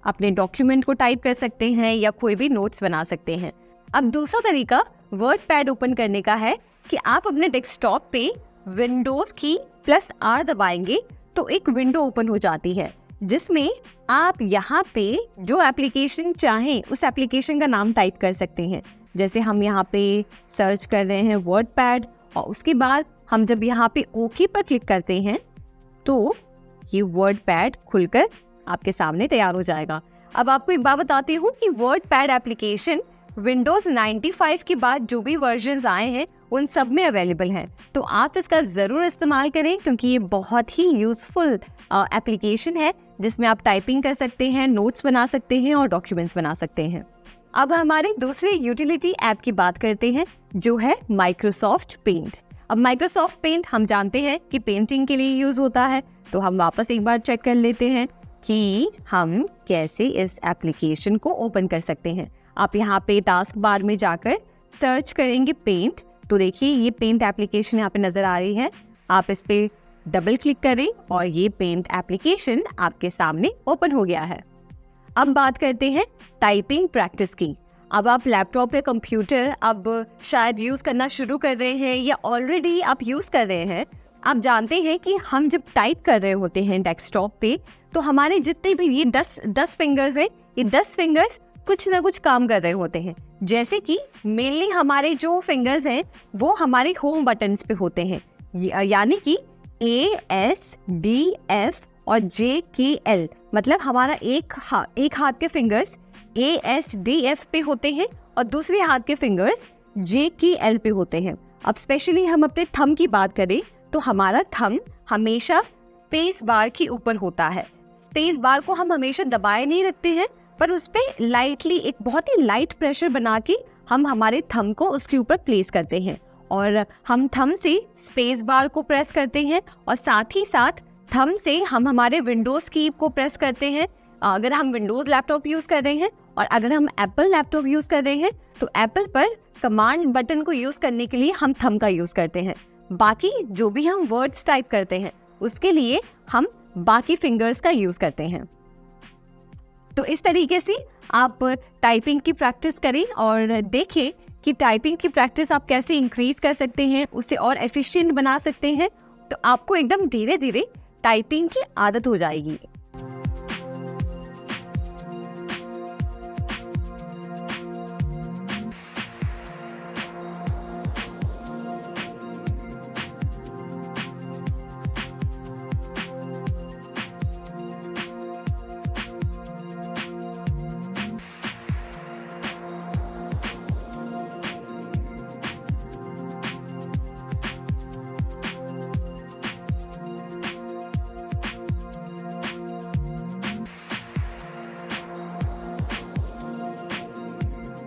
अपने डॉक्यूमेंट को टाइप कर सकते हैं या कोई भी नोट्स बना सकते हैं। अब दूसरा तरीका वर्ड पैड ओपन करने का है कि आप अपने डेस्कटॉप पे विंडोज की +R दबाएंगे तो एक विंडो ओपन हो जाती है जिसमें आप यहाँ पे जो एप्लीकेशन चाहें उस एप्लीकेशन का नाम टाइप कर सकते हैं। जैसे हम यहाँ पे सर्च कर रहे हैं वर्ड पैड और उसके बाद हम जब यहाँ पे ओके पर क्लिक करते हैं तो ये वर्ड पैड खुलकर आपके सामने तैयार हो जाएगा। अब आपको एक बात बताती हूँ कि वर्ड पैड एप्लीकेशन विंडोज 95 के बाद जो भी वर्जन्स आए हैं उन सब में अवेलेबल है, तो आप इसका ज़रूर इस्तेमाल करें क्योंकि ये बहुत ही यूज़फुल एप्लीकेशन है जिसमें आप टाइपिंग कर सकते हैं, नोट्स बना सकते हैं और डॉक्यूमेंट्स बना सकते हैं। अब हमारे दूसरे यूटिलिटी ऐप की बात करते हैं जो है माइक्रोसॉफ्ट पेंट। अब माइक्रोसॉफ्ट पेंट हम जानते हैं कि पेंटिंग के लिए यूज़ होता है, तो हम वापस एक बार चेक कर लेते हैं कि हम कैसे इस एप्लीकेशन को ओपन कर सकते हैं। आप यहाँ पे टास्क बार में जाकर सर्च करेंगे पेंट, तो देखिए ये पेंट एप्लीकेशन यहाँ पे नज़र आ रही है। आप इस पे डबल क्लिक करें और ये पेंट एप्लीकेशन आपके सामने ओपन हो गया है। अब बात करते हैं टाइपिंग प्रैक्टिस की। अब आप लैपटॉप या कंप्यूटर अब शायद यूज़ करना शुरू कर रहे हैं या ऑलरेडी आप यूज़ कर रहे हैं। आप जानते हैं कि हम जब टाइप कर रहे होते हैं डेस्कटॉप पे तो हमारे जितने भी ये 10 फिंगर्स हैं, ये 10 फिंगर्स कुछ ना कुछ काम कर रहे होते हैं। जैसे कि मेनली हमारे जो फिंगर्स हैं वो हमारे होम बटन्स पे होते हैं, यानी कि ASDF और JKL, मतलब हमारा एक हाथ के फिंगर्स ASDF पे होते हैं और दूसरे हाथ के फिंगर्स JKL पे होते हैं। अब स्पेशली हम अपने थंब की बात करें तो हमारा थंब हमेशा स्पेस बार के ऊपर होता है। स्पेस बार को हम हमेशा दबाए नहीं रखते हैं, पर उस पर लाइटली एक बहुत ही लाइट प्रेशर बना के हम हमारे थंब को उसके ऊपर प्लेस करते हैं और हम थंब से स्पेस बार को प्रेस करते हैं और साथ ही साथ थंब से हम हमारे विंडोज़ की को प्रेस करते हैं। अगर हम विंडोज़ लैपटॉप यूज़ कर रहे हैं और अगर हम एप्पल लैपटॉप यूज़ कर रहे हैं तो एप्पल पर कमांड बटन को यूज़ करने के लिए हम थंब का यूज़ करते हैं। बाकी जो भी हम वर्ड्स टाइप करते हैं उसके लिए हम बाकी फिंगर्स का यूज़ करते हैं। तो इस तरीके से आप टाइपिंग की प्रैक्टिस करें और देखें कि टाइपिंग की प्रैक्टिस आप कैसे इंक्रीज कर सकते हैं, उसे और एफिशिएंट बना सकते हैं, तो आपको एकदम धीरे धीरे टाइपिंग की आदत हो जाएगी।